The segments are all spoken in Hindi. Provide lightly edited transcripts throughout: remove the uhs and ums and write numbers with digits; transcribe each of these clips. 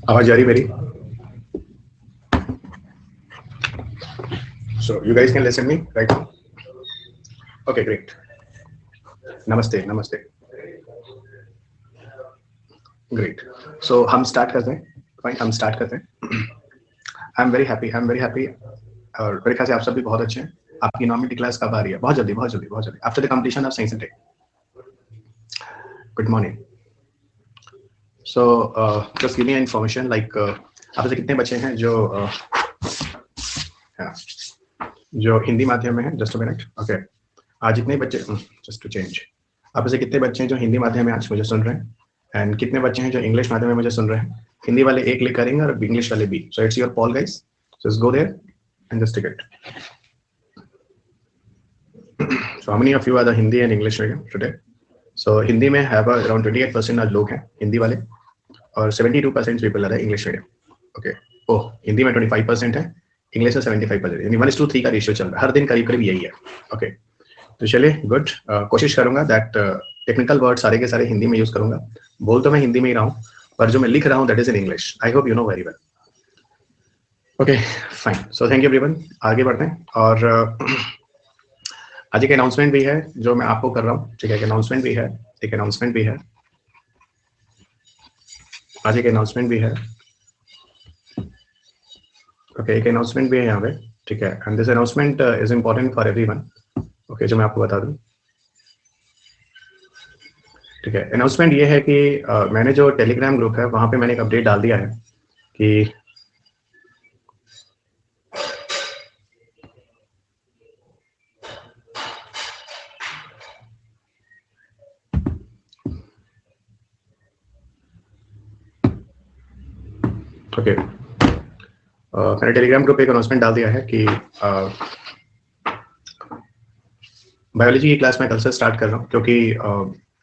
आवाज आ रही मेरी? So you guys can listen me right now? Okay, great. नमस्ते नमस्ते. Great. So हम स्टार्ट करते हैं. Fine, हम स्टार्ट करते हैं. I'm very happy. I'm very happy. और मेरे ख्याल से आप सब भी बहुत अच्छे हैं. आपकी इकोनॉमिक क्लास कब आ रही है? बहुत जल्दी बहुत जल्दी बहुत जल्दी. After the completion of science and tech. Good morning. So just give me an information like आप से कितने बच्चे हैं जो हिंदी माध्यम में हैं? Just a minute. Okay. आज इतने बच्चे just to change. आप से कितने बच्चे हैं जो हिंदी माध्यम में आज मुझे सुन रहे हैं? एंड कितने बच्चे हैं जो इंग्लिश माध्यम में मुझे सुन रहे हैं? हिंदी वाले ए क्लिक करेंगे और इंग्लिश वाले B. So it's your poll guys. So just go there and just tick it. So how many of you are the Hindi and English medium today? So Hindi में हैव अराउंड 28% आज लोग हैं हिंदी वाले और 72% people are English medium. Okay. Oh, Hindi में 25% है, इंग्लिश में 75%. यानी 1:3 का रेशियो चल रहा है. हर दिन करीब करीब यही है. ओके. तो चलिए गुड. कोशिश करूंगा दैट टेक्निकल वर्ड सारे के सारे हिंदी में यूज करूंगा. बोल तो मैं हिंदी में ही रहा हूँ, पर जो मैं लिख रहा हूँ that is in English. I hope you know very well. Okay fine. So thank you everyone. आगे बढ़ते हैं. और आज एक अनाउंसमेंट भी है जो मैं आपको कर रहा हूँ. ठीक है, एक अनाउंसमेंट भी है. एक अनाउंसमेंट भी है. आज एक अनाउंसमेंट भी है. ओके, एक अनाउंसमेंट भी है यहाँ पे. ठीक है, and this announcement is important for everyone. Okay, जो मैं आपको बता दूं. ठीक है, अनाउंसमेंट ये है कि मैंने जो टेलीग्राम ग्रुप है वहां पे मैंने एक अपडेट डाल दिया है कि ओके, मैंने टेलीग्राम ग्रुप पे एक अनाउंसमेंट डाल दिया है कि बायोलॉजी की क्लास मैं कल से स्टार्ट कर रहा हूँ क्योंकि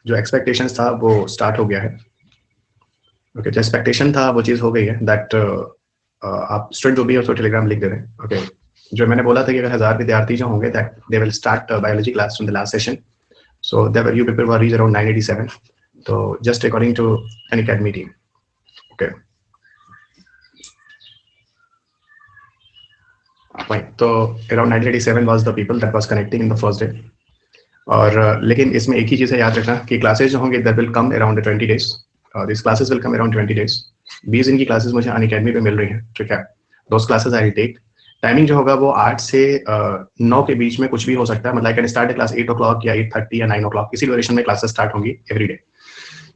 जो एक्सपेक्टेशंस था वो स्टार्ट हो गया है. ओके, जो एक्सपेक्टेशन था वो चीज़ हो गई है दैट आप स्टूडेंट जो भी है उसको टेलीग्राम लिख दे रहे हैं. ओके, जो मैंने बोला था कि अगर 1000 विद्यार्थी जो होंगे that they will start biology class from the last session. So there you people were reach around 987. तो just according to an academy team. Okay fine. तो around 987 was the people that was connecting in the first day. और लेकिन इसमें एक ही चीज़ है याद रखना कि क्लासेज जो होंगे that will come around 20 days. This classes will come around 20 days. 20 दिन की क्लासेस मुझे अनअकैडमी पे मिल रही हैं. ठीक है, those classes I will take. Timing जो होगा वो 8 से 9 के बीच में कुछ भी हो सकता है. मतलब I can start class 8 o'clock या 8:30 या 9 o'clock. इसी ड्यूरेशन में क्लासेस स्टार्ट होंगी एवरी डे.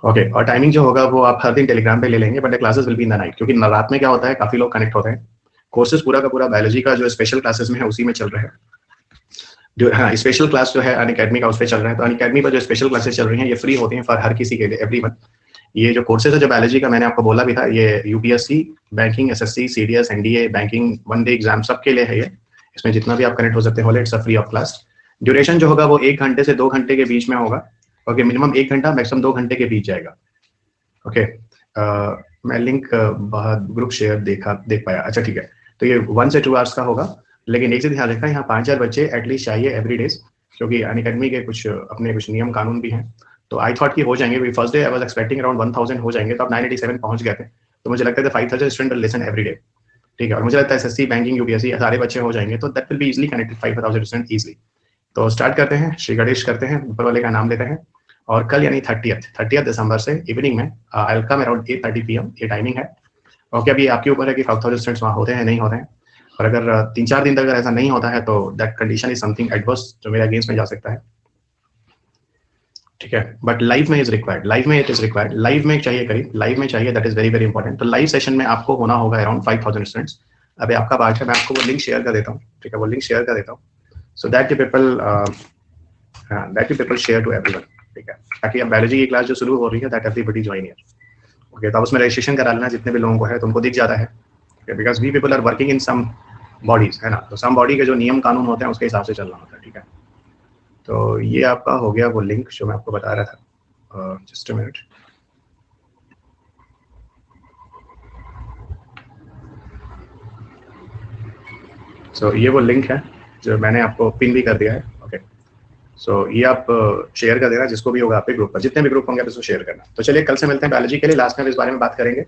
ओके, और टाइमिंग जो होगा वो आप हर दिन टेलीग्राम पे ले लेंगे, but the classes will be in the night. क्योंकि रात में क्या होता है, काफी लोग कनेक्ट होते हैं. कोर्सेज पूरा का पूरा बायोलॉजी का जो स्पेशल क्लासेस में है उसी में चल रहे हैं. जो हाँ स्पेशल क्लास जो है अनअकैडमी का उस पर चल रहा है. तो अनअकैडमी पर जो स्पेशल क्लासेस चल रही हैं ये फ्री होती हैं फॉर हर किसी के लिए, एवरीवन. ये जो कोर्सेज है जो बायोलॉजी का मैंने आपको बोला भी था, ये UPSC, banking, SSC, CDS, NDA, banking, one day exam सबके लिए है ये. इसमें जितना भी आप कनेक्ट हो सकते हो, it's free of class. Duration जो होगा वो 1 घंटे से 2 घंटे के बीच में होगा. ओके, मिनिमम 1 घंटा, मैक्सिमम 2 घंटे के बीच जाएगा. ओके, मैं लिंक ग्रुप शेयर देख पाया. अच्छा ठीक है, तो ये 1 से 2 आवर्स का होगा. लेकिन एक चीज ध्यान रखना, यहाँ 5,000 बच्चे एटलीस्ट चाहिए एवरी डेज, क्योंकि अनअकैडमी के कुछ अपने कुछ नियम कानून भी हैं. तो आई थॉट कि हो जाएंगे. First day I was expecting around 1000 हो जाएंगे, तो अब 987 पहुंच गए थे. तो मुझे लगता है 5000 स्टूडेंट लिसन एवरी डे. ठीक है, और मुझे लगता है एसएससी, बैंकिंग, यूपीएससी सारे बच्चे हो जाएंगे, तो that will be easily connected 5000 student easily. तो स्टार्ट करते हैं, श्री गणेश करते हैं, ऊपर वाले का नाम लेते हैं. और कल यानी 30 दिसंबर से इवनिंग में I will come around 8:30 PM ये टाइमिंग है. ओके, अभी आपके ऊपर है कि 5000 स्टूडेंट्स वहाँ होते हैं नहीं होते हैं. और अगर 3-4 दिन तक अगर ऐसा नहीं होता है तो that condition is something adverse जो मेरे अगेंस्ट में जा सकता है. ठीक है, बट लाइव में इज रिक्वायर्ड. लाइव में इट इज रिक्वायर्ड. लाइव में चाहिए, करीब लाइव में चाहिए. That is very very important. तो लाइव सेशन में आपको होना होगा अराउंड 5000 स्टूडेंट्स. अभी आपका बात है, मैं आपको वो लिंक शेयर कर देता हूँ. ठीक है, वो लिंक शेयर कर देता हूँ so that you people share to everyone. ठीक है, ताकि अब बायोलॉजी की क्लास जो शुरू हो रही है that everybody join here. Okay, तो आप उसमें रजिस्ट्रेशन करा लेना जितने भी लोगों को है, तो उनको दिख जाता है. Because we people are working in some bodies, है ना. तो सम बॉडी के जो नियम कानून होते हैं उसके हिसाब से चलना होता है. ठीक है, तो ये आपका हो गया वो लिंक जो मैं आपको बता रहा था. Just a minute. सो ये वो लिंक है जो मैंने आपको पिन भी कर दिया है. ओके, सो ये आप शेयर कर देना जिसको भी होगा आपके ग्रुप पर. जितने भी ग्रुप होंगे आप इसको शेयर करना. तो चलिए कल से मिलते हैं बायोलॉजी के लिए. लास्ट में इस बारे में बात करेंगे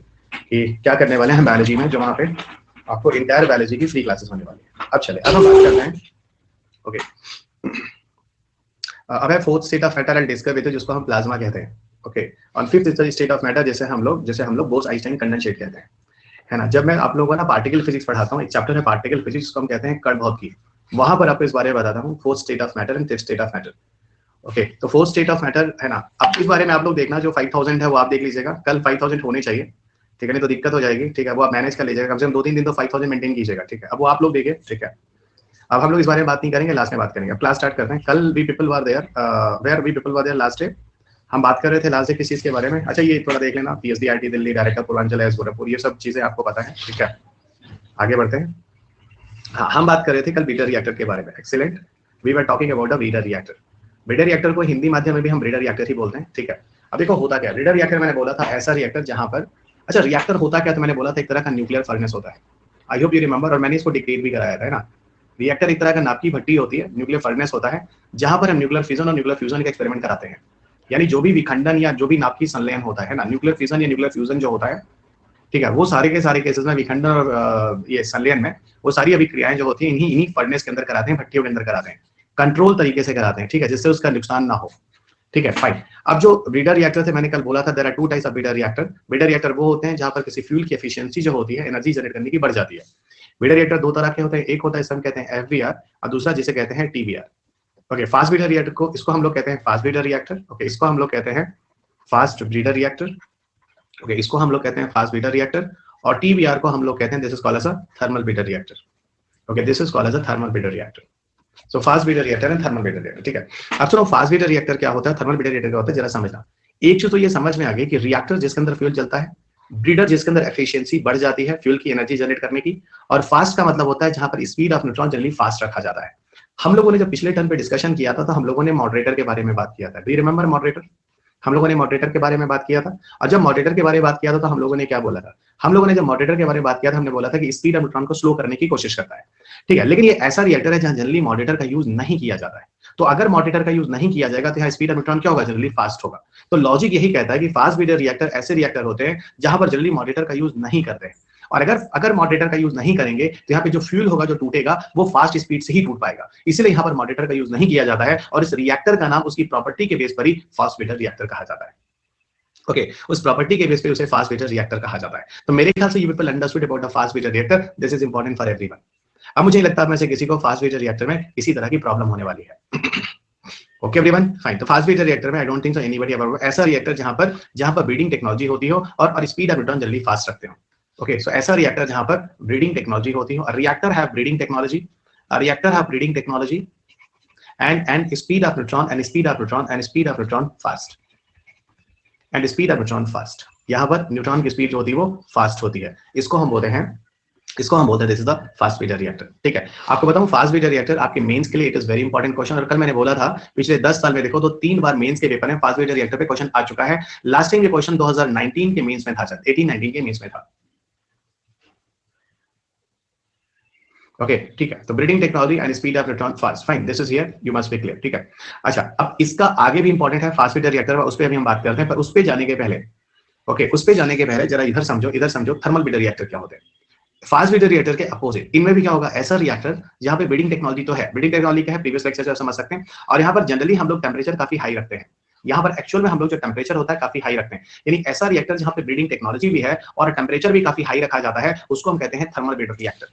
कि क्या करने वाले हैं बायोलॉजी में, जो वहाँ पे आपको इंटायर बायोलॉजी की फ्री क्लासेस होने वाली है। अब चले, अब हम बात करते हैं ओके अब है fourth state of matter and discuss with, जिसको हम प्लाज्मा कहते हैं। ओके, और fifth is the state of matter, जैसे हम लोग बोस-आइंस्टाइन कंडेंसेट कहते हैं, है ना। जब मैं आप लोगों को ना पार्टिकल फिजिक्स पढ़ाता हूँ, एक चैप्टर है पार्टिकल फिजिक्स, जिसको हम कहते हैं कण भौतिकी, वहां पर आपको इस बारे में बताता हूँ fourth state of matter and fifth state of matter. Okay, तो फोर्थ स्टेट ऑफ मैटर है ना, अब इस बारे में आप लोग देखना, जो 5000 है वो आप देख लीजिएगा, कल 5000 होने चाहिए, ठीक है, नहीं तो दिक्कत हो जाएगी, ठीक है, वो आप मैनेज कर लीजिएगा, कम से कम 2-3 दिन तो 5000 मेंटेन कीजिएगा, ठीक है। अब वो आप लोग देखिए, ठीक है। अब हम लोग इस बारे में बात नहीं करेंगे, लास्ट में बात करेंगे। अब क्लास स्टार्ट करते हैं। कल we people were there, where we people were there last day, हम बात कर रहे थे लास्ट डे किस चीज के बारे में। अच्छा, ये थोड़ा देख लेना, पीएसडीआईटी दिल्ली, डायरेक्टर पूर्वांचल एस गोरखपुर, ये सब चीजें आपको पता है, ठीक है। आगे बढ़ते हैं। हाँ, हम बात कर रहे थे कल बीटर रिएक्टर के बारे में। Excellent, we were talking about the breeder reactor. Breeder reactor को हिंदी माध्यम में भी हम ब्रीडर रिएक्टर ही बोलते हैं, ठीक है। अब देखो होता क्या है ब्रीडर रिएक्टर, मैंने बोला था ऐसा रिएक्टर जहां पर, अच्छा रिएक्टर होता क्या, तो मैंने बोला था एक तरह का न्यूक्लियर फर्नेस होता है। आई होप यू रिमेंबर, और मैंने इसको डिक्लेयर भी कराया था, है ना। रिएक्टर एक तरह का नाप की भट्टी होती है, न्यूक्लियर फर्नेस होता है, जहां पर हम न्यूक्लियर फिजन और न्यूक्लियर फ्यूजन का एक्सपेरिमेंट कराते हैं। यानी जो भी विखंडन या जो भी नाप की संलयन होता है ना, न्यूक्लियर फिजन या न्यूक्लियर फ्यूजन जो होता है, ठीक है, वो सारे के सारे केसेस में विखंडन और ये संलयन में वो सारी अभिक्रियाएं जो होती हैं इन्हीं फर्नेस के अंदर कराते हैं, भट्टियों के अंदर कराते हैं, कंट्रोल तरीके से कराते हैं, ठीक है, जिससे उसका नुकसान ना हो, ठीक है, फाइन। अब जो ब्रीडर रिएक्टर थे, मैंने कल बोला था there are 2 types of breeder reactor. Breeder reactor वो होते हैं जहां पर किसी फ्यूल की एफिशिएंसी जो होती है, एनर्जी जनरेट करने की बढ़ जाती है। ब्रीडर रिएक्टर दो तरह के होते हैं, एक होता है इसे हम कहते हैं एफबीआर, और दूसरा जिसे कहते हैं टीबीआर। ओके, फास्ट ब्रीडर रिएक्टर को, इसको हम लोग कहते हैं फास्ट ब्रीडर रिएक्टर। ओके, इसको हम लोग कहते हैं फास्ट ब्रीडर रिएक्टर। ओके, इसको हम लोग कहते हैं फास्ट ब्रीडर रिएक्टर, और टीबीआर को हम लोग कहते हैं this is called as a thermal breeder reactor. Okay, this is called as a thermal breeder reactor. So fast breeder reactor and thermal breeder reactor, ठीक है। अब सुनो, फास्ट ब्रीडर रिएक्टर क्या होता है, थर्मल ब्रीडर रिएक्टर क्या होता है, जरा समझना। एक चीज तो ये समझ में आ गई कि रिएक्टर जिसके अंदर फ्यूल चलता है, ब्रीडर जिसके अंदर एफिशिएंसी बढ़ जाती है फ्यूल की एनर्जी जनरेट करने की, और फास्ट का मतलब होता है जहां पर speed of neutron generally fast रखा जाता है। हम लोगों ने जब पिछले टर्म पे डिस्कशन किया था, तो हम लोगों ने मॉडरेटर के बारे में बात किया था। Do you remember moderator? हम लोगों ने मॉडरेटर के बारे में बात किया था, और जब मॉडरेटर के बारे में बात किया था तो हम लोगों ने क्या बोला था, हम लोगों ने जब मॉडरेटर के बारे में बात किया था, हमने बोला था कि स्पीड ऑफ न्यूट्रॉन को स्लो करने की कोशिश करता है, ठीक है। लेकिन ये ऐसा रिएक्टर है जहां जनरली मॉडरेटर का यूज नहीं किया जाता है। तो अगर मॉडरेटर का यूज नहीं किया जाएगा तो यहाँ स्पीड ऑफ न्यूट्रॉन क्या होगा, जनरली फास्ट होगा। तो लॉजिक यही कहता है कि फास्ट ब्रीडर रिएक्टर ऐसे रिएक्टर होते हैं जहां पर जनरली मॉडरेटर का यूज नहीं करते हैं, और अगर मॉडरेटर का यूज नहीं करेंगे तो यहाँ पे जो फ्यूल होगा जो टूटेगा वो फास्ट स्पीड से ही टूट पाएगा। इसीलिए यहाँ पर मॉडरेटर का यूज नहीं किया जाता है, और इस रिएक्टर का नाम उसकी प्रॉपर्टी के बेस पर ही फास्ट ब्रीडर रिएक्टर कहा जाता है। ओके, उस प्रॉपर्टी के बेस पे उसे फास्ट ब्रीडर रिएक्टर कहा जाता है। तो मेरे ख्याल से you people understood about the fast breeder reactor, this is important for everyone. अब मुझे लगता है में से किसी को फास्ट ब्रीडर रिएक्टर में इसी तरह की प्रॉब्लम होने वाली है। Okay everyone, fine. तो फास्ट ब्रीडर रिएक्टर में I don't think so anybody about ऐसा रिएक्टर जहां पर ब्रीडिंग टेक्नोलॉजी होती हो और स्पीड ऑफ न्यूट्रॉन जल्दी फास्ट रखते हो। ओके, सो ऐसा रिएक्टर जहां पर ब्रीडिंग टेक्नोलॉजी होती हो, reactor have breeding technology, reactor have breeding technology and speed of neutron and speed of neutron and speed of neutron fast and speed of neutron fast। यहाँ पर न्यूट्रॉन की स्पीड जो होती है वो फास्ट होती है, इसको हम बोलते हैं this is the fast breeder reactor, ठीक है। आपको बताऊं फास्ट ब्रीडर रिएक्टर आपके मेंस के लिए it is very important question, और कल मैंने बोला था पिछले 10 साल में देखो तो 3 बार मेंस के पेपर में फास्ट ब्रीडर रिएक्टर पे क्वेश्चन आ चुका है। लास्ट टाइम ये क्वेश्चन 2019 के मेंस में था, 18-19 के मेंस में था। ओके, ठीक है। तो breeding technology and speed of neutron fast, fine, this is here, you must be clear, ठीक है। अच्छा, अब इसका आगे भी इंपॉर्टेंट है फास्ट ब्रीडर रिएक्टर, उस पर अभी हम बात करते हैं, पर उस पर जाने के पहले उस पे जाने के पहले जरा इधर समझो थर्मल ब्रीडर रिएक्टर क्या होते हैं। फास्ट ब्रीडर रिएक्टर के अपोजिट इनमें भी क्या होगा, ऐसा रिएक्टर जहां पे ब्रीडिंग टेक्नोलॉजी तो है, ब्रीडिंग टेक्नोलॉजी क्या है प्रीवियस लेक्चर से आप समझ सकते हैं, और यहाँ पर जनरली हम लोग टेम्परेचर काफी हाई रखते हैं। यहाँ पर एक्चुअल में हम लोग जो टेम्परेचर होता है काफी हाई रखते हैं, यानी ऐसा रिएक्टर जहां पे ब्रीडिंग टेक्नोलॉजी भी है और टेम्परेचर भी काफी हाई रखा जाता है, उसको हम कहते हैं थर्मल ब्रीडर रिएक्टर,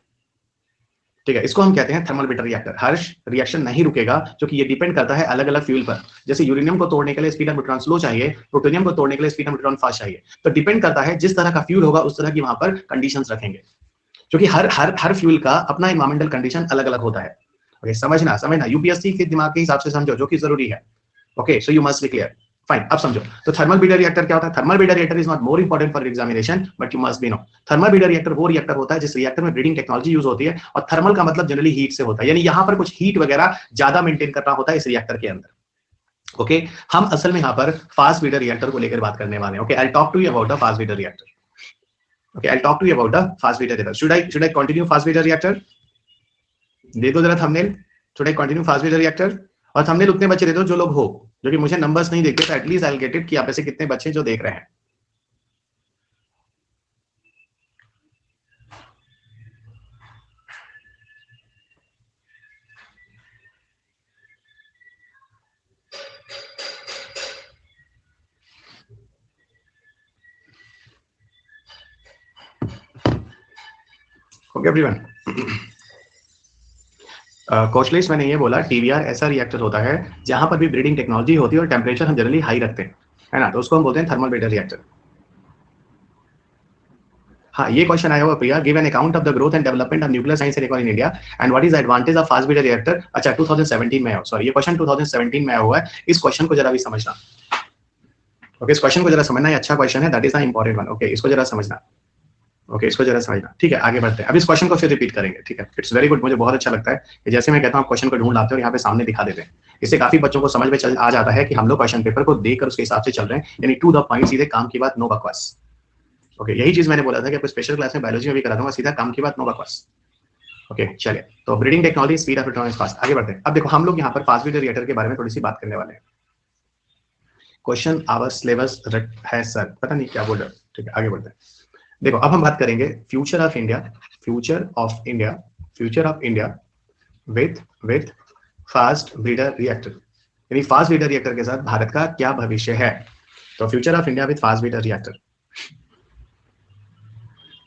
ठीक है। इसको हम कहते हैं थर्मल ब्रीडर रिएक्टर। हर्ष, रिएक्शन नहीं रुकेगा क्योंकि ये डिपेंड करता है अलग अलग फ्यूल पर। जैसे यूरेनियम को तोड़ने के लिए स्पीड ऑफ न्यूट्रॉन स्लो चाहिए, प्लूटोनियम को तोड़ने के लिए स्पीड ऑफ न्यूट्रॉन फास्ट चाहिए, तो डिपेंड करता है जिस तरह का फ्यूल होगा उस तरह की वहां पर कंडीशंस रखेंगे, क्योंकि हर फ्यूल का अपना एनवायरमेंटल कंडीशन अलग अलग होता है। ओके, समझना यूपीएससी के दिमाग के हिसाब से समझो जो कि जरूरी है। Okay, so you must be clear, fine. अब समझो तो थर्मल ब्रीडर रिएक्टर क्या होता है। Thermal breeder reactor is not more important for examination, but you must be know thermal breeder reactor वो रिएक्टर होता है जिस रिएक्टर में ब्रीडिंग टेक्नोलॉजी यूज होती है, और थर्मल का मतलब जनरली हीट से होता है, यानी यहाँ पर कुछ हीट वगैरह ज्यादा मेंटेन करना होता है इस रिएक्टर के अंदर। ओके, हम असल में यहाँ पर फास्ट ब्रीडर रिएक्टर को लेकर बात करने वाले हैं। Okay, I talk to you about the fast breeder reactor. Okay, I'll talk to you about the fast breeder reactor. Should I continue fast breeder reactor? दे दो जरा thumbnail. Should I continue fast breeder reactor? और थंबनेल उतने बच्चे दे दो जो लोग हो, जो कि मुझे नंबर्स नहीं देखते, तो एटलीस्ट I'll get it कि आप ऐसे कितने बच्चे जो देख रहे हैं। ओके एवरीवन, कोचलिस्ट मैंने ये बोला टीवीआर ऐसा रिएक्टर होता है जहां पर भी ब्रीडिंग टेक्नोलॉजी होती है और टेम्परेचर हम जनरली हाई रखते हैं, है ना, तो उसको हम बोलते हैं थर्मल ब्रीडर रिएक्टर। हाँ, ये क्वेश्चन आया हुआ Priya, give an account of the growth and development of nuclear science and in India and what is the advantage of fast breeder reactor. अच्छा 2017 में है, सॉरी ये क्वेश्चन 2017 में आया हुआ है, इस क्वेश्चन को जरा भी समझना। ओके, इस क्वेश्चन को जरा समझना, ये अच्छा क्वेश्चन है, that is the important one. Okay, इसको जरा समझना। ओके, इसको जरा समझना, ठीक है, आगे बढ़ते हैं। अब इस क्वेश्चन को फिर रिपीट करेंगे, ठीक है, इट्स वेरी गुड, मुझे बहुत अच्छा लगता है कि जैसे मैं कहता हूँ क्वेश्चन को ढूंढ लाते हैं और यहाँ पे सामने दिखा देते हैं। इससे काफी बच्चों को समझ में चल आ जाता है कि हम लोग क्वेश्चन पेपर को देखकर उसके हिसाब से चल रहे हैं, यानी टू द पॉइंट, सीधे काम की बात, नो बकवास। ओके, यही चीज मैंने बोला था कि स्पेशल क्लास में बायोलॉजी में भी करा दूंगा, सीधा काम की बात, नो बकवास। ओके चलिए, तो breeding technology, speed of return is fast, आगे बढ़ते हैं। अब देखो हम लोग यहाँ पर फास्ट ब्रीडर रिएक्टर के बारे में थोड़ी सी बात करने वाले हैं। क्वेश्चन आवर सिलेबस है सर, पता नहीं क्या बोल रहे, ठीक है, आगे बढ़ते हैं। देखो अब हम बात करेंगे future of India, future of India, future of India with fast breeder reactor, यानी फास्ट ब्रीडर रिएक्टर के साथ भारत का क्या भविष्य है। तो future of India with fast breeder reactor,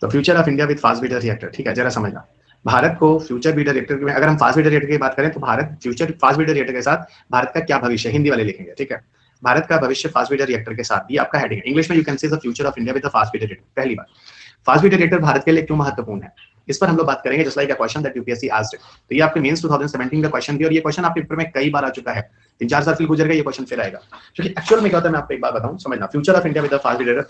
तो future of India with fast breeder reactor, ठीक है, जरा समझना। भारत को फ्यूचर ब्रीडर रिएक्टर में, अगर हम फास्ट ब्रीडर रिएक्टर की बात करें तो Bharat future fast breeder reactor के साथ भारत का क्या भविष्य, हिंदी वाले लिखेंगे, ठीक है, भारत का भविष्य फास्ट ब्रीडर रिएक्टर के साथ, ये आपका हेडिंग है। इंग्लिश में you can say the future of India with the fast breeder reactor. पहली बात, फास्ट ब्रीडर रिएक्टर भारत के लिए क्यों महत्वपूर्ण है, इस पर हम लोग बात करेंगे, just like a question that UPSC asked. तो ये आपके मेंस 2017 का क्वेश्चन थी और ये क्वेश्चन आपके पेपर में कई बार आ चुका है, 3-4 साल फिर गुजर गए, ये क्वेश्चन फिर आएगा। क्योंकि एक्चुअल में क्या होता है, मैं आपको एक बात बताऊं, समझना। Future of India with the fast breeder,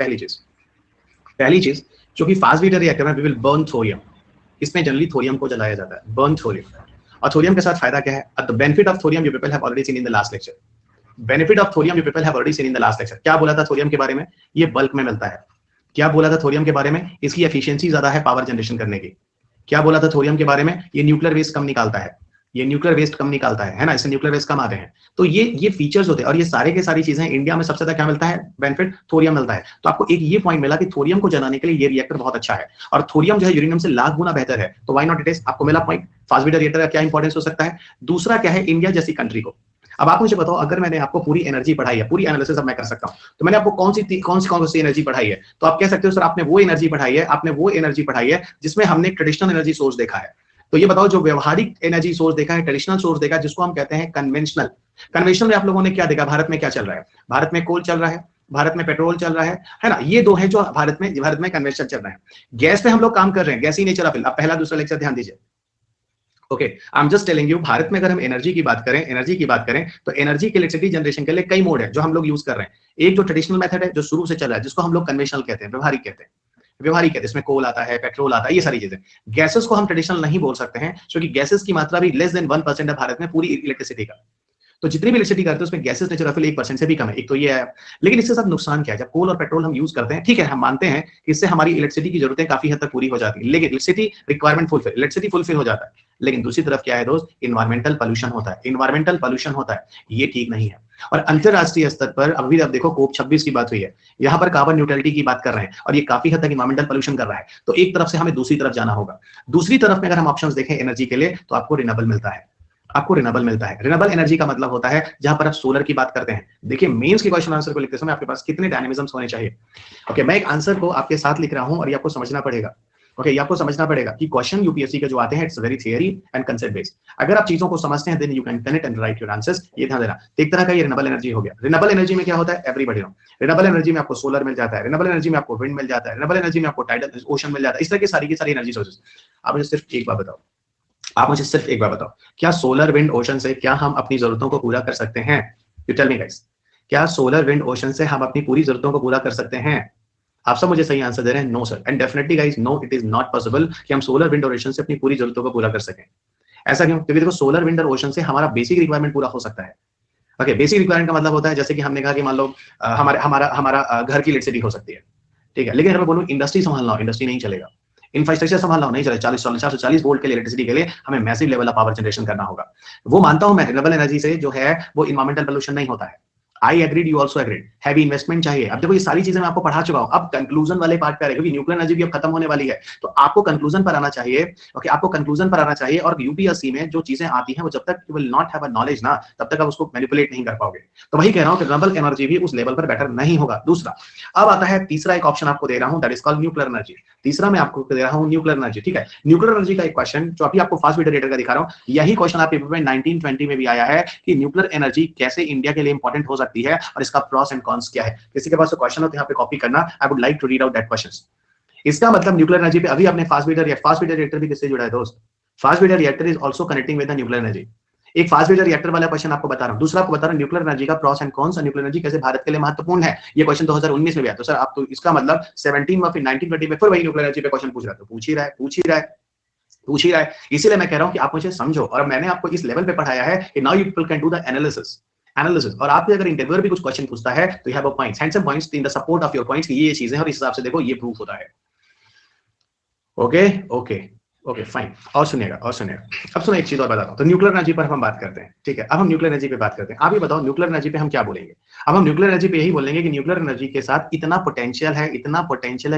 पहली चीज जो कि फास्ट ब्रीडर रिएक्टर में वी विल बर्न थोरियम, इसमें जनरली थोरियम को जलाया जाता है, बर्न थोरियम। और थोरियम के साथ फायदा क्या है, the benefit of thorium you people have already seen in the last lecture. Benefit of thorium you people have already seen in the last lecture. क्या बोला था थोरियम के बारे में, ये बल्क में मिलता है। क्या बोला था थोरियम के बारे में, इसकी एफिशिएंसी ज्यादा है पावर जनरेशन करने की। क्या बोला था थोरियम के बारे में, ये न्यूक्लियर वेस्ट कम निकालता है, ये न्यूक्लियर वेस्ट कम निकालता है ना, इससे न्यूक्लियर वेस्ट कम आते हैं। तो ये फीचर्स होते हैं और ये सारे के सारी चीजें इंडिया में सबसे ज्यादा क्या मिलता है, बेनिफिट, थोरियम मिलता है। तो आपको एक ये पॉइंट मिला कि थोरियम को जलाने के लिए ये रिएक्टर बहुत अच्छा है और थोरियम जो है यूरेनियम से लाख गुना बेहतर है, तो व्हाई नॉट इट इज, आपको मिला पॉइंट। फास्ट ब्रीडर रिएक्टर का क्या इंपॉर्टेंस हो सकता है। दूसरा क्या है, इंडिया जैसी कंट्री को, अब आप मुझे बताओ, अगर मैंने आपको पूरी एनर्जी पढ़ाई है, पूरी एनालिसिस अब मैं कर सकता हूं, तो मैंने आपको कौन सी एनर्जी पढ़ाई है, तो आप कह सकते हो सर आपने वो एनर्जी पढ़ाई है, आपने वो एनर्जी पढ़ाई है जिसमें हमने ट्रेडिशनल एनर्जी सोर्स देखा है। तो ये बताओ, जो व्यवहारिक एनर्जी सोर्स देखा है, ट्रेडिशनल सोर्स देखा है, जिसको हम कहते हैं कन्वेंशनल। कन्वेंशनल में आप लोगों ने क्या देखा, भारत में क्या चल रहा है, भारत में कोल चल रहा है, भारत में पेट्रोल चल रहा है ना, ये दो है जो भारत में कन्वेंशनल चल रहा है। गैस पे हम लोग काम कर रहे हैं, गैस ही नहीं चला। फिर अब पहला दूसरा लेक्चर ध्यान दीजिए। Okay, I am just telling you, Bharat में अगर हम एनर्जी की बात करें तो एनर्जी के इलेक्ट्रिसिटी जनरेशन के लिए कई मोड है जो हम लोग यूज कर रहे हैं। एक जो ट्रेडिशनल मेथड है जो शुरू से चल रहा है, जिसको हम लोग कन्वेंशनल कहते हैं, व्यवहारिक कहते हैं, इसमें कोल आता है, पेट्रोल आता है, ये सारी चीजें। गैसेस को हम ट्रेडिशनल नहीं बोल सकते हैं क्योंकि गैसेस की मात्रा भी लेस देन 1% है भारत में पूरी इलेक्ट्रिसिटी का। तो जितनी भी इलेक्ट्रिसिटी करते हैं उसमें गैसेस नेचुरल 1% से भी कम है, एक तो ये है। लेकिन इसके साथ नुकसान क्या है, जब कोल और पेट्रोल हम यूज करते हैं, ठीक है, हम मानते हैं कि इससे हमारी इलेक्ट्रिसिटी की जरूरतें काफी हद तक पूरी हो जाती है, लेकिन इलेक्ट्रिसिटी फुलफिल हो जाता है, लेकिन दूसरी तरफ क्या है दोस्त, इन्वायरमेंटल पोल्यूशन होता है, ये ठीक नहीं है। और अंतरराष्ट्रीय स्तर पर अभी आप देखो COP 26 की बात हुई है, यहाँ पर कार्बन न्यूट्रलिटी की बात कर रहे हैं और ये काफी हद तक इन्वायरमेंटल पोल्यूशन कर रहा है। तो एक तरफ से हमें दूसरी तरफ जाना होगा। दूसरी तरफ में अगर हम ऑप्शंस देखें एनर्जी के लिए, तो आपको रिन्यूएबल मिलता है, रिन्यूएबल एनर्जी का मतलब होता है जहां पर आप सोलर की बात करते हैं। देखिए मेंस के क्वेश्चन आंसर को लिखते समय आपके पास कितने डायनेमिज्म्स होने चाहिए। ओके, मैं एक आंसर को आपके साथ लिख रहा हूं और ये आपको समझना पड़ेगा। ओके, ये आपको समझना पड़ेगा कि क्वेश्चन यूपीएससी के जो आते हैं it's very theory and concept based. अगर आप चीजों को समझते हैं then you can connect and write your answers. ये ध्यान देना। एक तरह का ये रिन्यूएबल एनर्जी हो गया। रिन्यूएबल एनर्जी में क्या होता है, एवरीबॉडी नो, रिन्यूएबल एनर्जी में आपको सोलर मिल जाता है, रिन्यूएबल एनर्जी में आपको विंड मिल जाता है, रिन्यूएबल एनर्जी में आपको टाइडल ओशन मिल जाता है, इस तरह की सारी एनर्जी सोर्सेस। आप मुझे सिर्फ एक बात बताओ, क्या सोलर विंड ओशन से क्या हम अपनी जरूरतों को पूरा कर सकते हैं। यू टेल मी गाइस, क्या सोलर विंड ओशन से हम अपनी पूरी जरूरतों को पूरा कर सकते हैं। आप सब मुझे सही आंसर दे रहे हैं, no sir, and definitely guys no, it is not possible कि हम सोलर विंड और ओशन से अपनी पूरी जरूरतों को पूरा कर सकें। ऐसा क्यों, क्योंकि देखो सोलर विंड और ओशन से हमारा बेसिक रिक्वायरमेंट पूरा हो सकता है। ओके, बेसिक रिक्वायरमेंट का मतलब होता है जैसे कि हमने कहा कि मान लो हमारा घर की इलेक्ट्रिसिटी हो सकती है, ठीक है, लेकिन अगर मैं बोलूं इंडस्ट्री संभालना हो, इंडस्ट्री नहीं चलेगा, इंफ्रास्ट्रक्चर संभालना हो, नहीं चलेगा, 440 वोल्ट के लिए इलेक्ट्रिसिटी के लिए हमें massive level of power generation करना होगा। वो मानता हूं मैं, रिन्यूएबल एनर्जी से जो है वो इन्वायरमेंटल पोल्यूशन नहीं होता है। I agreed, you also agreed. Heavy investment चाहिए। अब देखो ये सारी चीजें मैं आपको पढ़ा चुका हूं, अब कंक्लूजन वाले पार्ट पे आ रहे हैं, क्योंकि न्यूक्लियर एनर्जी भी अब खत्म होने वाली है, तो आपको कंक्लूजन पर आना चाहिए। ओके, आपको कंक्लूजन पर आना चाहिए। और यूपीएससी में जो चीजें आती हैं वो जब तक you will not have a knowledge ना, तब तक आप उसको मैनिपुलेट नहीं कर पाओगे। तो वही कह रहा हूं कि रिन्यूएबल एनर्जी भी उस लेवल पर बेटर नहीं होगा। दूसरा, अब आता है तीसरा एक ऑप्शन आपको दे रहा हूं, that is called nuclear energy. तीसरा मैं आपको दे रहा हूं न्यूक्लियर एनर्जी, ठीक है। न्यूक्लियर एनर्जी का एक क्वेश्चन जो अभी आपको फास्ट मीटर रेटर का दिखा रहा हूं, यही क्वेश्चन आपके पेपर में 1920 में भी आया है कि न्यूक्लियर एनर्जी कैसे इंडिया के लिए इंपॉर्टेंट हो सकती है और इसका प्रॉस एंड कॉन्स क्या है। किसी के पास क्वेश्चन हो तो यहाँ पे कॉपी करना, I would like to read out that question. इसका मतलब न्यूक्लियर एनर्जी पे अभी आपने फास्ट मीटर रिएक्टर भी किससे जुड़ा है दोस्त? Fast breeder reactor is also connecting with the nuclear energy. एक फास्ट मीटर रिएक्टर वाला क्वेश्चन आपको बता रहा हूं। दूसरा आपको बता रहा हूं न्यूक्लियर एनर्जी का pros and cons, nuclear energy कैसे भारत के लिए महत्वपूर्ण है। ये क्वेश्चन 2019 में भी आया। तो सर आप तो इसका मतलब 17 में फिर 1920 में फिर वही न्यूक्लियर एनर्जी पे क्वेश्चन पूछ रहा है, तो पूछ ही रहा है। इसीलिए मैं कह रहा हूं कि आप मुझे समझो, और मैंने आपको इस लेवल पे पढ़ाया है कि now you people can do the analysis. और आपके अगर इंटरव्यूअर भी कुछ क्वेश्चन पूछता है तो you have a points, handsome points in the support of your points कि ये चीजें हैं और इस हिसाब से देखो ये प्रूफ होता है। Okay fine. और सुनिएगा। अब सुनो एक चीज और बताता हूं। तो न्यूक्लियर एनर्जी पर हम बात करते हैं, ठीक है। अब हम न्यूक्लियर एनर्जी पे बात करते हैं। आप ही बताओ न्यूक्लियर एनर्जी पे हम क्या बोलेंगे। अब हम न्यूक्लियर एनर्जी पे यही बोलेंगे कि न्यूक्लियर एनर्जी के साथ इतना पोटेंशियल है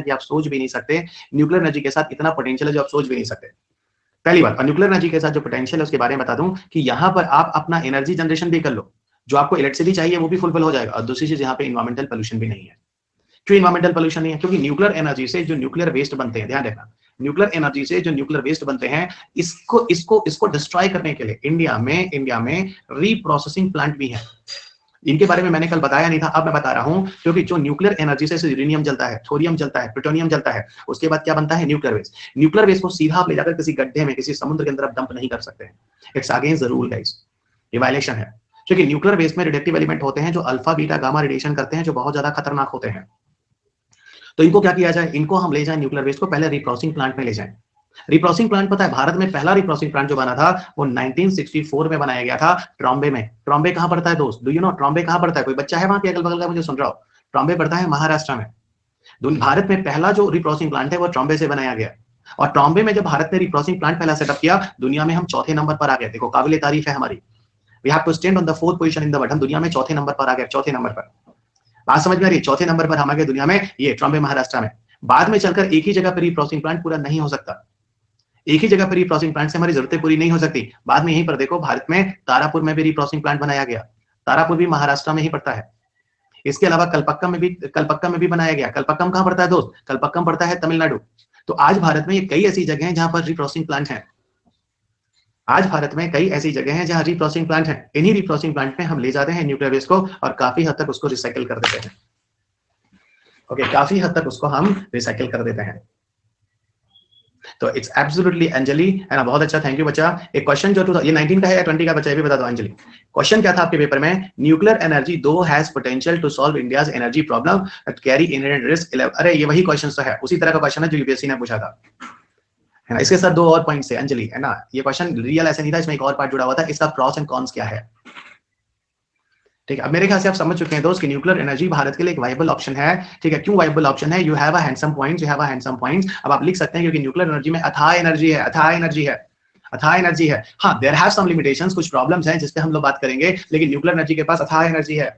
कि आप सोच भी नहीं सकते। न्यूक्लियर एनर्जी के साथ इतना पोटेंशियल है जो आप सोच भी नहीं सकते। पहली बात, और न्यूक्लियर एनर्जी के साथ जो पोटेंशियल है उसके बारे में बता दूं कि यहां पर आप अपना एनर्जी जनरेशन भी कर लो, जो आपको इलेक्ट्रिसिटी चाहिए वो भी फुलफिल हो जाएगा। और दूसरी चीज, यहाँ पे इन्वायरमेंटल पोल्यूशन भी नहीं है। क्यों इन्वायरमेंटल पोल्यूशन नहीं है? क्योंकि न्यूक्लियर एनर्जी से जो न्यूक्लियर वेस्ट बनते हैं, ध्यान रखना, न्यूक्लियर एनर्जी से जो न्यूक्लियर वेस्ट बनते हैं, इसको डिस्ट्रॉय करने के लिए इंडिया में रीप्रोसेसिंग प्लांट भी है। इनके बारे में मैंने कल बताया नहीं था, अब मैं बता रहा हूं, क्योंकि जो न्यूक्लियर एनर्जी से यूरेनियम जलता है, थोरियम जलता है, प्लूटोनियम जलता है, उसके बाद क्या बनता है? Nuclear waste. न्यूक्लियर वेस्ट को सीधा आप ले जाकर किसी गड्ढे में, किसी समुद्र के अंदर आप डंप नहीं कर सकते हैं। It's against the rule guys, ये वायलेशन है। क्योंकि न्यूक्लियर वेस्ट में रेडिएक्टिव एलिमेंट होते हैं जो अल्फा बीटा गामा रेडिएशन करते हैं, जो बहुत ज्यादा खतरनाक होते हैं। तो इनको क्या किया जाए? इनको हम ले जाए न्यूक्लियर वेस्ट को पहले रिप्रोसेसिंग प्लांट में ले जाए। रिप्रोसेसिंग प्लांट पता है, भारत में पहला रिप्रोसेसिंग प्लांट जो बना था वो 1964 में बनाया गया था, ट्रॉम्बे में। ट्रॉम्बे कहां पड़ता है दोस्त? डू यू नो ट्रॉम्बे कहां पड़ता है? कोई बच्चा है वहां पे अगल बगल का मुझे सुन रहा हो? ट्रॉम्बे पड़ता है महाराष्ट्र में। भारत में पहला जो रिप्रोसेसिंग प्लांट है वो ट्रॉम्बे से बनाया गया। और ट्रॉम्बे में जब भारत ने रिप्रोसेसिंग प्लांट पहला सेटअप किया, दुनिया में हम चौथे नंबर पर आ गए। देखो काबिले तारीफ है हमारी। We have to stand on the 4th position in the world. हम दुनिया में चौथे नंबर पर आ गए, चौथे नंबर पर। बात समझ में आ रही है? चौथे नंबर पर हम आ गए दुनिया में, ये ट्रॉम्बे महाराष्ट्र में। बाद में चलकर एक ही जगह पर रिप्रोसेसिंग प्लांट पूरा नहीं हो सकता। एक ही जगह पर रिप्रोसेसिंग प्लांट से हमारी जरूरतें पूरी नहीं हो सकती। बाद में यहीं पर देखो, भारत में तारापुर में भी रिप्रोसेसिंग प्लांट बनाया गया। तारापुर भी महाराष्ट्र में ही पड़ता है। इसके अलावा कलपक्कम में भी बनाया गया। कलपक्कम कहां पड़ता है दोस्त? कलपक्कम पड़ता है तमिलनाडु। तो आज भारत में कई ऐसी जगह हैं जहां पर रिप्रोसेसिंग प्लांट है। आज भारत में कई ऐसी जगह हैं जहां रिप्रोसेसिंग प्लांट है। इन्हीं रिप्रोसेसिंग प्लांट में हम ले जाते हैं न्यूक्लियर वेस्ट को और काफी हद तक उसको रिसाइकिल कर देते हैं। ओके, काफी हद तक उसको हम रिसाइकिल कर देते हैं। तो इट्स एब्सोल्युटली अंजलि, है ना? बहुत अच्छा, थैंक यू बच्चा। एक क्वेश्चन जो ये 19 का है या 20 का बच्चा, ये भी बता दो अंजलि। क्वेश्चन क्या था आपके पेपर में? न्यूक्लियर एनर्जी दो has potential to solve India's energy problem but carry inherent risk. अरे ये वही क्वेश्चन तो है, उसी तरह का क्वेश्चन है जो यूपीएससी ने पूछा था, है ना? इसके साथ दो और पॉइंट्स है अंजलि, है ना? ये क्वेश्चन रियल ऐसे नहीं था, इसमें एक और पार्ट जुड़ा हुआ था, इसका प्रॉस एंड कॉन्स क्या है। ठीक है, अब मेरे ख्याल से आप समझ चुके हैं दोस्त कि न्यूक्लियर एनर्जी भारत के लिए एक वायबल ऑप्शन है। ठीक है, क्यों वायबल ऑप्शन है? You have a handsome points, अब आप लिख सकते हैं क्योंकि न्यूक्लियर एनर्जी में अथाह एनर्जी है। हाँ, देयर हैव सम लिमिटेशंस, कुछ प्रॉब्लम्स हैं जिस पे हम लोग बात करेंगे, लेकिन न्यूक्लियर एनर्जी के पास अथाह एनर्जी है।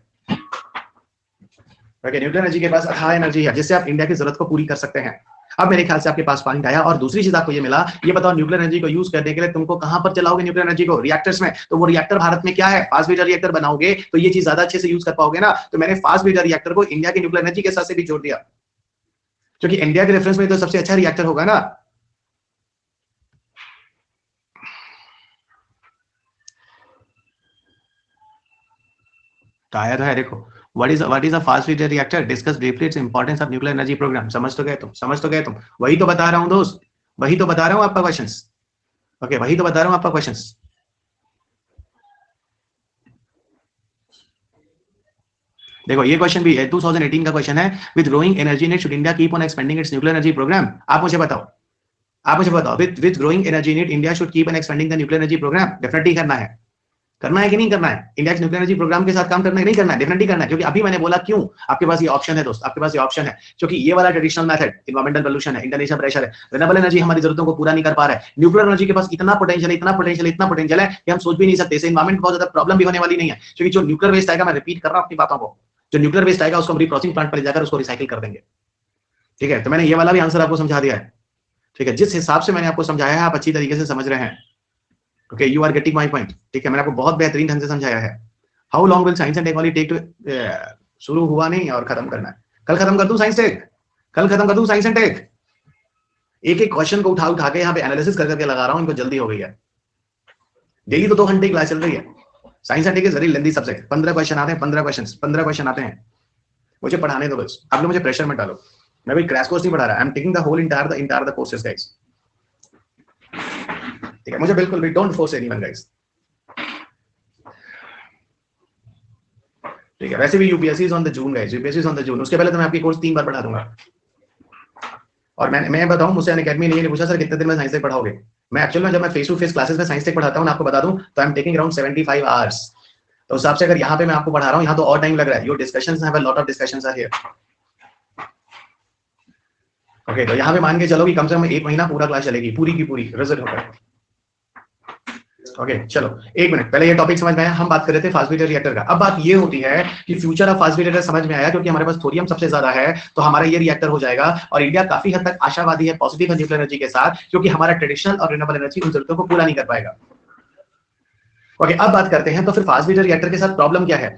न्यूक्लियर एनर्जी के पास अथाह एनर्जी है जिससे आप इंडिया की जरूरत को पूरी कर सकते हैं। अब मेरे ख्याल से आपके पास पॉइंट आया। और दूसरी चीज आपको ये मिला, ये बताओ न्यूक्लियर एनर्जी को यूज करने के लिए तुमको कहां पर चलाओगे न्यूक्लियर एनर्जी को? रिएक्टर्स में। तो वो रिएक्टर भारत में क्या है? फास्ट ब्रीडर रिएक्टर बनाओगे तो ये चीज ज्यादा अच्छे से यूज कर पाओगे ना। तो मैंने फास्ट ब्रीडर रिएक्टर को इंडिया की न्यूक्लियर एनर्जी के साथ से भी जोड़ दिया, क्योंकि इंडिया के रेफरेंस में तो सबसे अच्छा रिएक्टर होगा ना। तो आया तो है, देखो what is a fast breeder reactor, discuss briefly its importance of nuclear energy program। समझ तो गए तुम। वही तो बता रहा हूं दोस्त, वही तो बता रहा हूं आपका क्वेश्चंस। ओके, वही तो बता रहा हूं आपका क्वेश्चंस। देखो ये क्वेश्चन भी है, 2018 का क्वेश्चन है, with growing energy need should India keep on expanding its nuclear energy programme. आप मुझे बताओ with growing energy need India should keep on expanding the nuclear energy programme. Definitely करना है, करना है कि नहीं करना है, इंडिया न्यूक्लियर एनर्जी प्रोग्राम के साथ काम करना है नहीं करना है, डेफिनेटली करना है, क्योंकि अभी मैंने बोला क्यों, आपके पास ये ऑप्शन है दोस्त, आपके पास ये ऑप्शन है, क्योंकि ये वाला ट्रेडिशनल मेथड इन्वायरमेंटल पोल्यूशन है, इंटरनेशनल प्रेशर है, रिन्यूएबल एनर्जी हमारी जरूरतों को पूरा नहीं कर पा रहा है, न्यूक्लियर एनर्जी के पास इतना पोटेंशियल है, इतना पोटेंशियल, इतना पोटेंशियल है कि हम सोच भी नहीं सकते, इससे इन्वायरमेंट बहुत ज्यादा प्रॉब्लम भी होने वाली नहीं है, क्योंकि जो न्यूक्लियर वेस्ट आएगा, मैं रिपीट कर रहा हूं अपनी बातों को, जो न्यूक्लियर वेस्ट आएगा उसको हम रिप्रोसेसिंग प्लांट पर ले जाकर उसको रिसाइकिल कर देंगे। ठीक है, तो मैंने ये वाला भी आंसर आपको समझा दिया है। ठीक है, जिस हिसाब से मैंने आपको समझाया है आप अच्छी तरीके से समझ रहे हैं। Okay, you are getting my point. ठीक है, मैंने आपको बहुत बेहतरीन ढंग से समझाया है। How long will science and technology take to, शुरू हुआ नहीं और खत्म करना है, कल खत्म कर दूं साइंस टेक, कल खत्म कर दूं साइंस एंड टेक। एक एक क्वेश्चन को उठा उठा के यहाँ पे एनालिसिस कर करके लगा रहा हूं, इनको जल्दी हो गई है। डेली तो 2 घंटे क्लास चल रही है। Science and tech is very lengthy subject, 15 question आते हैं, 15 क्वेश्चन आते हैं। मुझे पढ़ाने दो बस, आप लोग मुझे प्रेशर मत डालो, मैं भी क्रैश कोर्स नहीं पढ़ा रहा, I am taking the whole entire the courses guys. ठीक है, मुझे बिल्कुल भी डोंट फोर्स एनीवन गाइस। ठीक है, वैसे भी UPSC is on the June guys, UPSC is on the June, उसके पहले तो मैं आपकी कोर्स 3 बार पढ़ा दूंगा। और मैं बताऊं, मुझसे अनअकैडमी ने पूछा सर कितने दिन में साइंस टेक पढ़ाओगे, मैं एक्चुअल में जब मैं फेस टू फेस क्लासेस में साइंस टेक पढ़ाता हूं, आपको बता दूं तो आई एम टेकिंग अराउंड 75 आवर्स। तो उस हिसाब से अगर यहाँ पे मैं आपको पढ़ा रहा हूँ, यहाँ तो और टाइम लग रहा है। Your discussions have a lot of discussions are here. Okay, तो यहाँ पे मान के चलो कि कम से कम 1 महीना पूरा क्लास चलेगी, पूरी की पूरी रिजल्ट होकर। ओके, चलो 1 मिनट, पहले ये टॉपिक समझ में आया, हम बात कर रहे थे फास्ट ब्रीडर रिएक्टर का। अब बात ये होती है कि फ्यूचर ऑफ फास्ट ब्रीडर समझ में आया, क्योंकि हमारे पास थोरियम सबसे ज्यादा है, तो हमारा ये रिएक्टर हो जाएगा। और इंडिया काफी हद तक आशावादी है पॉजिटिव न्यूक्लियर एनर्जी के साथ, क्योंकि हमारा ट्रेडिशनल और रिन्यूएबल एनर्जी उन जरूरतों को पूरा नहीं कर पाएगा। ओके, अब बात करते हैं तो फिर फास्ट ब्रीडर रिएक्टर के साथ प्रॉब्लम क्या है,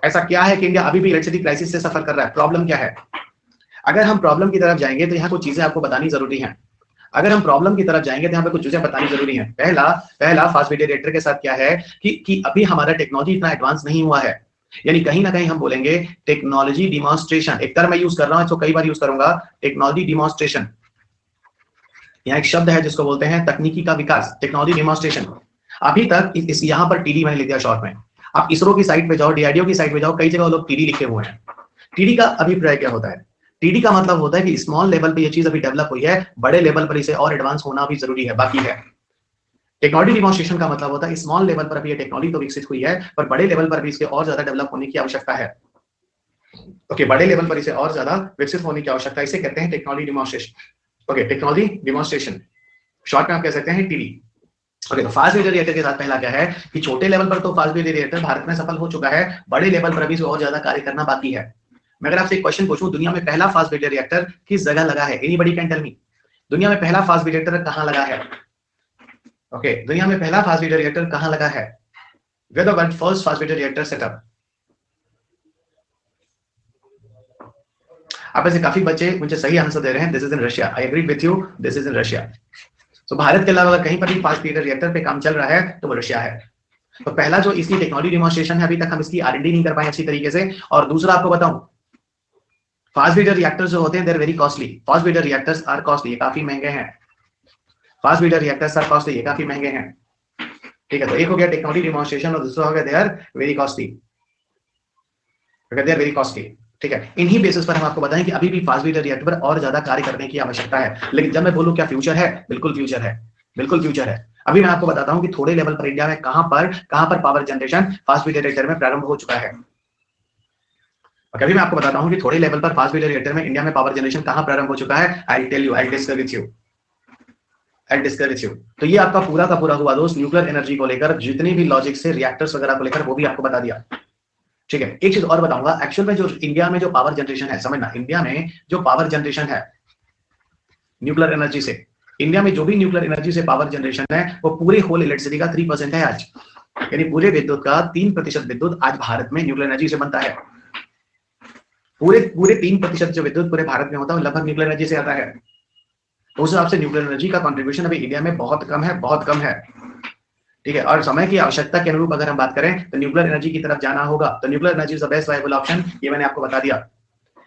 ऐसा क्या है कि इंडिया अभी भी इलेक्ट्रिसिटी क्राइसिस से सफर कर रहा है, प्रॉब्लम क्या है। अगर हम प्रॉब्लम की तरफ जाएंगे तो यहाँ कुछ चीजें आपको बतानी जरूरी है। अगर हम प्रॉब्लम की तरफ जाएंगे तो यहाँ पे कुछ चीजें बतानी जरूरी है। पहला फास्ट ब्रीडर रिएक्टर के साथ क्या है कि अभी हमारा टेक्नोलॉजी इतना एडवांस नहीं हुआ है, यानी कहीं ना कहीं हम बोलेंगे टेक्नोलॉजी डिमॉन्स्ट्रेशन, एक टर्म मैं यूज कर रहा हूं, इसको कई बार यूज करूंगा, टेक्नोलॉजी डिमॉन्स्ट्रेशन। यहाँ एक शब्द है जिसको बोलते हैं तकनीकी का विकास, टेक्नोलॉजी डिमॉन्स्ट्रेशन। अभी तक इस यहाँ पर टीडी मैंने लिख दिया शॉर्ट में, आप इसरो की साइट पे जाओ, डीआरडीओ की साइट पे जाओ, कई जगह लोग टीडी लिखे हुए हैं। टीडी का अभिप्राय क्या होता है, टीडी का मतलब होता है कि स्मॉल लेवल पे ये चीज अभी डेवलप हुई है, बड़े लेवल पर इसे और एडवांस होना भी जरूरी है, बाकी है। टेक्नोलॉजी डिमॉन्स्ट्रेशन का मतलब होता है स्मॉल लेवल पर अभी ये टेक्नोलॉजी तो विकसित हुई है, पर बड़े लेवल पर भी इसके और ज्यादा डेवलप होने की आवश्यकता है। ओके, बड़े लेवल पर इसे और ज्यादा विकसित होने की आवश्यकता है, इसे कहते हैं technology demonstration. Okay, technology demonstration short में आप कह सकते हैं टीडी। ओके, तो फास्ट ब्रीडर रिएक्टर के साथ पहला क्या है कि छोटे लेवल पर तो फास्ट ब्रीडर रिएक्टर भारत में सफल हो चुका है, बड़े लेवल पर अभी और ज्यादा कार्य करना बाकी है। मैं अगर आपसे एक क्वेश्चन पूछूं, दुनिया में पहला फास्ट ब्रीडर रिएक्टर किस जगह लगा है, एनीबॉडी कैन टेल मी, दुनिया में पहला फास्ट ब्रीडर रिएक्टर कहां लगा है। ओके, दुनिया में पहला फास्ट ब्रीडर रिएक्टर कहां लगा है, where the world first fast breeder reactor setup. आप ऐसे काफी बच्चे मुझे सही आंसर दे रहे हैं, this is in Russia, I agree with you, this is in Russia. तो भारत के अलावा कहीं पर भी फास्ट ब्रीडर रिएक्टर पे काम चल रहा है तो वो रशिया है। तो पहला जो इसकी टेक्नोलॉजी डिमॉन्स्ट्रेशन है, अभी तक हम इसकी आर&डी नहीं कर पाए अच्छी तरीके से। और दूसरा आपको बताऊं, फास्ट ब्रीडर रिएक्टर्स जो होते हैं they are very costly, fast breeder reactors are costly, ये काफी महंगे हैं, fast breeder reactors are costly, ये काफी महंगे हैं। ठीक है, तो एक हो गया टेक्नोलॉजी डिमॉन्स्ट्रेशन और दूसरा हो गया they are very costly, they are very costly. ठीक है, इन्हीं बेसिस पर हम आपको बताएं कि अभी भी फास्ट ब्रीडर रिएक्टर पर और ज्यादा कार्य करने की आवश्यकता है। लेकिन जब मैं बोलूं क्या फ्यूचर है, बिल्कुल फ्यूचर है, बिल्कुल फ्यूचर है। अभी मैं आपको बताता हूं कि थोड़े लेवल पर इंडिया में कहां पर power generation fast breeder reactor में प्रारंभ हो चुका है। अभी मैं आपको बताता हूं कि थोड़े लेवल पर फास्ट ब्रीडर रिएक्टर में इंडिया में पावर जनरेशन कहां प्रारंभ हो चुका है। I tell you, I discuss with you, I discuss with you. तो ये आपका पूरा का पूरा हुआ दोस्त न्यूक्लियर एनर्जी को लेकर, जितनी भी लॉजिक से रिएक्टर्स वगैरह को लेकर वो भी आपको बता दिया। ठीक है, एक चीज और बताऊंगा, एक्चुअल में जो इंडिया में जो पावर जनरेशन है, समझना, इंडिया में जो पावर जनरेशन है न्यूक्लियर एनर्जी से, इंडिया में जो भी न्यूक्लियर एनर्जी से पावर जनरेशन है वो पूरे होल इलेक्ट्रिसिटी का 3% है आज, यानी पूरे विद्युत का 3% विद्युत आज भारत में न्यूक्लियर एनर्जी से बनता है। पूरे 3% जो विद्युत पूरे भारत में होता है वो लगभग न्यूक्लियर एनर्जी से आता है। तो उस हिसाब से न्यूक्लियर एनर्जी का कंट्रीब्यूशन अभी इंडिया में बहुत कम है, बहुत कम है। ठीक है, और समय की आवश्यकता के अनुरूप अगर हम बात करें तो न्यूक्लियर एनर्जी की तरफ जाना होगा, तो nuclear energy is the best viable option, ये मैंने आपको बता दिया।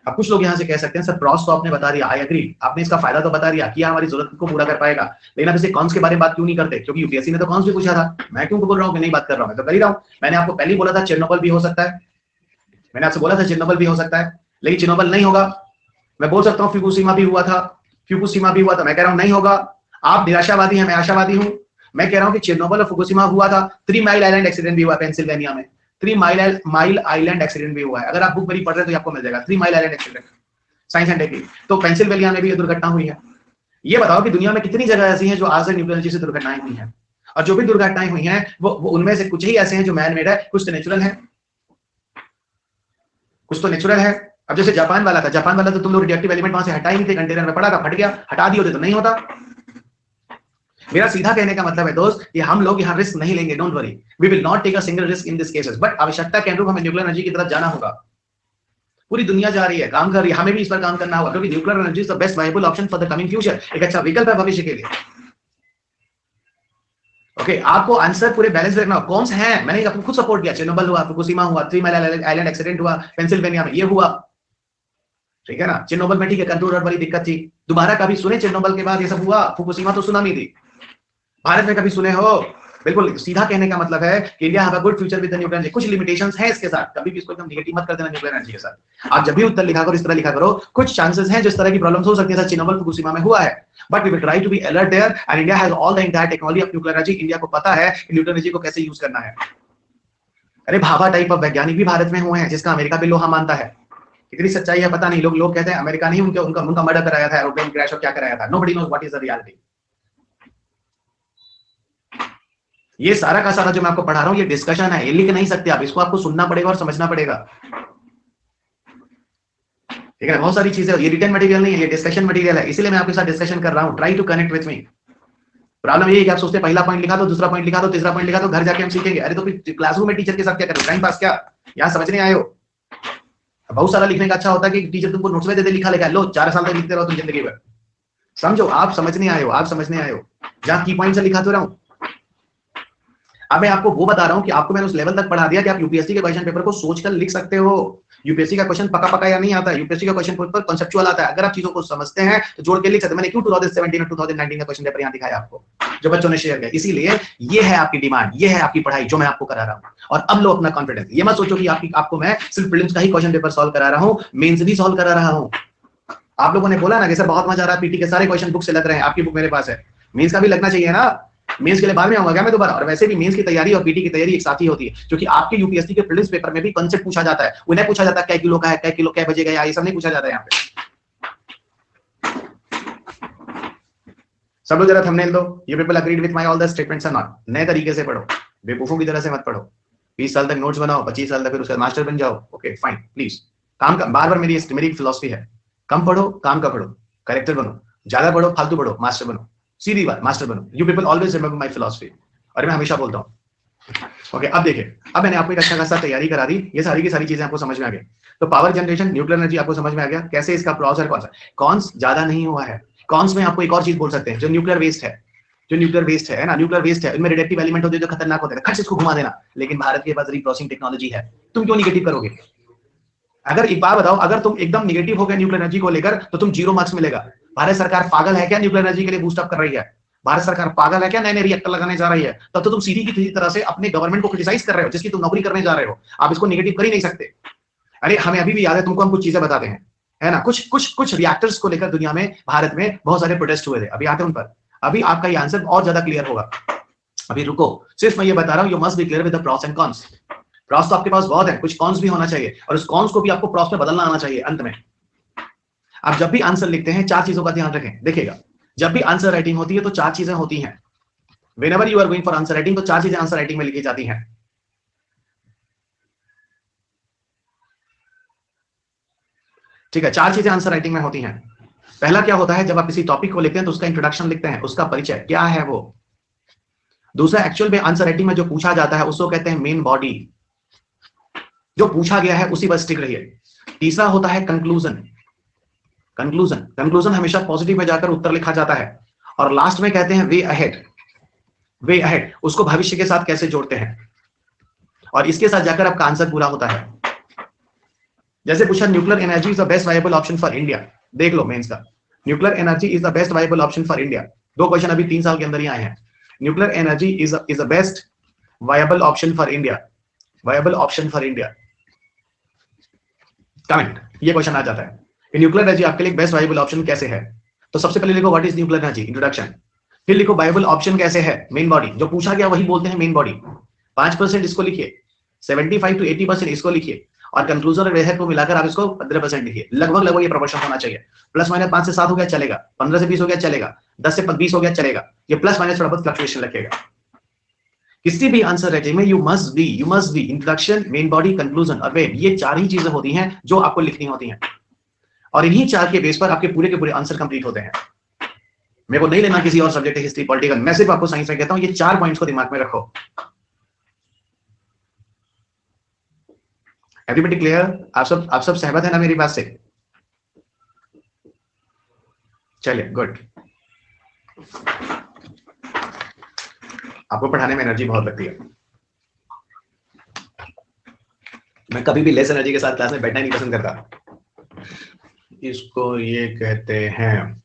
अब कुछ लोग यहाँ से कह सकते हैं सर प्रॉस तो आपने बता दिया, आई एग्री, आपने इसका फायदा तो बता दिया कि हमारी जरूरत को पूरा कर पाएगा, लेकिन आप इसे कॉन्स के बारे में बात क्यों नहीं करते, क्योंकि यूपीएससी ने तो कॉन्स भी पूछा था। मैं क्यों बोल रहा हूँ कि नहीं बात कर रहा हूँ, मैं तो कर ही रहा हूँ। मैंने आपको पहले ही बोला था चेरनोबिल भी हो सकता है, मैंने आपसे बोला था चेरनोबिल भी हो सकता है, लेकिन चेरनोबिल नहीं होगा। मैं बोल सकता हूँ फ्यूकुशिमा भी हुआ था, फ्यूकुशिमा भी हुआ था, मैं कह रहा हूँ नहीं होगा। आप निराशावादी हैं, मैं आशावादी हूँ। मैं कह रहा हूं कि चेरनोबिल और फुकुशिमा हुआ था, 3 माइल आइलैंड एक्सीडेंट भी हुआ पेंसिल्वेनिया में, 3 माइल आइलैंड एक्सीडेंट भी हुआ है। अगर आप बुक बड़ी पढ़ रहे हो तो आपको मिल जाएगा 3 mile island accident, science and tech. तो पेंसिल्वेनिया में भी ये दुर्घटना हुई है। ये बताओ कि दुनिया में कितनी जगह ऐसी हैं जो आज से न्यूक्लियर एनर्जी से दुर्घटनाएं हुई हैं, और जो भी दुर्घटनाएं हुई हैं वो उनमें से कुछ ही ऐसे हैं जो मैन मेड है, कुछ तो नेचुरल है, कुछ तो नेचुरल है। अब जैसे जापान वाला था, जापान वाला तो तुम लोग रेडियोएक्टिव एलिमेंट वहां से हटा ही नहीं थे, कंटेनर में पड़ा था, फट गया, हटा दिए होते तो नहीं होता। मेरा सीधा कहने का मतलब है दोस्त कि हम लोग यहाँ रिस्क नहीं लेंगे, don't worry, we will not take a single risk in this cases, but आवश्यकता के अनुरूप हमें न्यूक्लियर एनर्जी की तरफ जाना होगा। पूरी दुनिया जा रही है, काम कर रही है, हमें भी इस पर काम करना होगा, क्योंकि nuclear energy is the best viable option for the coming future, एक अच्छा विकल्प है भविष्य के लिए। ओके, आपको आंसर पूरे बैलेंस रखना हो। कौन से हैं, मैंने आपको खुद सपोर्ट किया, चेरनोबिल हुआ, फुकुशिमा हुआ, 3 माइल आइलैंड एक्सीडेंट हुआ, पेंसिल्वेनिया में ये हुआ, ठीक है ना। चेरनोबिल में ठीक है, कंट्रोल वाली दिक्कत थी, दोबारा कभी सुने चेरनोबिल के बाद ये सब हुआ? फुकुशिमा तो सुनामी थी, भारत में कभी सुने हो? बिल्कुल सीधा कहने का मतलब है कि India have a good future with the nuclear energy. कुछ लिमिटेशंस हैं इसके साथ, कभी भी इसको एकदम नेगेटिव मत कर देना न्यूक्लियर एनर्जी के साथ। आप जब भी उत्तर लिखा करो इस तरह लिखा करो, कुछ चांसेस हैं जिस तरह की प्रॉब्लम्स हो सकती है, चेरनोबिल फुकुशिमा में हुआ है, but we will try to be alert there and India has all the entire technology of nuclear energy. India को पता है कि न्यूक्लियर एनर्जी को कैसे यूज करना है। अरे भाभा टाइप ऑफ वैज्ञानिक भी भारत में हुए हैं जिसका अमेरिका भी लोहा मानता है। कितनी सच्चाई है पता नहीं, लोग कहते हैं अमेरिका नहीं, उनका मर्डर कराया था, एरोप्लेन क्रैश और क्या कराया था, nobody knows what is the reality. ये सारा का सारा जो मैं आपको पढ़ा रहा हूं ये डिस्कशन है, ये लिख नहीं सकते आप, इसको आपको सुनना पड़ेगा और समझना पड़ेगा, ठीक है। बहुत सारी चीजें, ये रिटन मटेरियल नहीं है, ये डिस्कशन मटेरियल है, इसीलिए मैं आपके साथ डिस्कशन कर रहा हूं। Try to connect with me. Problem ये है कि आप सोचते हैं पहला पॉइंट लिखा दो, दूसरा पॉइंट लिखा दो, तीसरा पॉइंट लिखा दो, घर जाके हम सीखेंगे। अरे तो फिर क्लासरूम में टीचर के साथ क्या करो, टाइम पास क्या, यहाँ समझने आए हो? बहुत सारा लिखने का अच्छा होता है कि टीचर तुमको नोट्स में दे दे, लिखा लेगा, लो 4 साल तक लिखते रहो तुम जिंदगी भर। समझो, आप समझने आए हो, आप समझने आए हो, जहां की पॉइंट से लिखा तो रहा हूं। अब मैं आपको वो बता रहा हूं कि आपको मैंने उस लेवल तक पढ़ा दिया कि आप यूपीएससी के क्वेश्चन पेपर को सोचकर लिख सकते हो। यूपीएससी का क्वेश्चन पका पका या नहीं आता है, यूपीएससी का क्वेश्चन पेपर कॉन्सेप्चुअल आता है। अगर आप चीजों को समझते हैं तो जोड़ के लिख सकते हैं। मैंने क्यों 2017 और 2019 का क्वेश्चन पेपर यहां दिखाया आपको, जो बच्चों ने शेयर किया, इसीलिए ये है आपकी डिमांड, ये है आपकी पढ़ाई जो मैं आपको करा रहा हूं। और अब लो अपना कॉन्फिडेंस, ये मत सोचो कि आपको मैं सिर्फ प्रीलिम्स का ही क्वेश्चन पेपर सॉल्व करा रहा हूं, मेंस भी सॉल्व करा रहा हूं। आप लोगों ने बोला ना कि सर बहुत मजा आ रहा है, पीटी के सारे क्वेश्चन बुक से लग रहे हैं, आपकी बुक मेरे पास है, मेंस का भी लगना चाहिए ना। मेंस के लिए बाद में आऊंगा क्या मैं दोबारा? और वैसे भी मेंस की तैयारी और पीटी की तैयारी एक साथ ही होती है, क्योंकि आपके यूपीएससी के प्रीलिम्स पेपर में भी कांसेप्ट पूछा जाता है। उन्हें पूछा जाता है क्या किलो का है, क्या किलो क्या बजेगा, या ये सब नहीं पूछा जाता है यहाँ पे। सब लोग जरा थंबनेल दो, you people agreed with my all the statements or not. नए तरीके से पढ़ो, बेवकूफों की तरह से मत पढ़ो। 20 साल तक नोट्स बनाओ, 25 साल तक फिर उसका मास्टर बन जाओ। ओके फाइन, प्लीज काम का बार बार मेरी फिलॉसफी है, कम पढ़ो काम का पढ़ो, करेक्टर बनो, ज्यादा पढ़ो फालतू पढ़ो, मास्टर बनो, सीधी बात मास्टर बनो। You people always remember my philosophy, और मैं हमेशा बोलता हूँ। ओके, अब देखिए, अब मैंने आपको एक अच्छा खासा तैयारी करा दी, ये सारी की सारी चीजें आपको समझ में आ गई। तो पावर जनरेशन, न्यूक्लियर एनर्जी आपको समझ में आ गया, कैसे इसका प्रॉस और कॉन्स ज्यादा नहीं हुआ है। कॉन्स में आपको एक और चीज बोल सकते हैं, जो न्यूक्लियर वेस्ट है, जो न्यूक्लियर वेस्ट है ना, न्यूक्लियर वेस्ट है, इनमें रेडिएक्टिव एलिमेंट होते हैं जो खतरनाक होते हैं, खर्च इसको घुमा देना। लेकिन भारत के पास रिप्रोसेसिंग टेक्नोलॉजी है, तुम क्यों निगेटिव करोगे? अगर एक बार बताओ, अगर तुम एकदम निगेटिव हो गए न्यूक्लियर एनर्जी को लेकर तो तुम 0 मार्क्स मिलेगा। भारत सरकार पागल है क्या न्यूक्लियर एनर्जी के लिए बूस्ट अप कर रही है? भारत सरकार पागल है क्या नए नए रिएक्टर लगाने जा रही है? तब तो तुम सीधी की तरह से अपने गवर्नमेंट को क्रिटिसाइज कर रहे हो, जिसकी तुम नौकरी करने जा रहे हो। आप इसको निगेटिव कर ही नहीं सकते। अरे हमें अभी भी याद है, तुमको हम कुछ चीजें बताते हैं, है ना, कुछ रिएक्टर्स को लेकर दुनिया में, भारत में बहुत सारे प्रोटेस्ट हुए थे, अभी आते हैं उन पर। अभी आपका ये आंसर और ज्यादा क्लियर होगा। अभी रुको, सिर्फ मैं ये बता रहा हूं, you must be clear with the pros and cons. Pros तो आपके पास बहुत है, कुछ कॉन्स भी होना चाहिए, और उस कॉन्स को भी आपको प्रॉस में बदलना आना चाहिए। अंत में आप जब भी आंसर लिखते हैं 4 चीजों का ध्यान रखें। देखिएगा, जब भी आंसर राइटिंग होती है तो 4 चीजें होती हैं। Whenever you are going for answer writing, तो 4 चीजें आंसर राइटिंग में लिखी जाती हैं। ठीक है, 4 चीजें आंसर राइटिंग में होती हैं। पहला क्या होता है, जब आप किसी टॉपिक को लिखते हैं तो उसका इंट्रोडक्शन लिखते हैं, उसका परिचय क्या है वो। दूसरा, एक्चुअल में आंसर राइटिंग में जो पूछा जाता है उसको कहते हैं मेन बॉडी, जो पूछा गया है उसी पर स्टिक रहिए। तीसरा होता है कंक्लूजन। कंक्लूजन हमेशा पॉजिटिव में जाकर उत्तर लिखा जाता है। और लास्ट में कहते हैं वे अहेड, उसको भविष्य के साथ कैसे जोड़ते हैं, और इसके साथ जाकर आपका आंसर पूरा होता है। जैसे पूछा, nuclear energy is the best viable option for India. देख लो मेंस का, nuclear energy is the best viable option for India. 2 question अभी 3 साल के अंदर ही आए हैं। Nuclear energy is the best viable option for India, viable option for India. Comment, ये क्वेश्चन आ जाता है, न्यूक्लियर एनर्जी आपके लिए बेस्ट वायबल ऑप्शन कैसे है। तो सबसे पहले लिखो what is nuclear energy, introduction. फिर लिखो बाइबल ऑप्शन कैसे है, मेन बॉडी जो पूछा गया वही बोलते हैं मेन बॉडी। 5% इसको लिखिए, 75 to 80% इसको लिखिए, और कंक्लूजन और वेहर को मिलाकर आप इसको 15% लिखिए। लगभग ये प्रोपोर्शन होना चाहिए। प्लस माइनस 5 से 7 हो गया चलेगा, 15 से 20 हो गया चलेगा, 10 से 20 हो गया चलेगा, ये प्लस माइनस थोड़ा बहुत फ्लक्चुएशन रखेगा। किसी भी आंसर राइटिंग में you must B introduction, main body, conclusion और वेब, ये 4 ही चीजें होती हैं जो आपको लिखनी होती हैं, और इन्हीं 4 के बेस पर आपके पूरे के पूरे आंसर कंप्लीट होते हैं। मेरे को नहीं लेना किसी और सब्जेक्ट, हिस्ट्री, पॉलिटिकल, मैं सिर्फ आपको साइंस में कहता हूं ये 4 पॉइंट्स को दिमाग में रखो। Everybody clear? आप सब सहमत है ना मेरी बात से? चलिए गुड। आपको पढ़ाने में एनर्जी बहुत लगती है। मैं कभी भी लेस एनर्जी के साथ क्लास में बैठना ही नहीं पसंद करता। इसको ये कहते हैं,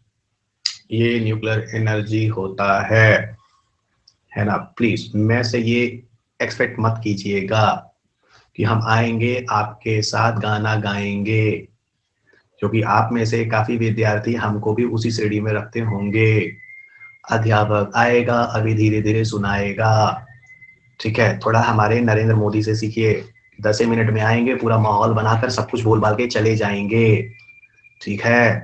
ये न्यूक्लियर एनर्जी होता है ना। प्लीज मैं से ये एक्सपेक्ट मत कीजिएगा कि हम आएंगे आपके साथ गाना गाएंगे, क्योंकि आप में से काफी विद्यार्थी हमको भी उसी श्रेणी में रखते होंगे। अध्यापक आएगा, अभी धीरे धीरे सुनाएगा, ठीक है। थोड़ा हमारे नरेंद्र मोदी से सीखिए, 10 मिनट में आएंगे, पूरा माहौल बनाकर सब कुछ बोल बाल के चले जाएंगे, ठीक है।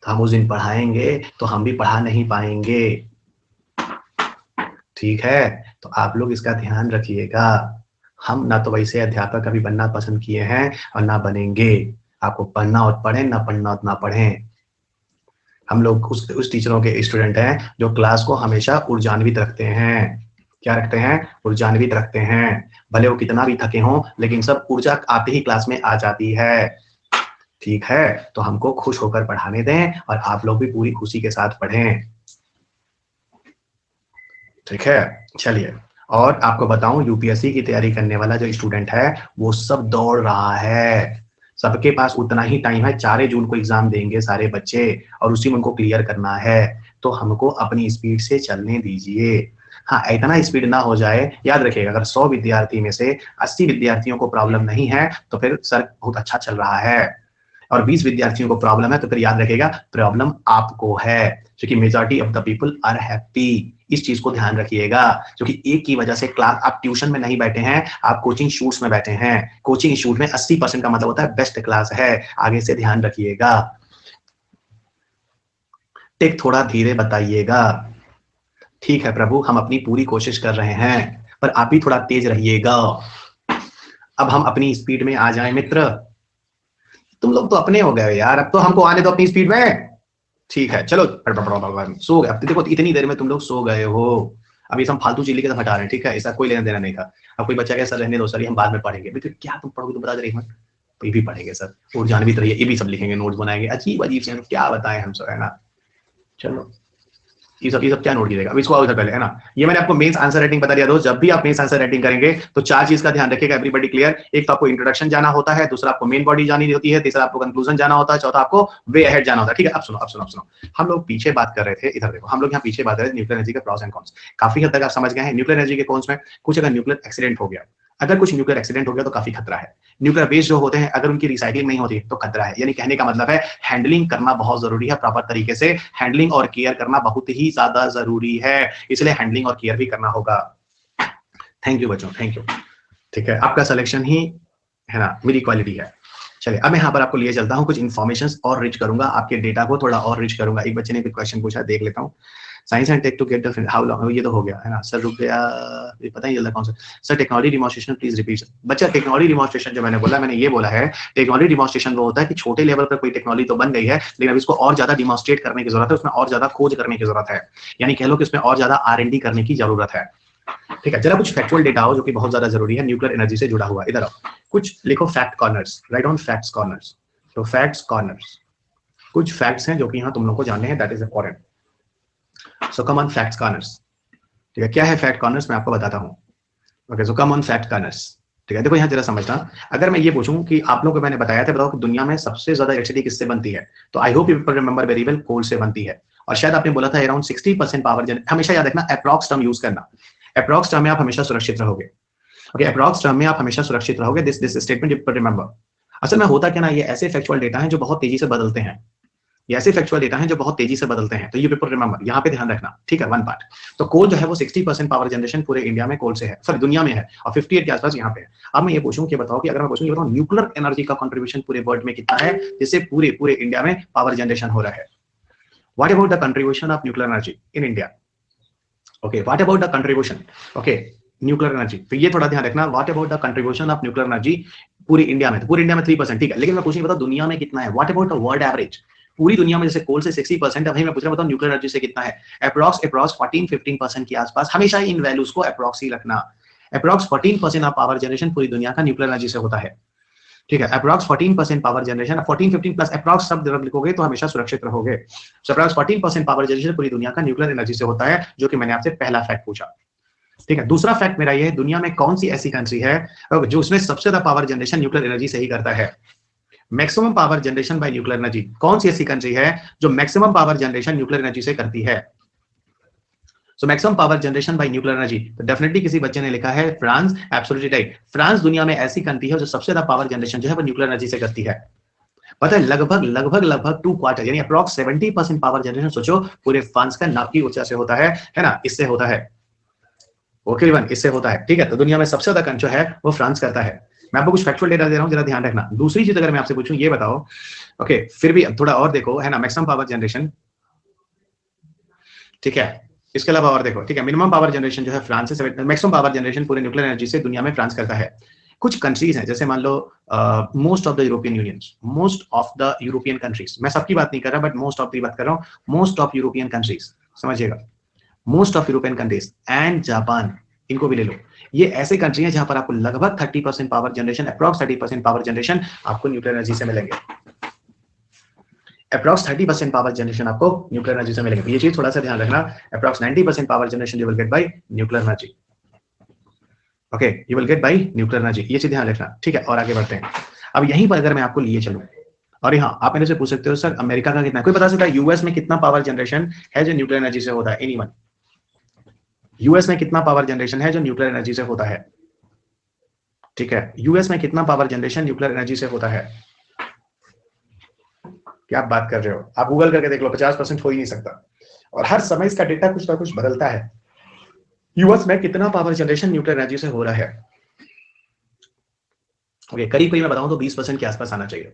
तो हम उस दिन पढ़ाएंगे तो हम भी पढ़ा नहीं पाएंगे, ठीक है। तो आप लोग इसका ध्यान रखिएगा। हम ना तो वैसे अध्यापक कभी बनना पसंद किए हैं और ना बनेंगे। आपको पढ़ना और पढ़ें, ना पढ़ना और ना पढ़ें। हम लोग उस टीचरों के स्टूडेंट हैं जो क्लास को हमेशा ऊर्जान्वित रखते हैं। क्या रखते हैं? ऊर्जान्वित रखते हैं। भले वो कितना भी थके हों, लेकिन सब ऊर्जा आते ही क्लास में आ जाती है, ठीक है। तो हमको खुश होकर पढ़ाने दें और आप लोग भी पूरी खुशी के साथ पढ़ें, ठीक है। चलिए, और आपको बताऊं, यूपीएससी की तैयारी करने वाला जो स्टूडेंट है वो सब दौड़ रहा है। सबके पास उतना ही टाइम है, 4 जून को एग्जाम देंगे सारे बच्चे, और उसी में उनको क्लियर करना है। तो हमको अपनी स्पीड से चलने दीजिए। हाँ, इतना स्पीड ना हो जाए। याद रखिएगा, अगर 100 विद्यार्थी में से 80 विद्यार्थियों को प्रॉब्लम नहीं है तो फिर सर बहुत अच्छा चल रहा है, और 20 विद्यार्थियों को प्रॉब्लम है तो फिर याद रखिएगा प्रॉब्लम आपको है, क्योंकि majority of the people are happy. इस चीज को ध्यान रखिएगा, क्योंकि एक की वजह से क्लास, आप ट्यूशन में नहीं बैठे हैं, आप कोचिंग शूट्स में बैठे हैं। कोचिंग शूट में 80% का मतलब होता है बेस्ट क्लास है। आगे से ध्यान रखिएगा। टेक थोड़ा धीरे बताइएगा, ठीक है प्रभु, हम अपनी पूरी कोशिश कर रहे हैं, पर आप भी थोड़ा तेज रहिएगा। अब हम अपनी स्पीड में आ जाएं मित्र। तुम लोग तो अपने हो गए यार, अब तो हमको आने दो अपनी स्पीड में, ठीक है। चलो सो गए। अब देखो इतनी देर में तुम लोग सो गए हो। अभी हम फालतू चिल्ली के तो हटा रहे हैं, ठीक है। ऐसा कोई लेना देना नहीं था। अब कोई बच्चा कैसा रहने दो सर, हम बाद में पढ़ेंगे। तो क्या तुम पढ़ोगे तो बता दे, ये भी पढ़ेंगे सर, और जानवित रहिए, ये भी सब लिखेंगे, नोट्स बनाएंगे, अजीब अजीब से, क्या बताएं हम सब, है ना। चलो ये सब क्या नोट कीजिएगा। अब इसको आओ पहले, है ना। ये मैंने आपको मेंस आंसर राइटिंग बता दिया। दोस्त, जब भी आप मेंस आंसर राइटिंग करेंगे तो 4 चीज का ध्यान रखिएगा। Everybody clear? एक तो आपको इंट्रोडक्शन जाना होता है, दूसरा आपको मेन बॉडी जानी होती है, तीसरा आपको कंक्लूजन जाना होता है, चौथा आपको वे अहेड जाना होता है, ठीक है। अब सुनो, हम लोग पीछे बात कर रहे थे, इधर देखो, हम लोग यहाँ पीछे बात कर रहे थे न्यूक्लियर एनर्जी के प्रॉस एंड कॉन्स। काफी हद तक आप समझ गए हैं न्यूक्लियर एनर्जी के कॉन्स में। कुछ अगर न्यूक्लियर एक्सीडेंट हो गया, अगर कुछ न्यूक्लियर एक्सीडेंट हो गया तो काफी खतरा है। न्यूक्लियर वेस्ट जो होते हैं अगर उनकी रिसाइकलिंग नहीं होती तो खतरा है। यानी कहने का मतलब है हैंडलिंग करना बहुत जरूरी है, प्रॉपर तरीके से हैंडलिंग और केयर करना बहुत ही ज्यादा जरूरी है, इसलिए हैंडलिंग और केयर भी करना होगा। थैंक यू बच्चों, थैंक यू, ठीक है। आपका सिलेक्शन ही है ना मेरी क्वालिटी है। चलिए, अब मैं यहाँ पर आपको लिए चलता हूँ, कुछ इन्फॉर्मेशन और रिच करूंगा, आपके डेटा को थोड़ा और रिच करूंगा। एक बच्चे ने भी क्वेश्चन पूछा, देख लेता हूँ। Science and tech to get the how long, ये तो हो गया है ना सर, रुक गया, पता नहीं चलता कौन सा sir. Technology demonstration please repeat. बच्चा, टेक्नोलॉजी डिमॉन्स्ट्रेशन जो मैंने बोला, मैंने ये बोला है टेक्नोलॉजी डिमॉन्स्ट्रेशन वो होता है कि छोटे लेवल पर कोई टेक्नोलॉजी तो बन गई है, लेकिन अब इसको और ज्यादा डिमॉन्स्ट्रेट करने की जरूरत है, उसमें और ज्यादा खोज करने की जरूरत है, यानी कह लो कि उसमें और ज्यादा R&D करने की जरूरत है, ठीक है। जरा कुछ फैक्चुअल डेटा हो जो कि बहुत ज्यादा जरूरी है, न्यूक्लियर एनर्जी से जुड़ा हुआ। इधर आओ, कुछ लिखो fact corners, right on facts corners. तो फैक्ट्स कॉर्नर्स, कुछ फैक्ट्स हैं जो कि यहाँ तुम लोग को जानने हैं, that is important. So come on facts corners, ठीक है। क्या है फैक्ट कॉर्नर्स, मैं आपको बताता हूँ। Okay, so come on fact corners, ठीक है। देखो यहाँ जरा समझना, अगर मैं ये पूछूं कि आप लोगों को मैंने बताया था, बताओ कि दुनिया में सबसे ज्यादा इलेक्ट्रिसिटी किससे बनती है, तो I hope you people remember very well, coal से बनती है। और शायद आपने बोला था अराउंड 60% पावर जनरेट। हमेशा याद रखना, अप्रॉक्स टर्म यूज करना, अप्रॉक्स टर्म में आप हमेशा सुरक्षित रहोगे। ओके, अप्रॉक्स टर्म में आप हमेशा सुरक्षित रहोगे। This statement you remember. असल में होता क्या ना, ये ऐसे फैक्चुअल डेटा हैं जो बहुत तेजी से बदलते हैं, ये ऐसे फैक्चुअल डेटा हैं जो बहुत तेजी से बदलते हैं, तो ये पेपर रिमेंबर, यहाँ पे ध्यान रखना, ठीक है, वन पार्ट। तो कोल जो है वो 60% पावर जनरेशन पूरे इंडिया में कोल से है, सॉरी दुनिया में है, और 58 के आसपास यहाँ पे है। अब मैं ये पूछूं कि बताओ कि अगर मैं पूछूं ये बताओ न्यूक्लियर एनर्जी का कंट्रीब्यूशन पूरे वर्ल्ड में कितना है, जिससे पूरे इंडिया में पावर जनरेशन हो रहा है। What about the contribution of nuclear energy in India? Okay, what about the contribution, okay, nuclear energy, तो ये थोड़ा ध्यान रखना, what about the contribution of nuclear energy पूरी इंडिया में, तो पूरी इंडिया में 3%, ठीक है, लेकिन मैं पूछूं बताओ दुनिया में कितना है, what about the world average, पूरी दुनिया में जैसे कोल से 60% है, भाई मैं पूछ रहा हूं बताओ न्यूक्लियर एनर्जी से कितना है, अप्रॉक्स 14-15% के आसपास, हमेशा इन वैल्यूज को अप्रॉक्स ही रखना, अप्रॉक्स 14% ऑफ पावर जनरेशन पूरी दुनिया का न्यूक्लियर एनर्जी से होता है, ठीक है, approx 14% power generation, 14-15 plus approx शब्द जब लिखोगे तो हमेशा सुरक्षित रहोगे। सो अप्रॉक्स 14% पावर जनरेशन पूरी दुनिया का न्यूक्लियर एनर्जी से होता है, जो कि मैंने आपसे पहला फैक्ट पूछा, ठीक है। दूसरा फैक्ट मेरा ये है, दुनिया में कौन सी ऐसी कंट्री है जो उसमें सबसे ज्यादा पावर जनरेशन न्यूक्लियर एनर्जी से ही करता है, maximum power generation by nuclear energy, कौन सी ऐसी कंट्री है जो maximum power generation nuclear energy से करती है? So maximum power generation by nuclear energy, तो डेफिनेटली किसी बच्चे ने लिखा है फ्रांस, एब्सोल्युटली राइट, फ्रांस दुनिया में ऐसी कंट्री है जो सबसे ज्यादा पावर जनरेशन जो है वो न्यूक्लियर एनर्जी से करती है। पता है लगभग 2 क्वार्टर यानी अप्रॉक्स 70% पावर जनरेशन सोचो पूरे फ्रांस का नाप की ऊंचा से होता है ना, इससे होता है, ओके वन, इससे होता है, ठीक है। तो दुनिया में सबसे ज्यादा जो है वो फ्रांस करता है। मैं आपको कुछ फैक्चुअल डेटा दे रहा हूं, जरा ध्यान रखना। दूसरी चीज अगर मैं आपसे पूछूं ये बताओ, ओके, फिर भी थोड़ा और देखो, है ना, मैक्सिमम पावर जनरेशन, ठीक है, इसके अलावा और देखो, ठीक है, मिनिमम पावर जनरेशन जो है फ्रांस से, मैक्सिमम पावर जनरेशन पूरे न्यूक्लियर एनर्जी से दुनिया में फ्रांस करता है। कुछ कंट्रीज हैं जैसे मान लो most of the European unions, most of the European countries, मैं सबकी बात नहीं कर रहा बट मोस्ट ऑफ की बात कर रहा हूं, मोस्ट ऑफ यूरोपियन कंट्रीज, समझिएगा, most of European countries and Japan, इनको भी ले लो, ये ऐसे कंट्री हैं जहां पर आपको लगभग 30% power generation, approx 30% power generation आपको न्यूक्लियर एनर्जी से मिलेंगे, अप्रॉक्स 30% पावर जनरेशन आपको न्यूक्लियर एनर्जी से मिलेंगे। ये चीज थोड़ा सा ध्यान रखना, approx 90% power generation you will get bye nuclear energy, okay, you will get bye nuclear energy, ये चीज ध्यान रखना, ठीक है। और आगे बढ़ते हैं। अब यहीं पर अगर मैं आपको लिए चलूं, और यहाँ आप मेरे से पूछ सकते हो सर अमेरिका का कितना, कोई बता सकता है यूएस में कितना पावर जनरेशन है जो न्यूक्लियर एनर्जी से होता है? एनीवन? यूएस में कितना पावर जनरेशन है जो न्यूक्लियर एनर्जी से होता है? ठीक है, यूएस में कितना पावर जनरेशन न्यूक्लियर एनर्जी से होता है? क्या आप बात कर रहे हो? आप गूगल करके देख लो, 50% हो ही नहीं सकता, और हर समय इसका डेटा कुछ ना कुछ बदलता है। यूएस में कितना पावर जनरेशन न्यूक्लियर एनर्जी से हो रहा है? ओके, करीब मैं बताऊं तो 20% के आसपास आना चाहिए,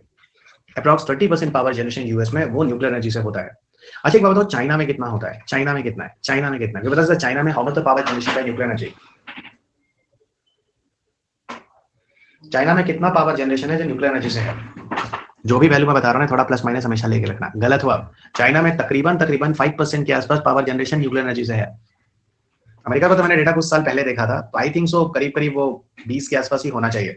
अप्रॉक्स 30% पावर जनरेशन यूएस में वो न्यूक्लियर एनर्जी से होता है। अच्छा एक बात बताओ, चाइना में कितना होता है? चाइना में कितना है? चाइना में कितना है? बता सकते चाइना में how much the power generation by nuclear energy? China में कितना पावर जनरेशन है जो न्यूक्लियर एनर्जी से है? जो भी वैल्यू मैं बता रहा हूं थोड़ा प्लस माइनस हमेशा लेके रखना, गलत हुआ। चाइना में तकरीबन 5% के आसपास पावर जनरेशन न्यूक्लियर एनर्जी से है। अमेरिका का तो मैंने डेटा कुछ साल पहले देखा था, तो आई थिंक सो करीब वो 20 के आसपास ही होना चाहिए।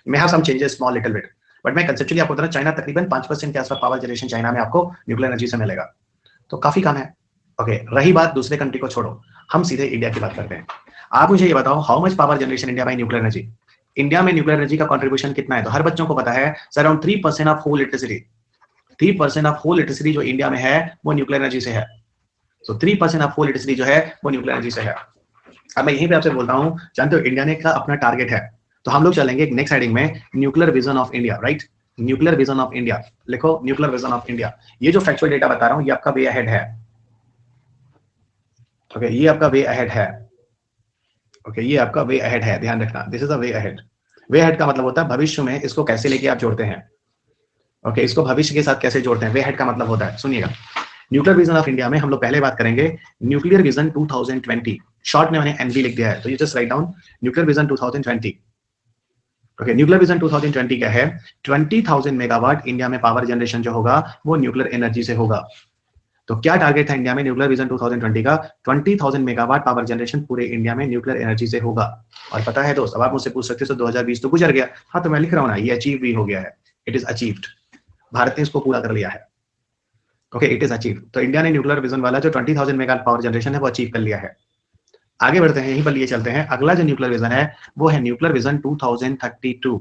May have some changes small little bit, but मैं कंसेप्चुअली आपको बता रहा हूं चाइना तकरीबन 5% के आसपास पावर जनरेशन चाइना में आपको न्यूक्लियर एनर्जी से मिलेगा, तो काफी कम है। ओके, रही बात दूसरे कंट्री को छोड़ो, हम सीधे इंडिया की बात करते हैं। आप मुझे ये बताओ how much power generation India by nuclear energy? India में न्यूक्लियर एनर्जी का कंट्रीब्यूशन कितना है? तो हर बच्चों को पता है sir around 3% of whole electricity, 3% of whole electricity जो इंडिया में है वो न्यूक्लियर एनर्जी से है। सो 3% ऑफ होल इलेक्ट्रिसिटी जो है वो न्यूक्लियर एनर्जी से है। अब मैं यहीं पे आपसे बोलता हूं, जानते हो इंडिया ने का अपना टारगेट है, तो हम लोग चलेंगे नेक्स्ट हेडिंग में nuclear vision of India, right? Nuclear vision of India लिखो, न्यूक्लियर विजन ऑफ इंडिया। ये जो फैक्चुअल डेटा बता रहा हूं ये आपका वे अहेड है, ओके, ये आपका वे अहेड है, ओके, ये आपका वे अहेड है, ध्यान रखना, this is a way ahead. Way ahead का मतलब होता है भविष्य में इसको कैसे लेके आप जोड़ते हैं, ओके, इसको भविष्य के साथ कैसे जोड़ते हैं, वे अहेड का मतलब होता है, सुनिएगा, न्यूक्लियर विजन ऑफ इंडिया में हम लोग पहले बात करेंगे न्यूक्लियर विजन 2020, शॉर्ट में मैंने एनवी लिख दिया है, तो you just write down nuclear vision 2020। Okay, nuclear vision 2020 क्या है? 20,000 मेगावाट इंडिया में पावर जनरेशन जो होगा वो न्यूक्लियर एनर्जी से होगा। तो क्या टारगेट था इंडिया में न्यूक्लियर विजन 2020 का? 20,000 मेगावाट पावर जनरेशन पूरे इंडिया में न्यूक्लियर एनर्जी से होगा। और पता है दोस्त, अब आप मुझसे पूछ सकते हो 2020 तो गुजर गया, हाँ तो मैं लिख रहा हूँ ना, ये अचीव भी हो गया है, इट इज अचीव्ड, भारत ने इसको पूरा कर लिया है, ओके, इट इज अचीव। तो इंडिया ने न्यूक्लियर विजन वाला जो 20,000 मेगावाट पावर जनरेशन है वो अचीव कर लिया है। आगे बढ़ते हैं, यहीं पर लिए चलते हैं, अगला जो न्यूक्लियर विजन है वो है न्यूक्लियर विजन 2032।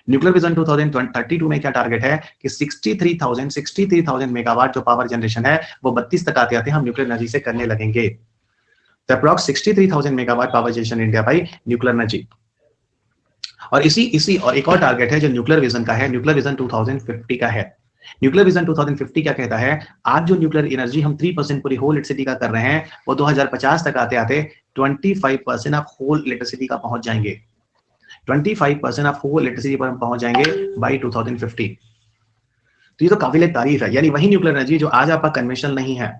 न्यूक्लियर विजन 2032 में क्या टारगेट है कि 63,000 मेगावाट जो पावर जनरेशन है वो 32 तक आते आते हम न्यूक्लियर एनर्जी से करने लगेंगे। तो approx 63,000 megawatt power generation India by nuclear energy. और इसी और एक और टारगेट है जो न्यूक्लियर विजन का है, न्यूक्लियर विजन 2050 का है। न्यूक्लियर विजन 2050 क्या कहता है, आज जो न्यूक्लियर एनर्जी हम 3% पूरी होल इलेक्ट्रिसिटी का कर रहे हैं, वो 2050 तक आते आते 25% ऑफ होल इलेक्ट्रिसिटी का पहुंच जाएंगे। 25% ऑफ होल इलेक्ट्रिसिटी पर हम पहुंच जाएंगे बाई 2050। तो ये तो काबिल तारीफ है। यानी वही न्यूक्लियर एनर्जी जो आज आपका कन्वेंशनल नहीं है,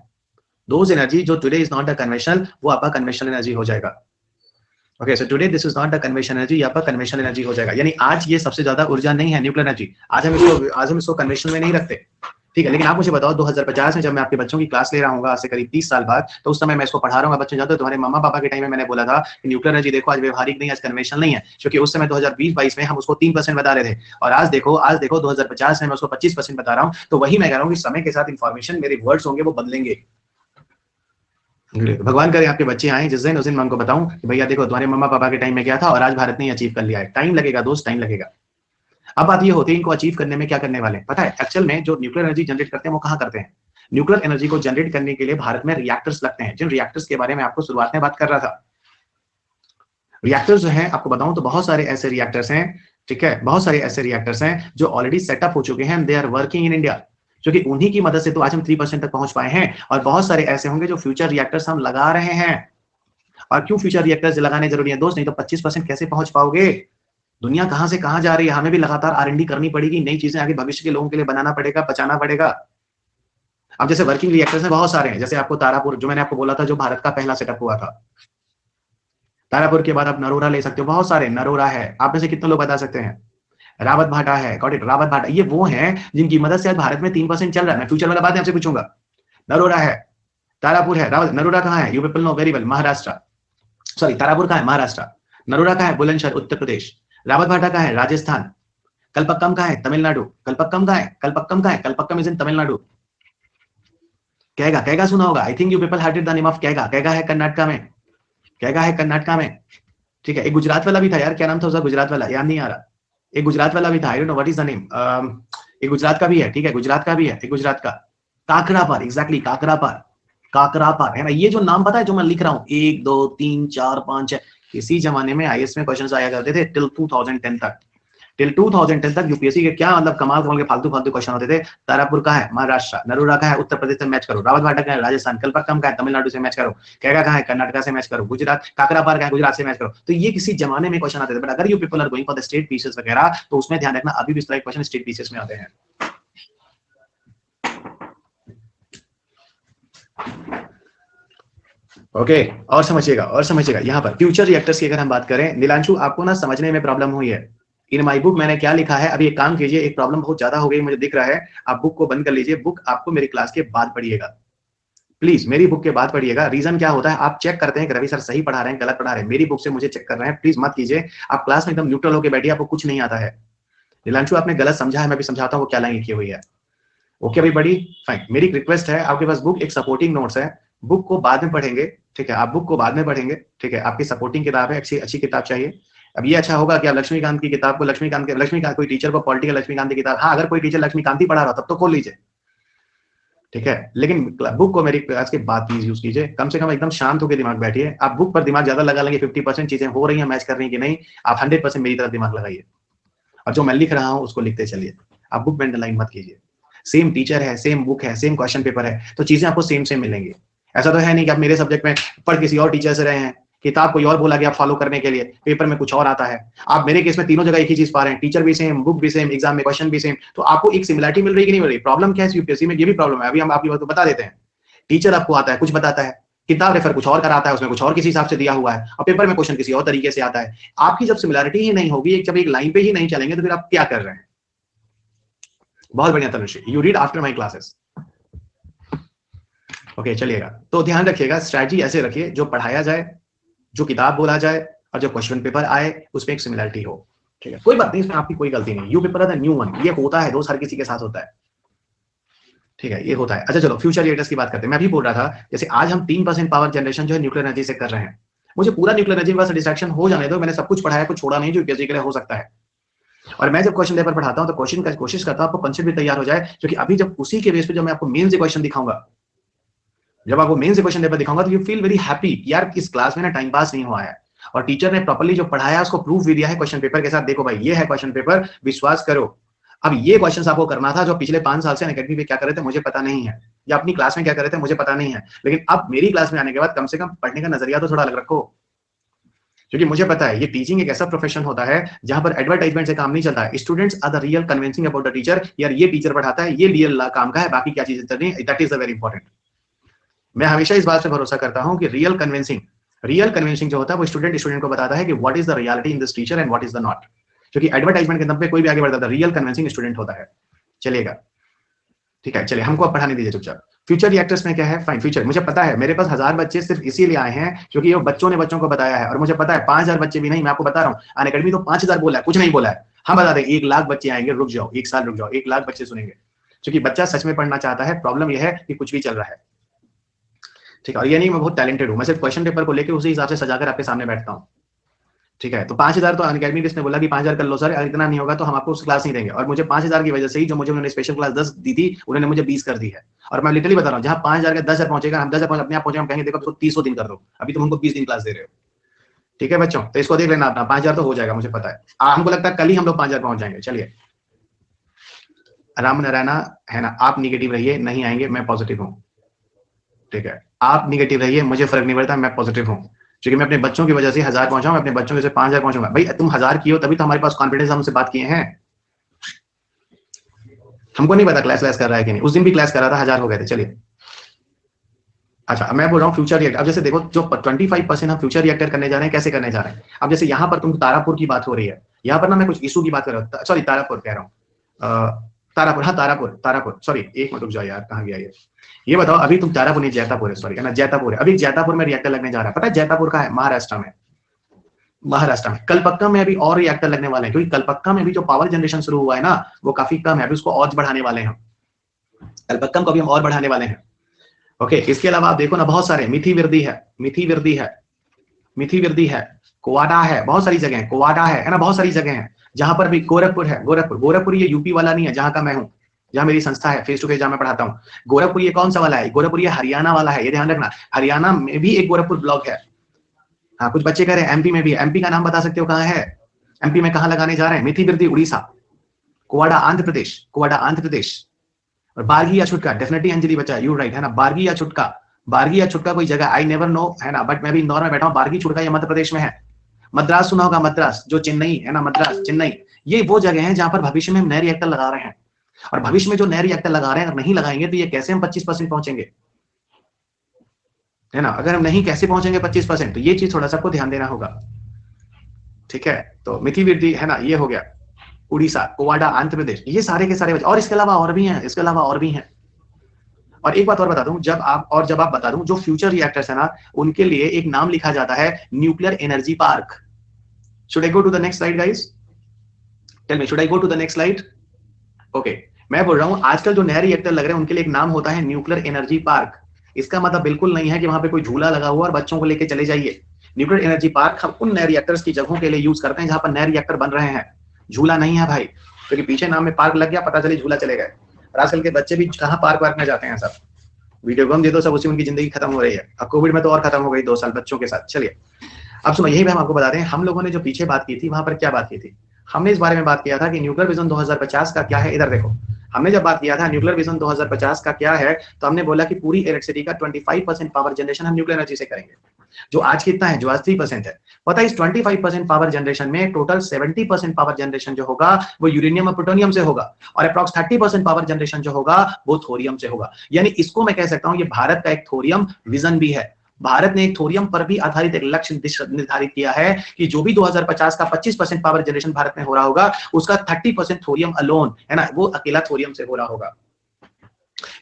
दोज एनर्जी जो today is not a conventional, वो आपका कन्वेंशनल एनर्जी हो जाएगा। Okay, so today this is not the conventional energy, आपका कन्वेंशनल एनर्जी हो जाएगा। यानी आज ये सबसे ज्यादा ऊर्जा नहीं है न्यूक्लियर एनर्जी, आज हम इसको कन्वेंशनल में नहीं रखते, ठीक है। लेकिन आप मुझे बताओ 2050 में जब मैं आपके बच्चों की क्लास ले रहा हूँ आज से करीब 30 साल बाद, तो उस समय मैं इसको पढ़ा रहा हूँ, बच्चे जानते हो तुम्हारे मम्मा पापा के टाइम में मैंने बोला था कि न्यूक्लियर एनर्जी देखो आज व्यवहारिक नहीं, आज कन्वेंशनल नहीं है, क्योंकि उस समय 2020-22 में हम उसको 3% बता रहे थे, और आज देखो 2050 में मैं उसको 25% बता रहा हूँ। तो वही मैं कह रहा हूँ कि समय के साथ इंफॉर्मेशन, मेरे वर्ड्स होंगे वो बदलेंगे। भगवान करे आपके बच्चे आए जिस दिन, उस दिन मैं उनको बताऊं कि भैया देखो तुम्हारे मम्मा पापा के टाइम में क्या था और आज भारत ने अचीव कर लिया है। टाइम लगेगा दोस्त, टाइम लगेगा। अब बात ये होती है इनको अचीव करने में क्या करने वाले, पता है एक्चुअल में जो न्यूक्लियर एनर्जी जनरेट करते हैं वो कहां करते हैं। न्यूक्लियर एनर्जी को जनरेट करने के लिए भारत में रिएक्टर्स लगते हैं, जिन रिएक्टर्स के बारे में आपको शुरुआत में बात कर रहा था। रिएक्टर्स जो है आपको बताऊं तो बहुत सारे ऐसे रिएक्टर्स हैं, ठीक है, बहुत सारे ऐसे रिएक्टर्स हैं जो ऑलरेडी सेटअप हो चुके हैं, they are working in India, क्योंकि उन्हीं की मदद से तो आज हम 3% तक पहुंच पाए हैं। और बहुत सारे ऐसे होंगे जो फ्यूचर रिएक्टर्स हम लगा रहे हैं। और क्यों फ्यूचर रिएक्टर्स लगाने जरूरी है दोस्त, नहीं तो 25% कैसे पहुंच पाओगे। दुनिया कहां से कहां जा रही है, हमें भी लगातार R&D करनी पड़ेगी, नई चीजें आगे भविष्य के लोगों के लिए बनाना पड़ेगा, बचाना पड़ेगा। अब जैसे वर्किंग रिएक्टर्स में बहुत सारे हैं, जैसे आपको तारापुर जो मैंने आपको बोला था, जो भारत का पहला सेटअप हुआ था, तारापुर के बाद आप नरोरा ले सकते हो, बहुत सारे नरोरा है। आप में से कितने लोग बता सकते हैं, रावत भाटा है, गॉट इट, रावत भाटा, ये वो हैं जिनकी मदद से आज भारत में 3% चल रहा है। मैं फ्यूचर वाला बात आपसे पूछूंगा। नरोरा है, तारापुर है, रावत, नरोरा कहां है, you people know very well, Maharashtra, sorry Tarapur कहां है, महाराष्ट्र, नरोरा कहां है, बुलंदशहर उत्तर प्रदेश, रावत भाटा कहां है, राजस्थान, कलपक्कम कहां है, तमिलनाडु, कलपक्कम कहां है, कलपक्कम कहां है, कलपक्कम इज इन तमिलनाडु। कैगा, कैगा सुना होगा, I think you people heard the name of Kaiga, Kaiga है कर्नाटका में, कैगा है कर्नाटका में, ठीक है। एक गुजरात वाला भी था यार, क्या नाम था उसका, गुजरात वाला याद नहीं आ रहा, एक गुजरात वाला भी था, I don't know what is the name, एक गुजरात का भी है, ठीक है, गुजरात का भी है, एक गुजरात का, काकरापार, एग्जैक्टली काकरापार, काकरापार है ना। ये जो नाम पता है जो मैं लिख रहा हूँ 1 2 3 4 5 6, इसी जमाने में आईएएस में क्वेश्चंस आया करते थे टिल 2010 तक, टिल 2010 तक यूपीएससी के क्या मतलब कमाल कमाल के फालतू फालतू क्वेश्चन होते थे। तारापुर का है महाराष्ट्र, नरोरा का है उत्तर प्रदेश से मैच करो, रावत भाटा का है राजस्थान, कलपक्कम का है तमिलनाडु से मैच करो, कैगा का है कर्नाटका से मैच करो, गुजरात, काकरापार का है गुजरात से मैच करो। तो ये किसी जमाने में क्वेश्चन आते थे, बट अगर you people are going for the state pieces वगैरह, तो उसमें ध्यान रखना अभी भी इस तरह के क्वेश्चन स्टेट पीसेस में आते हैं। ओके, और समझिएगा यहाँ पर फ्यूचर रिएक्टर्स की अगर हम बात करें, नीलांशु आपको ना समझने में प्रॉब्लम हुई है। इन माई बुक मैंने क्या लिखा है, अभी एक काम कीजिए, एक प्रॉब्लम बहुत ज्यादा हो गई मुझे दिख रहा है, आप बुक को बंद कर लीजिए, बुक आपको मेरी क्लास के बाद पढ़िएगा, प्लीज मेरी बुक के बाद पढ़िएगा। रीजन क्या होता है, आप चेक करते हैं कि रवि सर सही पढ़ा रहे हैं गलत पढ़ा रहे हैं, मेरी बुक से मुझे चेक कर रहे हैं, प्लीज मत कीजिए। आप क्लास में एकदम न्यूट्रल होकर बैठिए, आपको कुछ नहीं आता है। नीलांशु आपने गलत समझा है, मैं भी समझाता हूँ वो क्या लाइन लिखी हुई है। ओके भाई बड़ी फाइन, मेरी रिक्वेस्ट है आपके पास बुक एक सपोर्टिंग नोट्स है, बुक को बाद में पढ़ेंगे, ठीक है, आप बुक को बाद में पढ़ेंगे, ठीक है, आपकी सपोर्टिंग किताब है, अच्छी किताब चाहिए। अब ये अच्छा होगा कि आप लक्ष्मीकांत की किताब को, लक्ष्मीकांत कोई टीचर को पॉलिटिकल लक्ष्मीकांत की किताब, हाँ अगर कोई टीचर लक्ष्मीकांत ही पढ़ा रहा तब तो खोल लीजिए, ठीक है, लेकिन बुक को मेरी क्लास के बाद प्लीज यूज कीजिए, कम से कम एकदम शांत होकर दिमाग बैठिए। आप बुक पर दिमाग ज्यादा लगा लेंगे, 50% चीजें हो रही हैं मैच कर रही कि नहीं, आप 100% मेरी तरफ दिमाग लगाइए, और जो मैं लिख रहा हूँ उसको लिखते चलिए, आप बुक में अंडरलाइन मत कीजिए। सेम टीचर है, सेम बुक है, सेम क्वेश्चन पेपर है, तो चीजें आपको सेम मिलेंगी। ऐसा तो है नहीं कि आप मेरे सब्जेक्ट में पढ़ किसी और टीचर से रहे हैं, किताब कोई और बोला गया आप फॉलो करने के लिए, पेपर में कुछ और आता है। आप मेरे केस में तीनों जगह एक ही चीज पा रहे हैं, टीचर भी सेम, बुक भी सेम, एग्जाम में क्वेश्चन भी सेम, तो आपको एक सिमिलरिटी मिल रही कि नहीं मिल रही। प्रॉब्लम क्या है यूपीएससी में, ये भी प्रॉब्लम है, अभी हम आपकी बात को बता देते हैं। टीचर आपको आता है कुछ बताता है, किताब रेफर कुछ और कराता है, उसमें कुछ और किसी हिसाब से दिया हुआ है, और पेपर में क्वेश्चन किसी और तरीके से आता है। आपकी जब सिमिलरिटी ही नहीं होगी, जब एक लाइन पे ही नहीं चलेंगे, तो फिर आप क्या कर रहे हैं। बहुत बढ़िया Tanushree, you read after my classes. Okay चलिएगा, तो ध्यान रखिएगा, स्ट्रैटेजी ऐसे रखिए जो पढ़ाया जाए, जो किताब बोला जाए, और जो क्वेश्चन पेपर आए उसमें एक सिमिलरिटी हो, ठीक है, कोई बात नहीं, इसमें आपकी कोई गलती नहीं। You paper are the new one, ये होता है दोस्त, हर किसी के साथ होता है, ठीक है, ये होता है। अच्छा चलो फ्यूचर रिएक्टर्स की बात करते हैं। मैं भी बोल रहा था जैसे आज हम 3% पावर जनरेशन जो है न्यूक्लियर एनर्जी से कर रहे हैं, मुझे पूरा न्यूक्लियर एनर्जी में सेटिस्फैक्शन हो जाने दो, मैंने सब कुछ पढ़ाया, कुछ छोड़ा नहीं जो यूपीएससी के लिए हो सकता है। और मैं जब क्वेश्चन पेपर पढ़ाता हूं तो कोशिश करता हूं आपको कंसेप्ट भी तैयार हो जाए, क्योंकि अभी जब उसी के बेस पे जब मैं आपको मेन से क्वेश्चन दिखाऊंगा, जब आपको मेन से क्वेश्चन पेपर दिखाऊंगा, तो यू फील वेरी हैप्पी यार इस क्लास में ना टाइम पास नहीं हुआ है, और टीचर ने प्रॉपर्ली जो पढ़ाया उसको प्रूफ भी दिया है क्वेश्चन पेपर के साथ। देखो भाई ये है क्वेश्चन पेपर, विश्वास करो, अब ये क्वेश्चन आपको करना था जो पिछले 5 साल से अनअकैडमी पे क्या कर रहे थे मुझे पता नहीं है, या अपनी क्लास में क्या कर रहे थे मुझे पता नहीं है, लेकिन अब मेरी क्लास में आने के बाद कम से कम पढ़ने का नजरिया तो थोड़ा अलग रखो, क्योंकि मुझे पता है ये टीचिंग एक ऐसा प्रोफेशन होता है जहां पर एडवर्टाइजमेंट से काम नहीं चलता है। Students are the real convincing about the teacher, यार ये टीचर पढ़ाता है, ये रियल काम का है, बाकी क्या चीजें चल रही है, दैट इज वेरी इंपॉर्टेंट। मैं हमेशा इस बात से भरोसा करता हूं कि रियल कन्विंसिंग जो होता है वो स्टूडेंट को बताता है कि what is the reality in this teacher and what is the not, क्योंकि एडवर्टाइजमेंट के दम पे कोई भी आगे बढ़ता था, रियल कन्विंसिंग स्टूडेंट होता है। चलेगा, ठीक है, चलिए हमको अब पढ़ाने दीजिए चुपचाप। फ्यूचर रिएक्टर्स में क्या है, फाइन फ्यूचर, मुझे पता है मेरे पास 1000 बच्चे सिर्फ इसीलिए आए हैं क्योंकि ये बच्चों ने बच्चों को बताया है, और मुझे पता है 5000 बच्चे भी नहीं, मैं आपको बता रहा हूँ अनअकैडमी तो 5000 बोला है, कुछ नहीं बोला है। हम बता दें 1 लाख बच्चे आएंगे, रुक जाओ 1 साल रुक जाओ, 1 लाख बच्चे सुनेंगे, क्योंकि बच्चा सच में पढ़ना चाहता है। प्रॉब्लम यह है कि कुछ भी चल रहा है, ठीक है, और ये नहीं मैं बहुत टैलेंटेड हूँ, मैं सिर्फ क्वेश्चन पेपर को लेकर उसी हिसाब से सजाकर आपके सामने बैठता हूँ, ठीक है। तो 5000 तो अनअकैडमी किसने बोला कि 5000 कर लो सर, इतना नहीं होगा तो हम आपको उस क्लास नहीं देंगे, और मुझे 5000 की वजह से ही जो मुझे उन्होंने स्पेशल क्लास 10 दी थी उन्होंने मुझे 20 कर दी है। और मैं लिटरली बता रहा हूँ जहां 5000 का 10,000 पहुंचेगा, हम 10,000 अपने आप पहुंचे, हम कहेंगे देखो इसको 300 दिन कर दो, अभी तुम हमको 20 दिन क्लास दे रहे हो, ठीक है बच्चों, तो इसको देख लेना अपना, 5000 तो हो जाएगा मुझे पता है। हमको लगता है कल ही हम लोग 5000 पहुंच जाएंगे। चलिए राम नारायण है ना, आप निगेटिव रहिए, नहीं आएंगे, मैं पॉजिटिव हूँ, ठीक है, आप निगेटिव रहिए, मुझे फर्क नहीं पड़ता, मैं पॉजिटिव हूँ, क्योंकि मैं अपने बच्चों की वजह से 1000 पहुंचा हूं, अपने बच्चों की वजह से 5000 पहुंचूंगा। भाई तुम 1000 की हो तभी तो हमारे पास कॉन्फिडेंस, हमसे बात किए हैं, हमको नहीं पता क्लास कर रहा है कि नहीं, उस दिन भी क्लास कर रहा था, 1000 हो गए थे। चलिए अच्छा, मैं बोल रहा हूँ फ्यूचर रिएक्टर। अब जैसे देखो जो 25% हम फ्यूचर रिएक्टर करने जा रहे हैं, कैसे करने जा रहे हैं। अब जैसे यहाँ पर तुम तारापुर की बात हो रही है, यहाँ पर ना मैं कुछ इशू की बात कर रहा हूँ, सॉरी तारापुर कह रहा हूँ, तारापुर, हाँ तारापुर, सॉरी एक मिनट रुक जाओ यार, कहाँ गया ये बताओ, अभी तुम तारापुर नहीं जैतापुर है, सॉरी है ना, जैतापुर है, अभी जैतापुर में रिएक्टर लगने जा रहा है, पता है जैतापुर का है, महाराष्ट्र में कलपक्का में अभी और रिएक्टर लगने वाले हैं, क्योंकि कलपक्का में भी जो पावर जनरेशन शुरू हुआ है ना वो काफी कम है, अभी उसको और बढ़ाने वाले हैं, कलपक्कम को भी हम और बढ़ाने वाले हैं। ओके, इसके अलावा आप देखो ना बहुत सारे, मिथी विरदी है, कुवाडा है, बहुत सारी जगह है, कुवाडा है ना, बहुत सारी जगह है जहां पर भी, गोरखपुर है, गोरखपुर ये यूपी वाला नहीं है जहां का मैं हूं, जहां मेरी संस्था है फेस टू फेस जहां मैं पढ़ाता हूँ। गोरखपुर ये कौन सा वाला है, गोरखपुर ये हरियाणा वाला है, ये ध्यान रखना, हरियाणा में भी एक गोरखपुर ब्लॉक है। हाँ कुछ बच्चे कह रहे हैं एमपी में भी, एमपी का नाम बता सकते हो कहाँ है, एमपी में कहाँ लगाने जा रहे हैं, मिथी बिरदी उड़ीसा, कुवाडा आंध्र प्रदेश, और बारगी या छुटका, डेफिनेटली अंजलि बच्चा यू राइट है ना, बारगी या छुटका कोई जगह, आई नेवर नो है ना, बट मैं भी इंदौर में बैठा हूँ, बारगी छुटका ये मध्य प्रदेश में है। मद्रास सुना होगा, मद्रास जो चेन्नई है ना, मद्रास चेन्नई, ये वो जगह है जहां पर भविष्य में हम नए रिएक्टर लगा रहे हैं, और भविष्य में जो नए रिएक्टर लगा रहे हैं अगर नहीं लगाएंगे तो ये कैसे हम 25% पहुंचेंगे, है ना, अगर हम नहीं कैसे पहुंचेंगे 25%, तो ये चीज थोड़ा सा आपको ध्यान देना होगा, ठीक है। तो मिथी विरदी है ना, ये हो गया उड़ीसा, कुवाडा आंध्र प्रदेश, ये सारे के सारे, और इसके अलावा और भी हैं, और एक बात और बता दूं, जब आप बता दूं, जो फ्यूचर रिएक्टर्स है ना उनके लिए एक नाम लिखा जाता है nuclear energy park. Should I go to the next slide guys, tell me should I go to the next slide. Okay, मैं बोल रहा हूं आजकल जो नए रिएक्टर लग रहे हैं उनके लिए एक नाम होता है न्यूक्लियर एनर्जी पार्क। इसका मतलब बिल्कुल नहीं है कि वहां पे कोई झूला लगा हुआ और बच्चों को लेके चले जाइए। न्यूक्लियर एनर्जी पार्क हम उन नए रिएक्टर्स की जगहों के लिए यूज करते हैं जहां पर नए रिएक्टर बन रहे हैं, झूला नहीं है भाई, क्योंकि पीछे नाम में पार्क लग गया, पता चले झूला चले गए। और आजकल के बच्चे भी कहाँ पार्क में जाते हैं, सब वीडियो गेम दे दो, सब उसी उनकी जिंदगी खत्म हो रही है। अब कोविड में तो और खत्म हो गई 2 साल बच्चों के साथ। चलिए अब सुनो, यही हम आपको बताते हैं, हम लोगों ने जो पीछे बात की थी वहां पर क्या बात की थी, हमने इस बारे में बात किया था कि न्यूक्लियर विजन 2050 का क्या है। इधर देखो, हमने जब बात किया था न्यूक्लियर विजन 2050 का क्या है, तो हमने बोला कि पूरी इलेक्ट्रिसिटी का 25% पावर जनरेशन हम न्यूक्लियर एनर्जी से करेंगे, जो आज कितना है, जो आज 3% है। पता है इस 25% पावर जनरेशन में टोटल 70% पावर जनरेशन जो होगा वो यूरेनियम और प्लूटोनियम से होगा, और अप्रॉक्स 30% पावर जनरेशन जो होगा वो थोरियम से होगा। यानी इसको मैं कह सकता हूं ये भारत का एक थोरियम विजन भी है। भारत ने एक थोरियम पर भी आधारित एक लक्ष्य निर्धारित किया है कि जो भी 2050 का 25% पावर जनरेशन भारत में हो रहा होगा उसका 30% थोरियम अलोन, है ना, वो अकेला थोरियम से हो रहा होगा।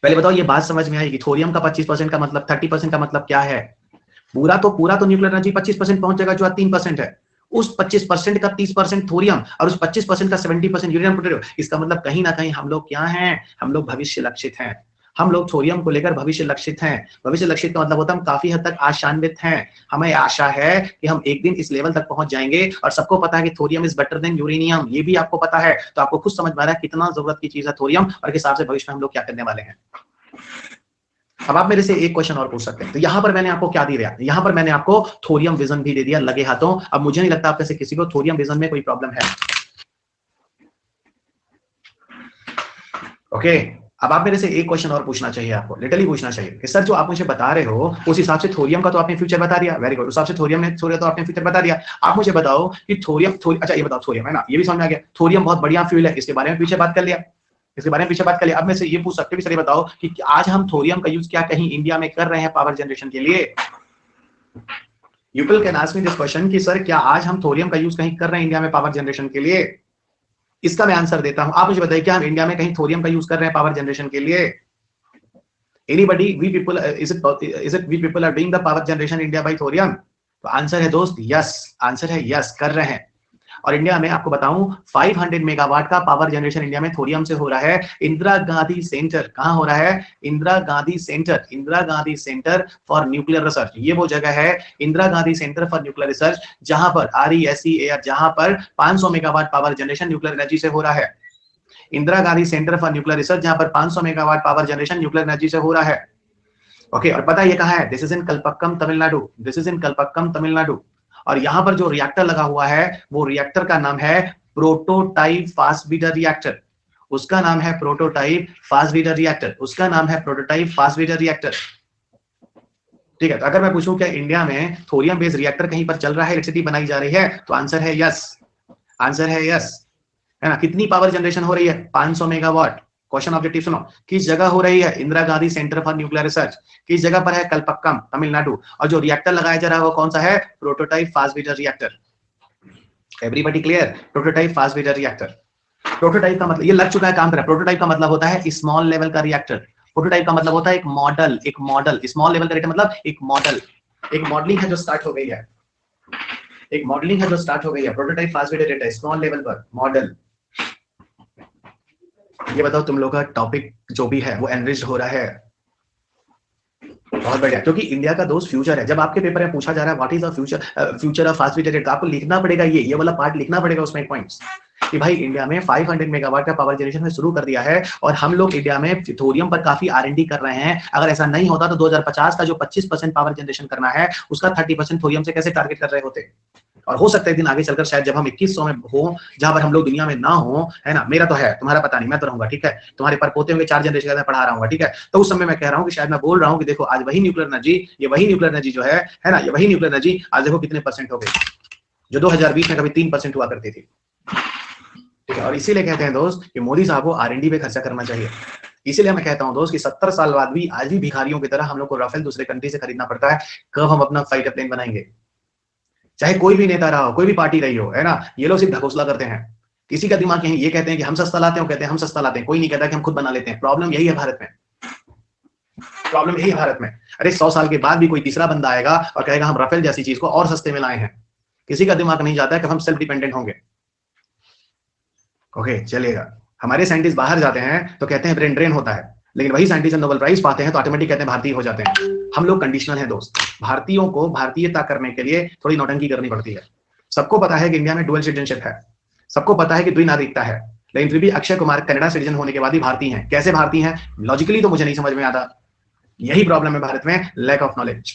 पहले बताओ ये बात समझ में आई कि थोरियम का 25% का मतलब, 30% का मतलब क्या है। पूरा तो न्यूक्लियर एनर्जी 25% पहुंचेगा जो 3% है, उस 25% का 30% थोरियम और उस 25% का 70% यूरेनियम प्लूटोनियम। इसका मतलब कहीं ना कहीं हम लोग क्या हैं, हम लोग भविष्य लक्षित हैं, हम लोग थोरियम को लेकर भविष्य लक्षित हैं। भविष्य लक्षित का मतलब होता है हम काफी हद तक आशान्वित हैं, हमें आशा है कि हम एक दिन इस लेवल तक पहुंच जाएंगे। और सबको पता है कि thorium is better than uranium, ये भी आपको पता है, तो आपको खुद समझ में आ रहा है कितना जरूरत की चीज है थोरियम, और के हिसाब से भविष्य में हम लोग क्या करने वाले हैं। अब आप मेरे से एक क्वेश्चन और पूछ सकते हैं, तो यहां पर मैंने आपको क्या दे दिया, यहां पर मैंने आपको थोरियम विजन भी दे दिया लगे हाथों। अब मुझे नहीं लगता आप में से किसी को थोरियम विजन में कोई प्रॉब्लम है। ओके, अब आप मेरे से एक क्वेश्चन और पूछना चाहिए, आपको लिटरली पूछना चाहिए कि सर जो आप मुझे बता रहे हो उस हिसाब से थोरियम का तो आपने फ्यूचर बता दिया, वेरी गुड, उस हिसाब से थोरियम ने थोरियम तो आपने फ्यूचर बता दिया। आप मुझे बताओ कि अच्छा ये बताओ थोरियम है ना, ये भी समझ में आ गया, थोरियम बहुत बढ़िया फ्यूल है, इसके बारे में पीछे बात कर लिया, इसके बारे में पीछे बात कर लिया। अब मैं से ये पूछ सकते हो कि सर ये बताओ कि आज हम थोरियम का यूज क्या कहीं इंडिया में कर रहे हैं पावर जनरेशन के लिए? You people can ask me this question कि सर क्या आज हम थोरियम का यूज कहीं कर रहे हैं इंडिया में पावर जनरेशन के लिए? इसका मैं आंसर देता हूं, आप मुझे बताइए क्या हम इंडिया में कहीं थोरियम का यूज कर रहे हैं पावर जनरेशन के लिए? Anybody, we people, is it we people are doing the power generation in India by thorium? तो आंसर है दोस्त यस, आंसर है यस, कर रहे हैं। और इंडिया में आपको बताऊं 500 मेगावाट का पावर जनरेशन इंडिया में थोरियम से हो रहा है। इंदिरा गांधी सेंटर कहां हो रहा है? Indira Gandhi centre for nuclear research, ये वो जगह है Indira Gandhi centre for nuclear research जहां पर RESEAR, जहां पर 500 megawatt power generation nuclear energy से हो रहा है। Indira Gandhi centre for nuclear research जहां पर 500 megawatt power generation nuclear energy से हो रहा है। ओके, और पता है ये कहां है? This is in Kalpakkam Tamil Nadu, this is इन कलपक्कम तमिलनाडु। और यहां पर जो रिएक्टर लगा हुआ है वो रिएक्टर का नाम है प्रोटोटाइप फास्ट ब्रीडर रिएक्टर, उसका नाम है प्रोटोटाइप फास्ट ब्रीडर रिएक्टर, उसका नाम है प्रोटोटाइप फास्ट ब्रीडर रिएक्टर। ठीक है, तो अगर मैं पूछूं क्या इंडिया में थोरियम बेस्ड रिएक्टर कहीं पर चल रहा है, इलेक्ट्रिसिटी बनाई जा रही है, तो आंसर है यस, आंसर है यस, है ना। कितनी पावर जनरेशन हो रही है? 500 मेगावाट। क्वेश्चन ऑब्जेक्टिव सुनो, किस जगह हो रही है? Indira Gandhi centre for nuclear research. किस जगह पर है? कलपक्कम तमिलनाडु। और जो रिएक्टर लगाया जा रहा है वो कौन सा है? Prototype fast breeder reactor. Everybody clear? Prototype fast breeder reactor. Prototype का मतलब ये लग चुका है, काम कर रहा है। प्रोटोटाइप का मतलब होता है स्मॉल लेवल का रिएक्टर, प्रोटोटाइप का मतलब होता है एक मॉडल, एक मॉडल। स्मॉल लेवल का रिएक्टर मतलब एक मॉडल, एक मॉडलिंग है जो स्टार्ट हो गई है, एक मॉडलिंग है जो स्टार्ट हो गई है। Prototype fast breeder reactor small level पर मॉडल। ये बताओ तुम लोग का टॉपिक जो भी है वो एनरिच्ड हो रहा है? बहुत बढ़िया, क्योंकि इंडिया का दोस्त फ्यूचर है। जब आपके पेपर में पूछा जा रहा है what is the future of fast breeder reactor, आपको लिखना पड़ेगा ये वाला पार्ट लिखना पड़ेगा उसमें पॉइंट्स कि भाई इंडिया में 500 मेगावाट का पावर जनरेशन में शुरू कर दिया है और हम लोग इंडिया में थोरियम पर काफी R&D कर रहे हैं। अगर ऐसा नहीं होता तो 2050 का जो 25% पावर जनरेशन करना है उसका 30% थोरियम से कैसे टारगेट कर रहे होते। और हो सकता है दिन आगे चलकर शायद जब हम 2100 में हो, जहां पर हम लोग दुनिया में ना हो, है ना, मेरा तो है, तुम्हारा पता नहीं, मैं तो रहूंगा, ठीक है, तुम्हारे पर पोते होंगे 4 जनरेशन में पढ़ा रहा हूँ, ठीक है, तो उस समय मैं कह रहा हूँ कि शायद मैं बोल रहा हूँ कि देखो आज वही न्यूक्लियर एनर्जी, ये वही न्यूक्लियर एनर्जी जो है ना, ये वही न्यूक्लियर एनर्जी आज देखो कितने परसेंट हो गई, जो 2020 में कभी 3% हुआ करती थी। ठीक है, और इसीलिए कहते हैं दोस्त कि मोदी साहब को R&D पे खर्चा करना चाहिए। इसीलिए मैं कहता हूं दोस्त कि 70 साल बाद भी आज भी भिखारियों की तरह हम लोग को राफेल दूसरे कंट्री से खरीदना पड़ता है। कब हम अपना फाइटर प्लेन बनाएंगे? चाहे कोई भी नेता रहा हो, कोई भी पार्टी रही हो, है ना, ये लोग सिर्फ ढकोसला करते हैं। किसी का दिमाग यही, ये कहते हैं कि हम सस्ता लाते हैं, कहते हैं हम सस्ता लाते हैं, कोई नहीं कहता कि हम खुद बना लेते हैं। प्रॉब्लम यही है भारत में, प्रॉब्लम यही है भारत में। अरे 100 साल के बाद भी कोई तीसरा बंदा आएगा और कहेगा हम राफेल जैसी चीज को और सस्ते में लाए हैं। किसी का दिमाग नहीं जाता है कि हम सेल्फ डिपेंडेंट होंगे। ओके, चलेगा। हमारे साइंटिस्ट बाहर जाते हैं तो कहते हैं ब्रेन ड्रेन होता है, लेकिन वही साइंटिस्ट नोबेल प्राइज पाते हैं तो ऑटोमेटिक कहते हैं भारतीय हो जाते हैं। हम लोग कंडीशनल हैं दोस्त। भारतीयों को भारतीयता करने के लिए थोड़ी नौटंकी करनी पड़ती है। सबको पता है कि इंडिया में डुअल सिटीजनशिप है, सबको पता है कि द्विनागरिकता है, लेकिन फिर भी अक्षय कुमार कनाडा सिटीजन होने के बाद ही भारतीय हैं। कैसे भारतीय हैं? लॉजिकली तो मुझे नहीं समझ में आता। यही प्रॉब्लम है भारत में, लैक ऑफ नॉलेज।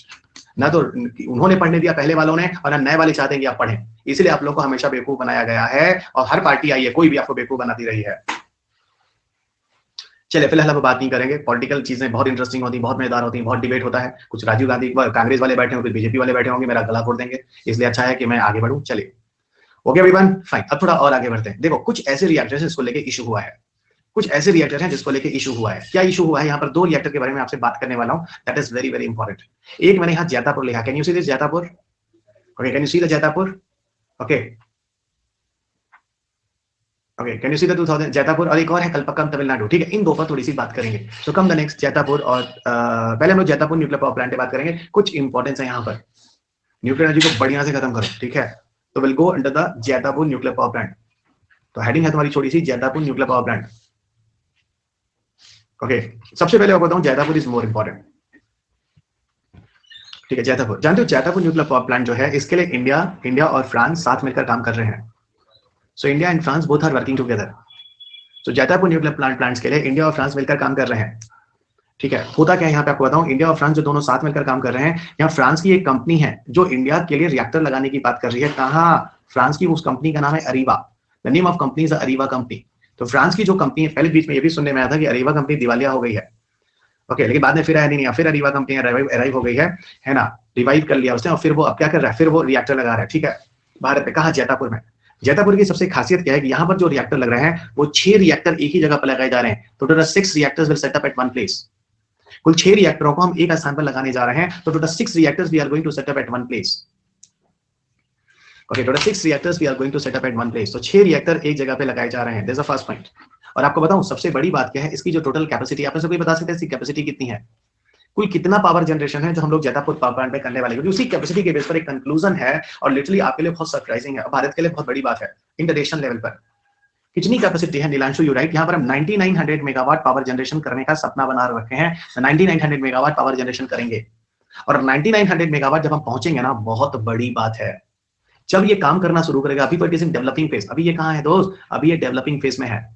ना तो उन्होंने पढ़ने दिया पहले वालों ने, और ना नए वाले चाहते हैं कि आप पढ़ें। इसलिए आप लोग को हमेशा बेवकूफ बनाया गया है, और हर पार्टी आई है कोई भी आपको बेवकूफ बनाती रही है। चलिए फिलहाल अब बात नहीं करेंगे। पॉलिटिकल चीजें बहुत इंटरेस्टिंग होती, बहुत मजेदार होती, बहुत डिबेट होता है। कुछ राजीव गांधी कांग्रेस वाले बैठे होंगे, कुछ बीजेपी वाले बैठे होंगे, मेरा गला फोड़ देंगे। इसलिए अच्छा है कि मैं आगे बढ़ूं। चलिए ओके एवरीवन, फाइन। अब थोड़ा और आगे बढ़ते हैं। देखो कुछ ऐसे रिएक्टर हैं जिसको लेके इशू हुआ है, कुछ ऐसे रिएक्टर हैं जिसको लेके इशू हुआ है। क्या इशू हुआ है? यहाँ पर 2 रिएक्टर के बारे में आपसे बात करने वाला हूँ, that is very very important. एक मैंने यहाँ जैतापुर लिखा, can you see this Jaitapur? Okay, can you see the Jaitapur? Okay okay, can you see the 2000 Jaitapur? और एक और है कलपक्कम तमिलनाडु। ठीक है, इन दो पर थोड़ी सी बात करेंगे। सो कम द नेक्स्ट जैतापुर। और पहले हम लोग जैतापुर न्यूक्लियर पावर प्लांट की बात करेंगे। कुछ इंपॉर्टेंस है यहाँ पर, न्यूक्लियर एनर्जी को बढ़िया से खत्म करो। ठीक है, तो will go under the Jaitapur nuclear power plant. तो हेडिंग है तुम्हारी छोटी सी, Jaitapur nuclear power plant. Okay, सबसे पहले मैं बताऊं जैतापुर इज मोर इंपॉर्टेंट। ठीक है, जैतापुर जानते हो, जैतापुर न्यूक्लियर पावर प्लांट जो है इसके लिए इंडिया और फ्रांस साथ मिलकर काम कर रहे हैं। So India and France both are working together. So Jaitapur nuclear plants के लिए इंडिया और फ्रांस मिलकर काम कर रहे हैं। ठीक है, होता क्या है यहाँ पे आपको बताऊं, इंडिया और फ्रांस जो दोनों साथ मिलकर काम कर रहे हैं, यहाँ फ्रांस की एक कंपनी है जो इंडिया के लिए रिएक्टर लगाने की बात कर रही है। कहाँ? फ्रांस की उस कंपनी का नाम है Areva. The name of company is Areva company. तो फ्रांस की जो कंपनी है, पहले बीच में ये भी सुनने में आया था कि अरेवा कंपनी दिवालिया हो गई है, ओके, लेकिन बाद में फिर आया नहीं, फिर अरेवा कंपनी अराइव हो गई है ना, रिवाइव कर लिया उसने, और फिर वो अब क्या कर रहा है, फिर वो रिएक्टर लगा रहा है, ठीक है, भारत में, कहा, जैतापुर में। जैतापुर की सबसे खासियत क्या है कि यहाँ पर जो रिएक्टर लग रहे हैं वो 6 रिएक्टर एक ही जगह पर लगाए जा रहे हैं, तो total 6 reactors will set up at one place. कुल 6 रिएक्टरों को हम एक स्थान पर लगाने जा रहे हैं, तो total 6 reactors we are going to set up at one place. Okay, total 6 reactors we are going to set up at one place, तो 6 रिएक्टर एक जगह पे लगाए जा रहे हैं, दैट्स द फर्स्ट पॉइंट। और आपको बताऊं सबसे बड़ी बात क्या है, इसकी जो टोटल कैपेसिटी, आप सबको बता सकते हैं इसकी कैपेसिटी कितनी है, कुल कितना पावर जनरेशन है जो हम लोग जैतापुर पावर प्लांट में करने वाले हैं, क्योंकि उसी कैपेसिटी के बेस पर एक कंक्लूजन है, और लिटरली आपके लिए बहुत सरप्राइजिंग है, भारत के लिए बहुत बड़ी बात है, इंटरनेशनल लेवल पर कितनी कैपेसिटी है नीलांशु, यू राइट, यहाँ पर हम 9900 मेगावाट पावर जनरेशन करने का सपना बना रखे हैं, 9900 मेगावाट पावर जनरेशन करेंगे, और 9900 मेगावाट जब हम पहुंचेंगे ना, बहुत बड़ी बात है, जब ये काम करना शुरू करेगा, अभी तो it is in developing phase, अभी ये कहाँ है दोस्त, अभी ये डेवलपिंग फेज में है,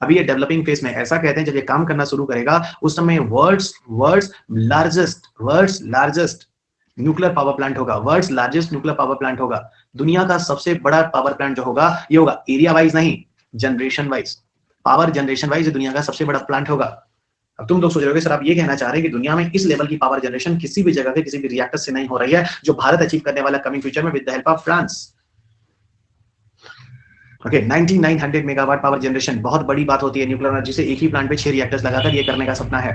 अभी ये डेवलपिंग फेज में, ऐसा कहते हैं जब ये काम करना शुरू करेगा उस समय world's largest nuclear power plant होगा, world's largest nuclear power plant होगा, दुनिया का सबसे बड़ा पावर प्लांट जो होगा ये होगा एरिया वाइज नहीं, generation wise, power generation wise दुनिया का सबसे बड़ा प्लांट होगा। अब तुम लोग सोच रहे हो सर आप ये कहना चाह रहे हैं कि दुनिया में इस लेवल की पावर जनरेशन किसी भी जगह के किसी भी रिएक्टर से नहीं हो रही है जो भारत अचीव करने वाला कमिंग फ्यूचर में with the help of France. Okay, 9900 megawatt power generation बहुत बड़ी बात होती है, न्यूक्लियर एनर्जी से एक ही प्लांट पे 6 रिएक्टर्स लगाकर ये करने का सपना है।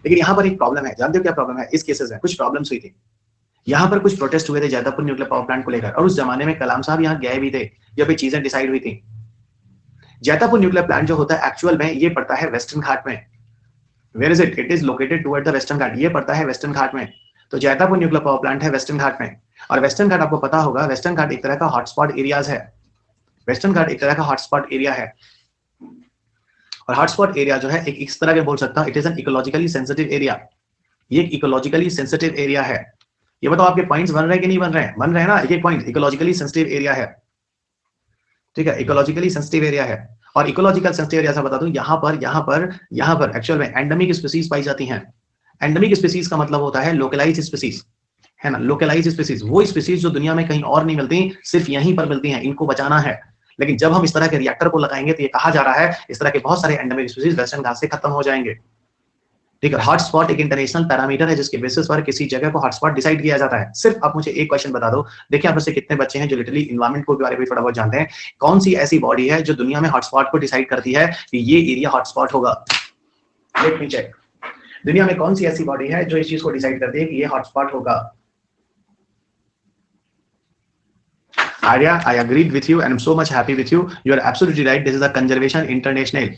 लेकिन यहाँ पर एक प्रॉब्लम है, जानते हो क्या प्रॉब्लम है, इस केसेस में कुछ प्रॉब्लम्स हुई थी, यहाँ पर कुछ प्रोटेस्ट हुए थे जैतापुर न्यूक्लियर पावर प्लांट को लेकर, और उस जमाने में कलाम साहब यहाँ गए भी थे जब ये चीजें डिसाइड हुई थी। जैतापुर न्यूक्लियर प्लांट जो होता है एक्चुअल में ये पड़ता है वेस्टर्न घाट में, where is it is located toward the western Ghat, ये पड़ता है वेस्टर्न घाट में, तो जैतापुर न्यूक्लियर पावर प्लांट है वेस्टर्न घाट में, और वेस्टर्न घाट आपको पता होगा, वेस्टर्न घाट एक तरह का हॉटस्पॉट एरियाज है, वेस्टर्न घाट एक तरह का हॉटस्पॉट एरिया है, और हॉटस्पॉट एरिया जो है एक इस तरह के बोल सकता हूं, it is an ecologically sensitive area, ये एक इकोलॉजिकली सेंसिटिव एरिया है। ये बताओ आपके पॉइंट्स बन रहे हैं कि नहीं बन रहे हैं, बन रहे हैं ना, ये पॉइंट इकोलॉजिकली सेंसिटिव एरिया है, ठीक है, इकोलॉजिकली सेंसिटिव एरिया है, और इकोलॉजिकल सेंसिटिव एरिया से बता दूं, यहाँ पर एक्चुअल में एंडेमिक स्पीसीज पाई जाती हैं। एंडेमिक स्पीसीज का मतलब होता है लोकलाइज स्पीसीज, है ना, लोकलाइज स्पीसीज, वो स्पीसीज जो दुनिया में कहीं और नहीं मिलती, सिर्फ यहीं पर मिलती हैं, इनको बचाना है। लेकिन जब हम इस तरह के रिएक्टर को लगाएंगे तो ये कहा जा रहा है इस तरह के बहुत सारे एंडेमिक स्पीसीज वेस्टर्न घाट से खत्म हो जाएंगे, ठीक है। हॉटस्पॉट एक इंटरनेशनल पैरामीटर है जिसके बेसिस पर किसी जगह को हॉटस्पॉट डिसाइड किया जाता है। सिर्फ आप मुझे एक क्वेश्चन बता दो, देखिए आप में से कितने बच्चे हैं जो लिटरली इन्वायरमेंट को बारे में थोड़ा बहुत जानते हैं, कौन सी ऐसी बॉडी है जो दुनिया में हॉटस्पॉट को डिसाइड करती है कि ये एरिया हॉटस्पॉट होगा, लेट मी चेक, दुनिया में कौन सी ऐसी बॉडी है जो इस चीज को डिसाइड करती है कि ये हॉटस्पॉट होगा। Arya, I agreed with you and I'm so much happy with you. You are absolutely right. This is a Conservation International,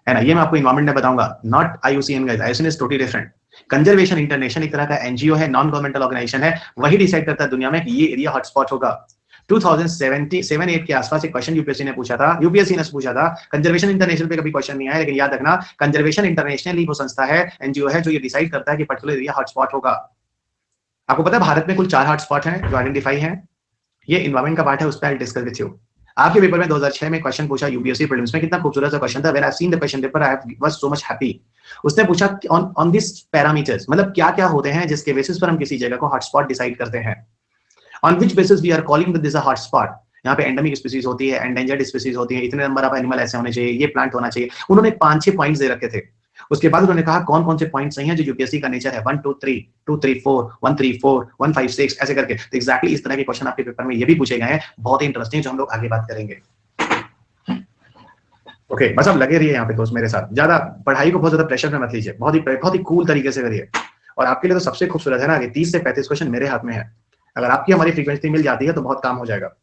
है ना, ये मैं आपको इन्वायरमेंट में बताऊंगा, not IUCN guys, IUCN is totally different. Conservation international एक तरह का एनजीओ है, नॉन गवर्नमेंटल ऑर्गेनाइजेशन है, वही डिसाइड करता है दुनिया में कि ये एरिया हॉटस्पॉट होगा। 2007-8 के आसपास एक क्वेश्चन यूपीएससी ने पूछा था, कंजर्वेशन इंटरनेशनल पे कभी क्वेश्चन नहीं आया, लेकिन याद रखना कंजर्वेशन इंटरनेशनल ही वो संस्था है, एनजीओ है, जो ये डिसाइड करता है कि पर्टिकुलर एरिया हॉटस्पॉट होगा। आपको पता है भारत में कुल 4 हॉटस्पॉट हैं जो आइडेंटिफाई हैं, ये इन्वायरमेंट का पार्ट है, उस पर डिस्कस विद यू। आपके पेपर में 2006 में क्वेश्चन पूछा यूपीएससी प्रीलिम्स में, कितना खूबसूरत सा क्वेश्चन था, when I seen the question paper I was so much happy. उसने पूछा ऑन दिस पैरामीटर्स, मतलब क्या क्या होते हैं जिसके बेसिस पर हम किसी जगह को हॉटस्पॉट डिसाइड करते हैं, on which basis we are calling this a hotspot. यहाँ पे एंडेमिक स्पीसीज होती है, एंडेंजर्ड स्पीसीज होती है, इतने नंबर ऑफ एनिमल ऐसे होने चाहिए, ये प्लांट होना चाहिए, उन्होंने 5-6 पॉइंट्स दे रखे थे। उसके बाद उन्होंने कहा कौन कौन से पॉइंट्स सही हैं जो यूपीएससी का नेचर है, 1 2 3 2 3 4 1 3 4 1 5 6 ऐसे करके। तो एग्जैक्टली इस तरह के क्वेश्चन आपके पेपर में ये भी पूछे गए हैं, बहुत ही इंटरेस्टिंग, जो हम लोग आगे बात करेंगे। ओके, बस अब लगे रहिए यहाँ पे दोस्त मेरे साथ, ज्यादा पढ़ाई को बहुत ज्यादा प्रेशर में मत लीजिए, बहुत ही कूल तरीके से करिए। और आपके लिए तो सबसे खूबसूरत है ना कि 30 से 35 क्वेश्चन मेरे हाथ में है, अगर आपकी हमारी फ्रीक्वेंसी मिल जाती है तो बहुत काम हो जाएगा,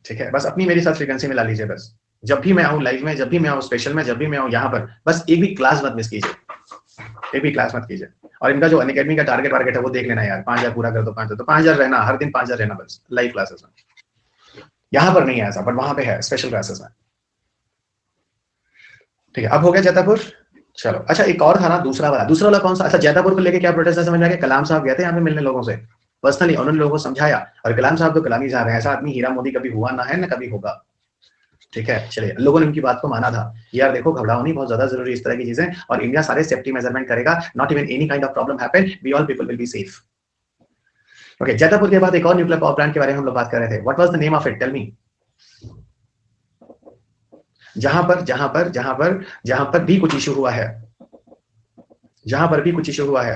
ठीक है। बस अपनी मेरी साथ फ्रीक्वेंसी मिला लीजिए, बस जब भी मैं आऊँ लाइव में, जब भी मैं आऊँ स्पेशल में, जब भी मैं आऊँ यहाँ पर, बस एक भी क्लास मत मिस कीजिए, एक भी क्लास मत कीजिए। और इनका जो अनअकैडमी का टारगेट है वो देख लेना यार, 5000 पूरा कर दो, 5000 रहना, हर दिन 5000 रहना बस लाइव क्लासेस में। यहाँ पर नहीं है ऐसा, बट वहां पे है स्पेशल क्लासेस में, ठीक है। अब हो गया जैतापुर, चलो अच्छा एक और था ना दूसरा वाला कौन सा, अच्छा जैतापुर को लेके क्या प्रोटेस्ट है समझ में आ गया। कलाम साहब गए थे यहाँ पे मिलने लोगों से पर्सनली, उन्होंने लोगों को समझाया, और कलाम साहब तो कलाम ही साहब है, ऐसा आदमी हीरा मोदी कभी हुआ ना है ना कभी होगा, ठीक है। चलिए लोगों ने उनकी बात को माना था, यार देखो घबराओ नहीं, बहुत ज्यादा जरूरी इस तरह की चीजें, और इंडिया सारे सेफ्टी मेजरमेंट करेगा, not even any kind of problem happen, we all people will be safe. Okay, Jaitapur के बाद एक और न्यूक्लियर पावर प्लांट के बारे में हम लोग बात कर रहे थे, what was the name of it, tell me. जहां पर भी कुछ इशू हुआ है, जहां पर भी कुछ इशू हुआ है,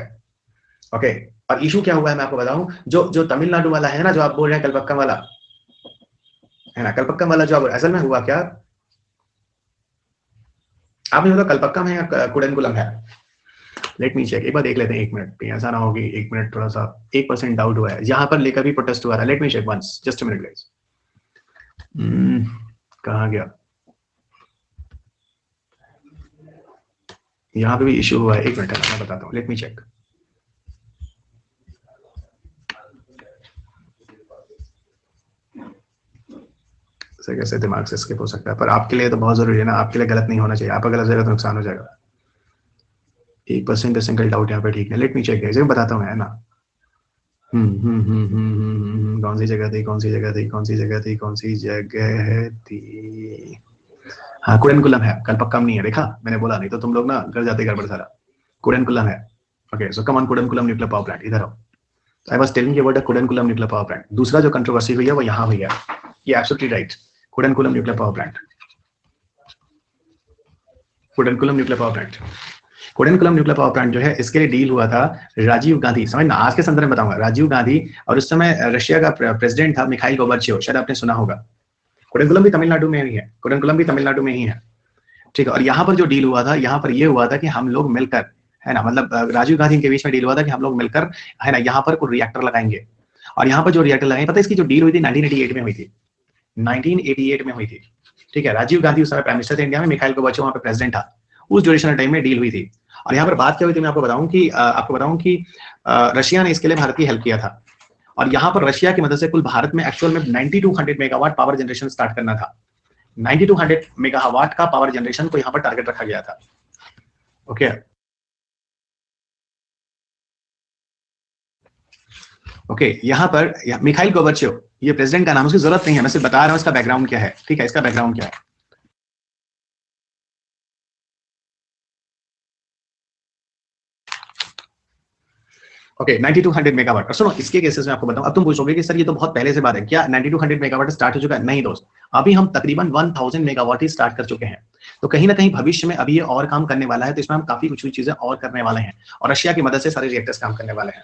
ओके। और इशू क्या हुआ है मैं आपको बताऊं, जो तमिलनाडु वाला है ना, जो आप बोल रहे हैं कलपक्कम वाला, है ना, कलपक्कम वाला जो असल में हुआ क्या, आप नहीं पता कलपक्कम है या कुडनकुलम है। लेट मी चेक, एक बार देख लेते हैं, 1 मिनट, ऐसा ना हो कि 1 मिनट थोड़ा सा 1% डाउट हुआ है, यहाँ पर लेकर भी प्रोटेस्ट हुआ था। Let me check once, just a minute guys. कहाँ गया, यहाँ पे भी इशू हुआ है, 1 मिनट है, मैं बताता हूँ, लेट मी चेक। कैसे दिमाग से स्किप हो सकता है, पर आपके लिए तो बहुत जरूरी है ना, आपके लिए गलत नहीं होना चाहिए, आप गलत जगह तो नुकसान हो जाएगा। 1% का सिंगल डाउट यहाँ पे ठीक है, लेट मी चेक, मैं बताता हूँ, है ना। कौन सी जगह थी, कौन सी जगह थी, कौन सी जगह थी, कौन सी जगह थी, हाँ कुडनकुलम है, कलपक्कम नहीं है, देखा मैंने बोला, नहीं तो तुम लोग ना कर जाते गड़बड़ सारा। कुडनकुलम है, okay. So come on, Kudankulam nuclear power plant, इधर आओ। I was telling you about the Kudankulam nuclear power plant. दूसरा जो कंट्रोवर्सी हुई है वो यहाँ हुई है, ये absolutely right, Kudankulam nuclear power plant, Kudankulam nuclear power plant. Kudankulam nuclear power plant जो है, इसके लिए डील हुआ था राजीव गांधी, समझना, आज के संदर्भ में बताऊंगा, राजीव गांधी और उस समय रशिया का प्रेसिडेंट था मिखाइल गोर्बाचेव, शायद आपने सुना होगा। कुडनकुलम भी तमिलनाडु में ही है, कुडनकुलम भी तमिलनाडु में ही है, ठीक है। और यहाँ पर जो डील हुआ था, यहाँ पर ये हुआ था कि हम लोग मिलकर, है ना, मतलब राजीव गांधी के बीच में डील हुआ था कि हम लोग मिलकर, है ना, यहाँ पर कोई रिएक्टर लगाएंगे। और यहाँ पर जो रिएक्टर लगाएंगे, पता है इसकी जो डील हुई थी 1988 में हुई थी, 1988 में हुई थी, ठीक है। राजीव गांधी उस समय प्राइम मिनिस्टर थे इंडिया में, मिखाइल गोर्बाचेव वहां पे प्रेसिडेंट था, उस ड्यूरेशन टाइम में डील हुई थी। और यहाँ पर बात क्या हुई थी, मैं आपको बताऊं कि रशिया ने इसके लिए भारत की हेल्प किया था। और यहाँ पर रशिया की मदद से कुल भारत में एक्चुअल में 9200 मेगावाट पावर जनरेशन स्टार्ट करना था। 9200 मेगावाट का पावर जनरेशन को यहाँ पर टारगेट रखा गया था, ओके। ओके, यहाँ पर मिखाइल गोर्बाचेव, ये प्रेसिडेंट का नाम, उसकी जरूरत नहीं है, मैं सिर्फ बता रहा हूँ इसका बैकग्राउंड क्या है, ठीक है, इसका बैकग्राउंड क्या है। Okay, 9200 megawatt. और सुनो, इसके केसेस में आपको बताऊं, अब तुम पूछोगे कि सर ये तो बहुत पहले से बात है, क्या 9200 मेगावाट स्टार्ट हो चुका है? नहीं दोस्त, अभी हम तकरीबन 1000 मेगावाट ही स्टार्ट कर चुके हैं। तो कहीं ना कहीं भविष्य में अभी ये और काम करने वाला है, तो इसमें हम काफी कुछ चीजें और करने वाले हैं, और रशिया की मदद से सारे रिएक्टर्स काम करने वाले हैं,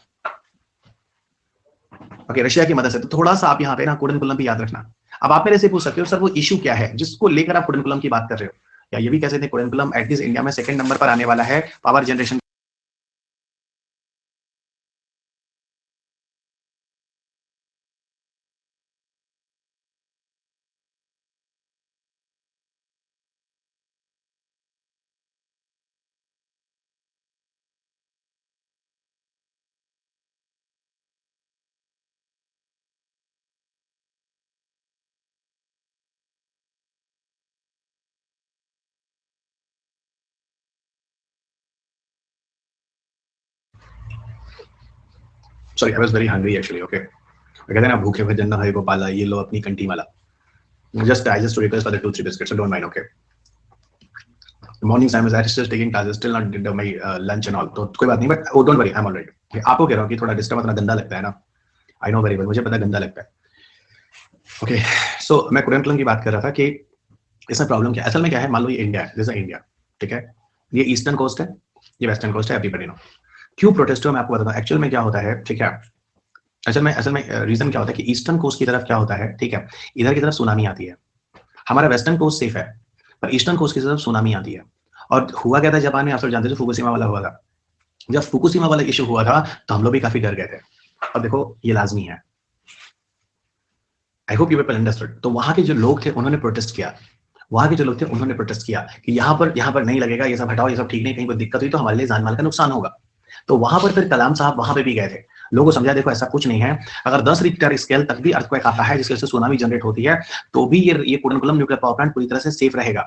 ओके, रशिया की मदद से। तो थोड़ा सा आप यहाँ पे ना कुडनकुलम भी याद रखना। अब आप मेरे से पूछ सकते हो सर वो इशू क्या है जिसको लेकर आप कुडनकुलम की बात कर रहे हो, या ये भी कह सकते हैं कुडनकुलम एटलीस्ट इंडिया में सेकंड नंबर पर आने वाला है power generation. Sorry, I was very hungry actually, okay. कहते हैं ना भूखे हुए जन्ना है गोपाला, ये लो अपनी कंटी वाला। Just I just request for the 2-3 biscuits, so don't mind, okay. The morning time is I still taking classes, still not did my lunch and all. तो कोई बात नहीं, but oh don't worry, I'm alright. Okay, आपको कह रहा हूँ कि थोड़ा डिस्टर्ब इतना गंदा लगता है ना, I know very well, मुझे पता गंदा लगता है। Okay, so मैं कुडनकुलम की बात कर रहा था कि इसमें प्रॉब्लम क्या है, असल में क्या है, मान लो ये इंडिया है, जैसा इंडिया, ठीक है, ये ईस्टर्न कोस्ट है, ये वेस्टर्न कोस्ट है, एवरीबॉडी नो। क्यों प्रोटेस्ट हुआ मैं आपको बताता हूँ, एक्चुअल में क्या होता है, ठीक है। असल में रीजन क्या होता है कि ईस्टर्न कोस्ट की तरफ क्या होता है, ठीक है, इधर की तरफ सुनामी आती है। हमारा वेस्टर्न कोस्ट सेफ है, पर ईस्टर्न कोस्ट की तरफ सुनामी आती है। और हुआ क्या था जापान में, आप सब जानते थे, फुकुशिमा वाला हुआ था। जब फुकुशिमा वाला इशू हुआ था तो हम लोग भी काफी डर गए थे। अब देखो ये लाजमी है, आई होप यू पीपल अंडरस्टूड। तो वहां के जो लोग थे उन्होंने प्रोटेस्ट किया, वहां के जो लोग थे उन्होंने प्रोटेस्ट किया कि यहाँ पर नहीं लगेगा, ये सब हटाओ, ये सब ठीक नहीं, कहीं कोई दिक्कत हुई तो हमारे लिए जान माल का नुकसान होगा। तो वहां पर फिर कलाम साहब वहां पे भी गए थे, लोगों को समझा देखो ऐसा कुछ नहीं है, अगर 10 रिक्टर स्केल तक भी अर्थक्वेक आता है जिसकी वजह से सुनामी जनरेट होती है, तो भी ये कुडनकुलम न्यूक्लियर पावर प्लांट पूरी तरह से सेफ रहेगा।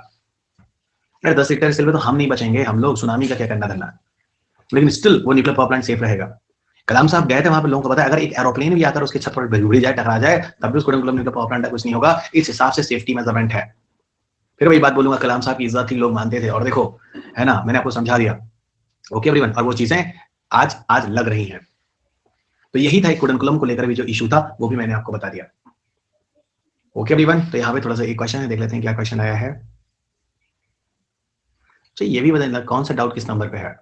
अरे 10 रिक्टर स्केल पे तो हम नहीं बचेंगे, हम लोग सुनामी का क्या करना धरना, लेकिन स्टिल वो न्यूक्लियर पावर प्लांट सेफ रहेगा। कलाम साहब गए थे वहां पे, लोगों को पता है अगर एक एरोप्लेन भी आकर उसके छत पर उड़ जाए, टकरा जाए, तब भी उस कुडनकुलम न्यूक्लियर पावर प्लांट का कुछ नहीं होगा, इस हिसाब से सेफ्टी मेजरमेंट है। फिर वही बात बोलूंगा, कलाम साहब की इज्जत थी, लोग मानते थे, और देखो है ना, मैंने आपको समझा दिया, ओके एवरीवन, और वो चीजें आज लग रही हैं। तो यही था एक कुडनकुलम को लेकर भी जो इशू था, वो भी मैंने आपको बता दिया, ओके एवरीवन। तो यहाँ पे थोड़ा सा एक क्वेश्चन है, देख लेते हैं क्या क्वेश्चन आया है। तो ये भी बताइए कौन सा डाउट किस नंबर पे है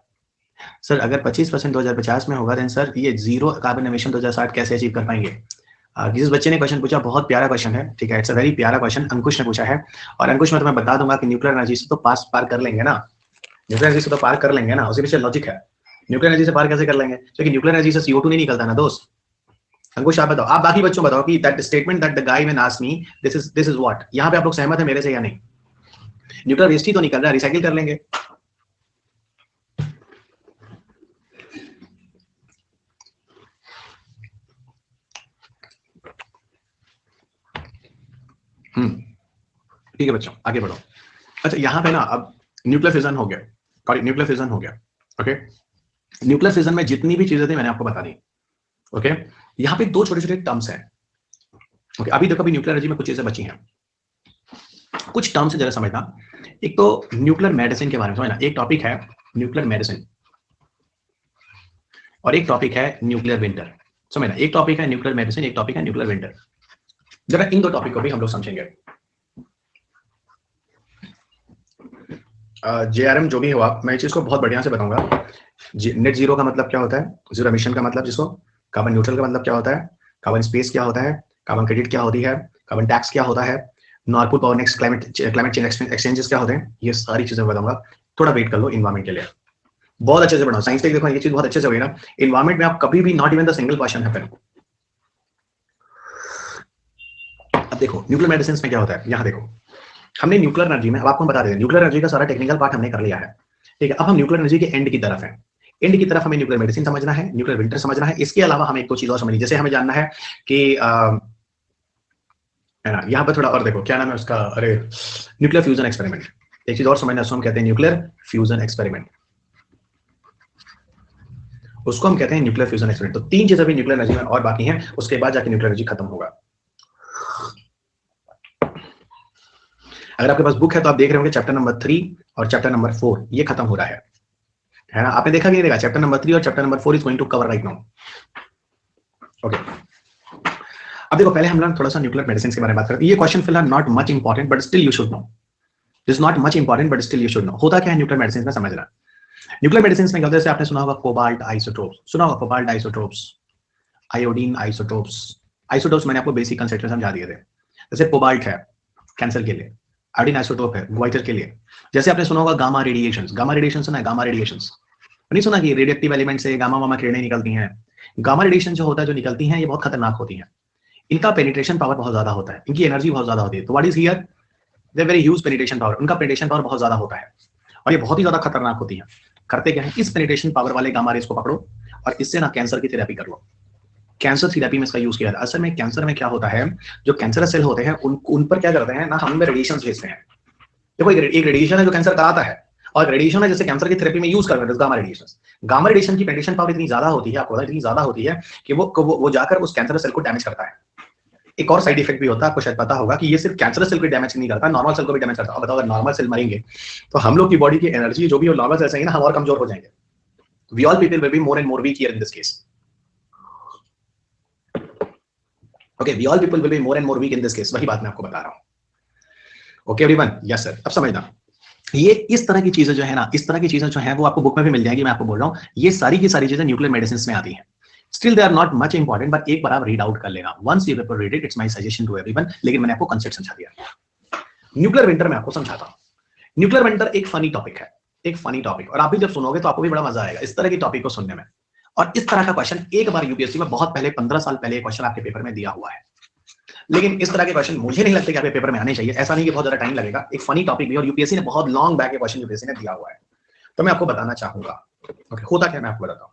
सर? अगर 25% 2050 में होगा देन सर ये जीरो कार्बन एमिशन 2060 कैसे अचीव कर पाएंगे? जिस बच्चे ने क्वेश्चन पूछा बहुत प्यारा क्वेश्चन है, ठीक है, इट्स अ वेरी प्यारा क्वेश्चन, अंकुश ने पूछा है। और अंकुश मैं तुम्हें बता दूंगा कि न्यूक्लियर एनर्जी से तो पार कर लेंगे ना, न्यूक्लियर एनर्जी से तो पार कर लेंगे ना, उसके पीछे लॉजिक है। न्यूक्लियर एनर्जी से पार कैसे कर लेंगे? क्योंकि न्यूक्लियर एनर्जी से CO2 नहीं निकलता ना दोस्त। अंकुश आप बताओ, आप बाकी बच्चों बताओ कि that statement that the guy man asked me this is what, यहां पे आप लोग सहमत है मेरे से या नहीं? न्यूक्लियर वेस्ट ही तो निकल रहा है, रिसाइकिल कर लेंगे। ठीक है बच्चों, आगे बढ़ो। अच्छा यहाँ पे ना अब न्यूक्लियर फिजन हो गया, न्यूक्लियर फिजन हो गया, ओके। न्यूक्लियर फिजन में जितनी भी चीजें थी मैंने आपको बता दी, ओके। यहाँ पे दो छोटे छोटे टर्म्स हैं, ओके। अभी देखो, अभी न्यूक्लियर एनर्जी में कुछ चीजें बची हैं, कुछ टर्म्स है जरा समझना। एक तो न्यूक्लियर मेडिसिन के बारे में समझना, एक टॉपिक है न्यूक्लियर मेडिसिन और एक टॉपिक है न्यूक्लियर विंटर। समझना, एक टॉपिक है न्यूक्लियर मेडिसिन, एक टॉपिक है न्यूक्लियर विंटर। जरा इन दो टॉपिक को भी हम लोग समझेंगे। JRM जो भी हुआ, मैं इस चीज को बहुत बढ़िया से बताऊंगा। नेट जीरो का मतलब क्या होता है, जीरो एमिशन का मतलब, जिसको कार्बन न्यूट्रल का मतलब क्या होता है, कार्बन स्पेस क्या होता है, कार्बन क्रेडिट क्या होती है, कार्बन टैक्स क्या होता है, north pole next climate change exchanges क्या होते हैं, ये सारी चीजें बताऊंगा। थोड़ा वेट कर लो इन्वायरमेंट के लिए, बहुत अच्छे से पढ़ाओ। साइंस टेक देखो, ये चीज बहुत अच्छे से होगी ना। इन्वायरमेंट में आप कभी भी not even the single question happen. अब देखो न्यूक्लियर मेडिसिन में क्या होता है, यहाँ देखो हमने न्यूक्लियर एनर्जी में, अब आपको बता देते हैं, न्यूक्लियर एनर्जी का सारा टेक्निकल पार्ट हमने कर लिया है, ठीक है। अब हम न्यूक्लियर एनर्जी के एंड की तरफ है, एंड की तरफ हमें न्यूक्लियर मेडिसिन समझना है, न्यूक्लियर विंटर समझना है। इसके अलावा हमें एक दो चीज और समझनी, जैसे हमें जानना है कि है ना, यहाँ पर थोड़ा और देखो क्या नाम है उसका, अरे न्यूक्लियर फ्यूजन एक्सपेरिमेंट। एक चीज और समझना, उसको हम कहते हैं न्यूक्लियर फ्यूजन एक्सपेरिमेंट, उसको हम कहते हैं न्यूक्लियर फ्यूजन एक्सपेरिमेंट। तो तीन चीजें भी न्यूक्लियर एनर्जी में और बाकी हैं, उसके बाद जाके न्यूक्लियर एनर्जी खत्म होगा। अगर आपके पास बुक है तो आप देख रहे होंगे चैप्टर नंबर 3 और चैप्टर नंबर 4 ये खत्म हो रहा है ना? आपने देखा कि नहीं देखा? चैप्टर नंबर 3 और chapter number 4 is going to cover right now, okay. अब देखो पहले हम लोग थोड़ा सा न्यूक्लियर मेडिसिन के बारे में बात करते हैं। ये क्वेश्चन फिलहाल not much important but still you should know, this not much important but still you should know. होता क्या है न्यूक्लियर मेडिसिन में, समझना। न्यूक्लियर मेडिसिन में जैसे आपने सुना होगा कोबाल्ट आइसोटोप्स, सुना होगा cobalt isotopes, iodine isotopes. Isotopes मैंने आपको बेसिक कंसेप्ट समझा दिए थे। जैसे कोबाल्ट है कैंसर के लिए, आयोडीन आइसोटोप है ग्वाइटर के लिए। जैसे आपने सुना होगा गामा रेडिएशन, गामा रेडिएशन सुना है? गामा रेडिएशन नहीं सुना कि रेडिएक्टिव एलिमेंट से गामा वामा किरणें निकलती हैं? गामा रेडिएशन जो होता है, जो निकलती हैं, ये बहुत खतरनाक होती हैं। इनका पेनिट्रेशन पावर बहुत ज्यादा होता है, इनकी एनर्जी बहुत ज्यादा होती है। तो what is here, they very huge penetration power, उनका पेनिट्रेशन पावर बहुत ज्यादा होता है और ये बहुत ही ज्यादा खतरनाक होती है। करते क्या है, इस पेनिट्रेशन पावर वाले गामा रेज को पकड़ो और इससे ना कैंसर की थेरेपी कर लो। कैंसर थेरेपी में इसका यूज किया जाता है। असल में कैंसर में क्या होता है, जो कैंसरस सेल होते हैं उन पर क्या करते हैं ना, हम रेडिएशन भेजते हैं। देखो एक रेडिएशन है जो कैंसर कराता है, और रेडिएशन है जैसे कैंसर की थेरेपी में यूज कर रहे हैं गामा रेडिएशन। गामा रेडिएशन की पेनिट्रेशन पावर इतनी ज्यादा होती है, आपको इतनी ज्यादा होती है कि वो जाकर उस कैंसर सेल को डैमेज करता है। एक और साइड इफेक्ट भी होता है, आपको शायद पता होगा कि ये सिर्फ कैंसर सेल को डैमेज नहीं करता, नॉर्मल सेल को भी डैमेज करता है। बताओ अगर नॉर्मल सेल मरेंगे तो हम लोग की बॉडी की एनर्जी जो भी नॉर्मल सेल्स है ना, हम और कमजोर हो जाएंगे। We all people will be more and more weak here in this case, okay. We all people will be more and more weak in this case, वही बात मैं आपको बता रहा हूं, ओके एवरीवन? Yes sir. अब समझना, ये इस तरह की चीजें जो है ना, इस तरह की चीजें जो है वो आपको बुक में भी मिल जाएगी। मैं आपको बोल रहा हूँ ये सारी की सारी चीजें न्यूक्लियर मेडिसिन में आती हैं। Still they are not much important, but एक बार आप रीड आउट कर लेना, once you paper read it, it's my suggestion to everyone. लेकिन मैंने आपको कंसेप्ट समझा दिया। न्यूक्लियर विंटर में आपको समझाता हूं। न्यूक्लियर विंटर एक फनी टॉपिक है, एक फनी टॉपिक, और आप भी जब सुनोगे तो आपको भी बड़ा मजा आएगा इस तरह की टॉपिक को सुनने में। और इस तरह का क्वेश्चन एक बार यूपीएससी में बहुत पहले 15 साल पहले क्वेश्चन आपके पेपर में दिया हुआ है। लेकिन इस तरह के क्वेश्चन मुझे नहीं लगता कि आपके पेपर में आने चाहिए। ऐसा नहीं कि बहुत ज्यादा टाइम लगेगा, एक फनी टॉपिक भी, और यूपीएससी ने बहुत लॉन्ग बैक के क्वेश्चन यूपीएससी ने दिया हुआ है। तो मैं आपको बताना चाहूंगा, ओके, होता क्या मैं आपको बताता हूं।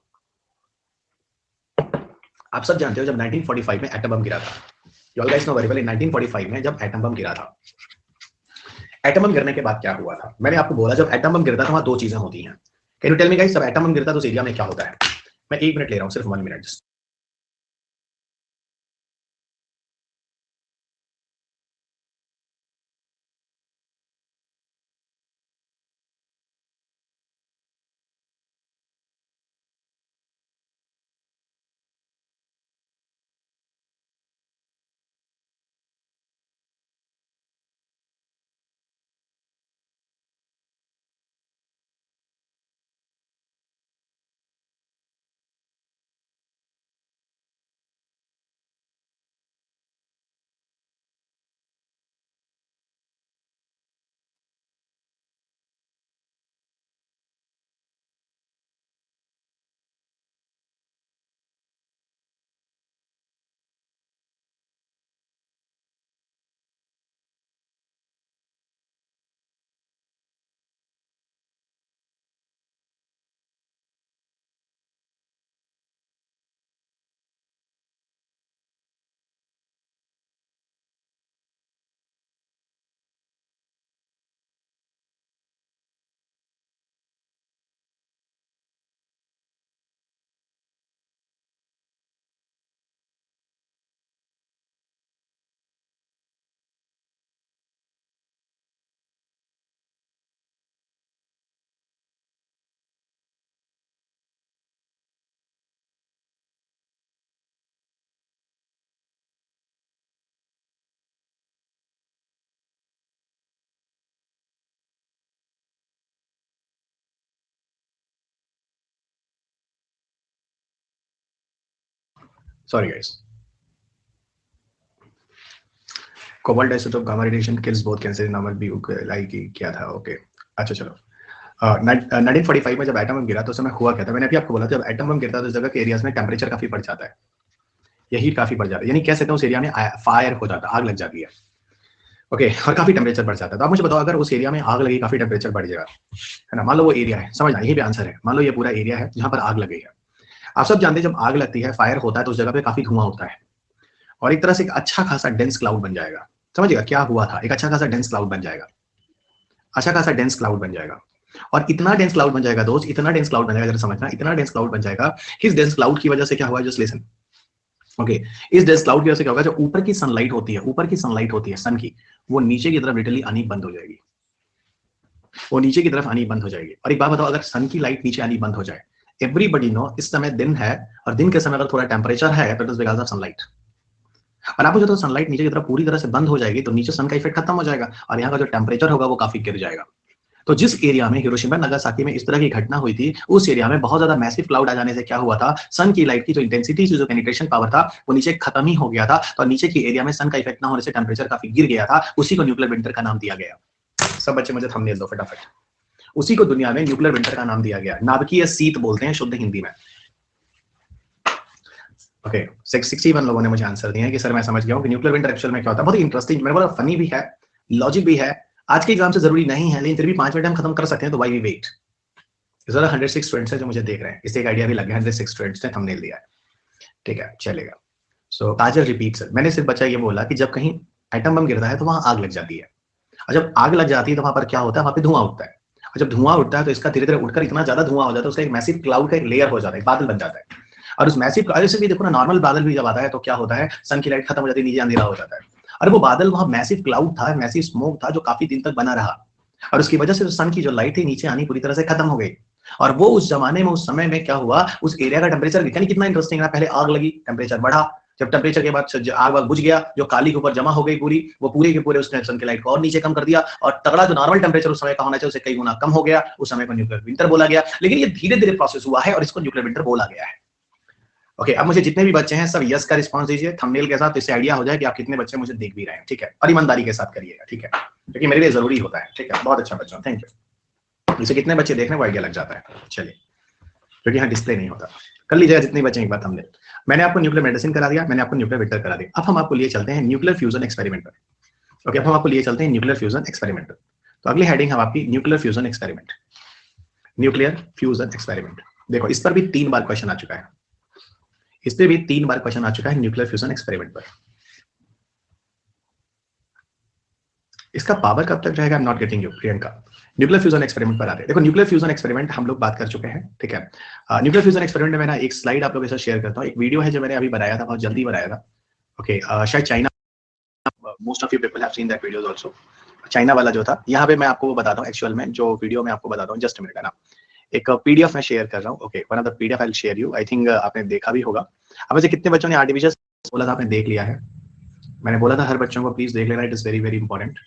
आप सब जानते हो जब 1945 में एटम बम गिरा था, you all guys know very well, in 1945 में जब एटम बम गिरा था, एटम बम गिरने के बाद क्या हुआ था? मैंने आपको बोला जब एटम बम गिरता था वहां दो चीजें होती हैं। Can you tell me guys, जब एटम बम गिरता तो उस एरिया में क्या होता है? मैं 1 मिनट ले रहा हूं, सिर्फ 1 minute. Sorry guys, cobalt isotope gamma radiation kills both cancer normal be like क्या था? ओके, अच्छा चलो। 1945 में जब एटम बम गिरा तो उस समय हुआ क्या था? मैंने अभी आपको बोला, जब एटम बम गिरता है तो इस जगह के एरियाज में टेम्परेचर काफी बढ़ जाता है, या हीट काफी बढ़ जाता है, यानी कह सकते हैं उस एरिया में फायर हो जाता है, आग लग जाती है। ओके, और काफी टेम्परेचर बढ़ जाता है। तो आप मुझे बताओ, अगर उस एरिया में आग लगी, काफी टेम्परेचर बढ़ जाएगा, है ना? मान लो वो एरिया है, समझना यही भी आंसर है, मान लो ये पूरा एरिया है जहां पर आग लगी है। आप सब जानते हैं जब आग लगती है, फायर होता है, तो उस जगह पे काफी धुआं होता है, और एक तरह से एक अच्छा खासा डेंस क्लाउड बन जाएगा। समझिएगा क्या हुआ था, एक अच्छा खासा डेंस क्लाउड बन जाएगा, अच्छा खासा डेंस क्लाउड बन जाएगा। और इतना डेंस क्लाउड बन जाएगा दोस्त, इतना डेंस क्लाउड बन जाएगा, जरा समझना, इतना डेंस क्लाउड बन जाएगा कि इस डेंस क्लाउड की वजह से क्या हुआ, जस्ट लिसन। ओके, इस डेंस क्लाउड की वजह से क्या होगा, जो ऊपर की सनलाइट होती है, ऊपर की सनलाइट होती है सन की, वो नीचे की तरफ लिटरली आनी बंद हो जाएगी, वो नीचे की तरफ आनी बंद हो जाएगी। और एक बात बताओ, अगर सन की लाइट नीचे आनी बंद हो जाए, एवरीबडी नो इस समय दिन है, और दिन के समय अगर थोड़ा टेम्परेचर है तो it is because of sunlight. और आपको जो तो सनलाइट नीचे की तरफ पूरी तरह से बंद हो जाएगी, तो नीचे सन का इफेक्ट खत्म हो जाएगा, और यहाँ का जो टेम्परेचर होगा वो काफी गिर जाएगा। तो जिस एरिया में हिरोशिमा नागासाकी में इस तरह की घटना हुई थी, उस एरिया में बहुत ज्यादा मैसिव क्लाउड आ जाने से क्या हुआ था, सन की लाइट की जो इंटेंसिटी, जो पेनिट्रेशन पावर था, वो नीचे खत्म ही हो गया था। तो नीचे की एरिया में सन का इफेक्ट ना होने से टेम्परेचर काफी गिर गया था, उसी को न्यूक्लियर विंटर का नाम दिया गया। सब बच्चे मुझे थंबनेल दो फटाफट। उसी को दुनिया में न्यूक्लियर विंटर का नाम दिया गया, नाभिकीय शीत बोलते हैं शुद्ध हिंदी में। ओके, 61 लोगों ने मुझे आंसर दिया है कि सर मैं समझ गया हूँ कि न्यूक्लियर विंटर एक्चुअल में क्या होता है। बहुत इंटरेस्टिंग, मेरे को फनी भी है, लॉजिक भी है। आज के एग्जाम से जरूरी नहीं है, लेकिन फिर भी 5 मिनट हम खत्म कर सकते हैं, तो वाई वी वेट। जरा 106 स्टूडेंट्स है जो मुझे देख रहे हैं, इससे एक आइडिया भी लग गया, 106 स्टूडेंट्स ने थंबनेल दिया है। ठीक है, चलेगा। सो काजल रिपीट सर, मैंने सिर्फ बच्चा ये बोला कि जब कहीं एटम बम गिरता है तो वहां आग लग जाती है, और जब आग लग जाती है तो वहां पर क्या होता है, वहां पे धुआं उठता है, और जब धुआं उठता है तो इसका धीरे धीरे उठकर इतना ज्यादा धुआं हो जाता है, उसका एक मैसिव क्लाउड का एक लेयर हो जाता है, बादल बन जाता है। और उस मैसिव क्लाउड से भी देखो ना, नॉर्मल बादल भी जब आता है तो क्या होता है, सन की लाइट खत्म हो जाती है, नीचे अंधेरा हो जाता है। और वो बादल वहां मैसिव क्लाउड था, मैसिव स्मोक था, जो काफी दिन तक बना रहा, और उसकी वजह से सन की जो लाइट थी नीचे आनी पूरी तरह से खत्म हो गई। और वो उस जमाने में, उस समय में क्या हुआ, उस एरिया का टेम्परेचर, यानी कितना इंटरेस्टिंग है, पहले आग लगी, टेम्परेचर बढ़ा, जब टेम्परेचर के बाद आग वाग बुझ गया, जो काली के ऊपर जमा हो गई पूरी, वो पूरे के पूरे उसने सन की लाइट को और नीचे कम कर दिया, और तगड़ा जो नॉर्मल टेम्परेचर उस समय का होना चाहिए उससे कई गुना कम हो गया, उस समय को न्यूक्लियर विंटर बोला गया। लेकिन ये धीरे धीरे प्रोसेस हुआ है और इसको न्यूक्लियर विंटर बोला गया है। ओके, अब मुझे जितने भी बच्चे हैं सब यस का रिस्पांस दीजिए थंबनेल के साथ, तो इससे आइडिया हो जाए कि आप कितने बच्चे मुझे देख भी रहे हैं। ठीक है, और ईमानदारी के साथ करिएगा, ठीक है, क्योंकि मेरे लिए जरूरी होता है। ठीक है, बहुत अच्छा बच्चों, थैंक यू। इसे कितने बच्चे देख रहे हैं वो आइडिया लग जाता है। चलिए, क्योंकि यहाँ डिस्प्ले नहीं होता। कर लीजिएगा जितने बच्चे एक बार थंबनेल। मैंने आपको न्यूक्लियर मेडिसिन करा दिया, मैंने आपको न्यूक्लियर विक्टर करा दिया। अब हम आपको लिए चलते हैं न्यूक्लियर फ्यूजन एक्सपेरिमेंट पर। ओके, अब हम आपको लिए चलते हैं न्यूक्लियर फ्यूजन एक्सपेरिमेंट पर। तो अगली हेडिंग हम आपकी nuclear fusion experiment, nuclear fusion experiment. देखो इस पर भी 3 बार क्वेश्चन आ चुका है, इस पे भी 3 बार क्वेश्चन आ चुका है न्यूक्लियर फ्यूजन एक्सपेरिमेंट पर। इसका पावर कब तक रहेगा, I am not getting you Priyanka. Nuclear fusion experiment पर आते हैं। देखो न्यूक्लियर फ्यूजन एक्सपेरिमेंट हम लोग बात कर चुके हैं, ठीक है। न्यूक्लियर फ्यूजन एक्सपेरिमेंट में मैं एक स्लाइड आप लोगों के साथ शेयर करता हूँ, एक वीडियो है जो मैंने अभी बनाया था, बहुत जल्दी बनाया था। ओके, शायद China, most of you people have seen that videos also. China वाला जो था, यहाँ पे मैं आपको वो बताता हूँ, एक्चुअल में जो वीडियो मैं आपको बताता हूँ, जस्ट मिनट, है ना। एक पीडीएफ में शेयर कर रहा हूँ। Okay, one of the PDF I will share you, I think आपने देखा भी होगा। अब मुझे कितने बच्चों ने आर्टिफिशियल बोला था, आपने देख लिया है? मैंने बोला था हर बच्चों को प्लीज देख लेना, it is very very important.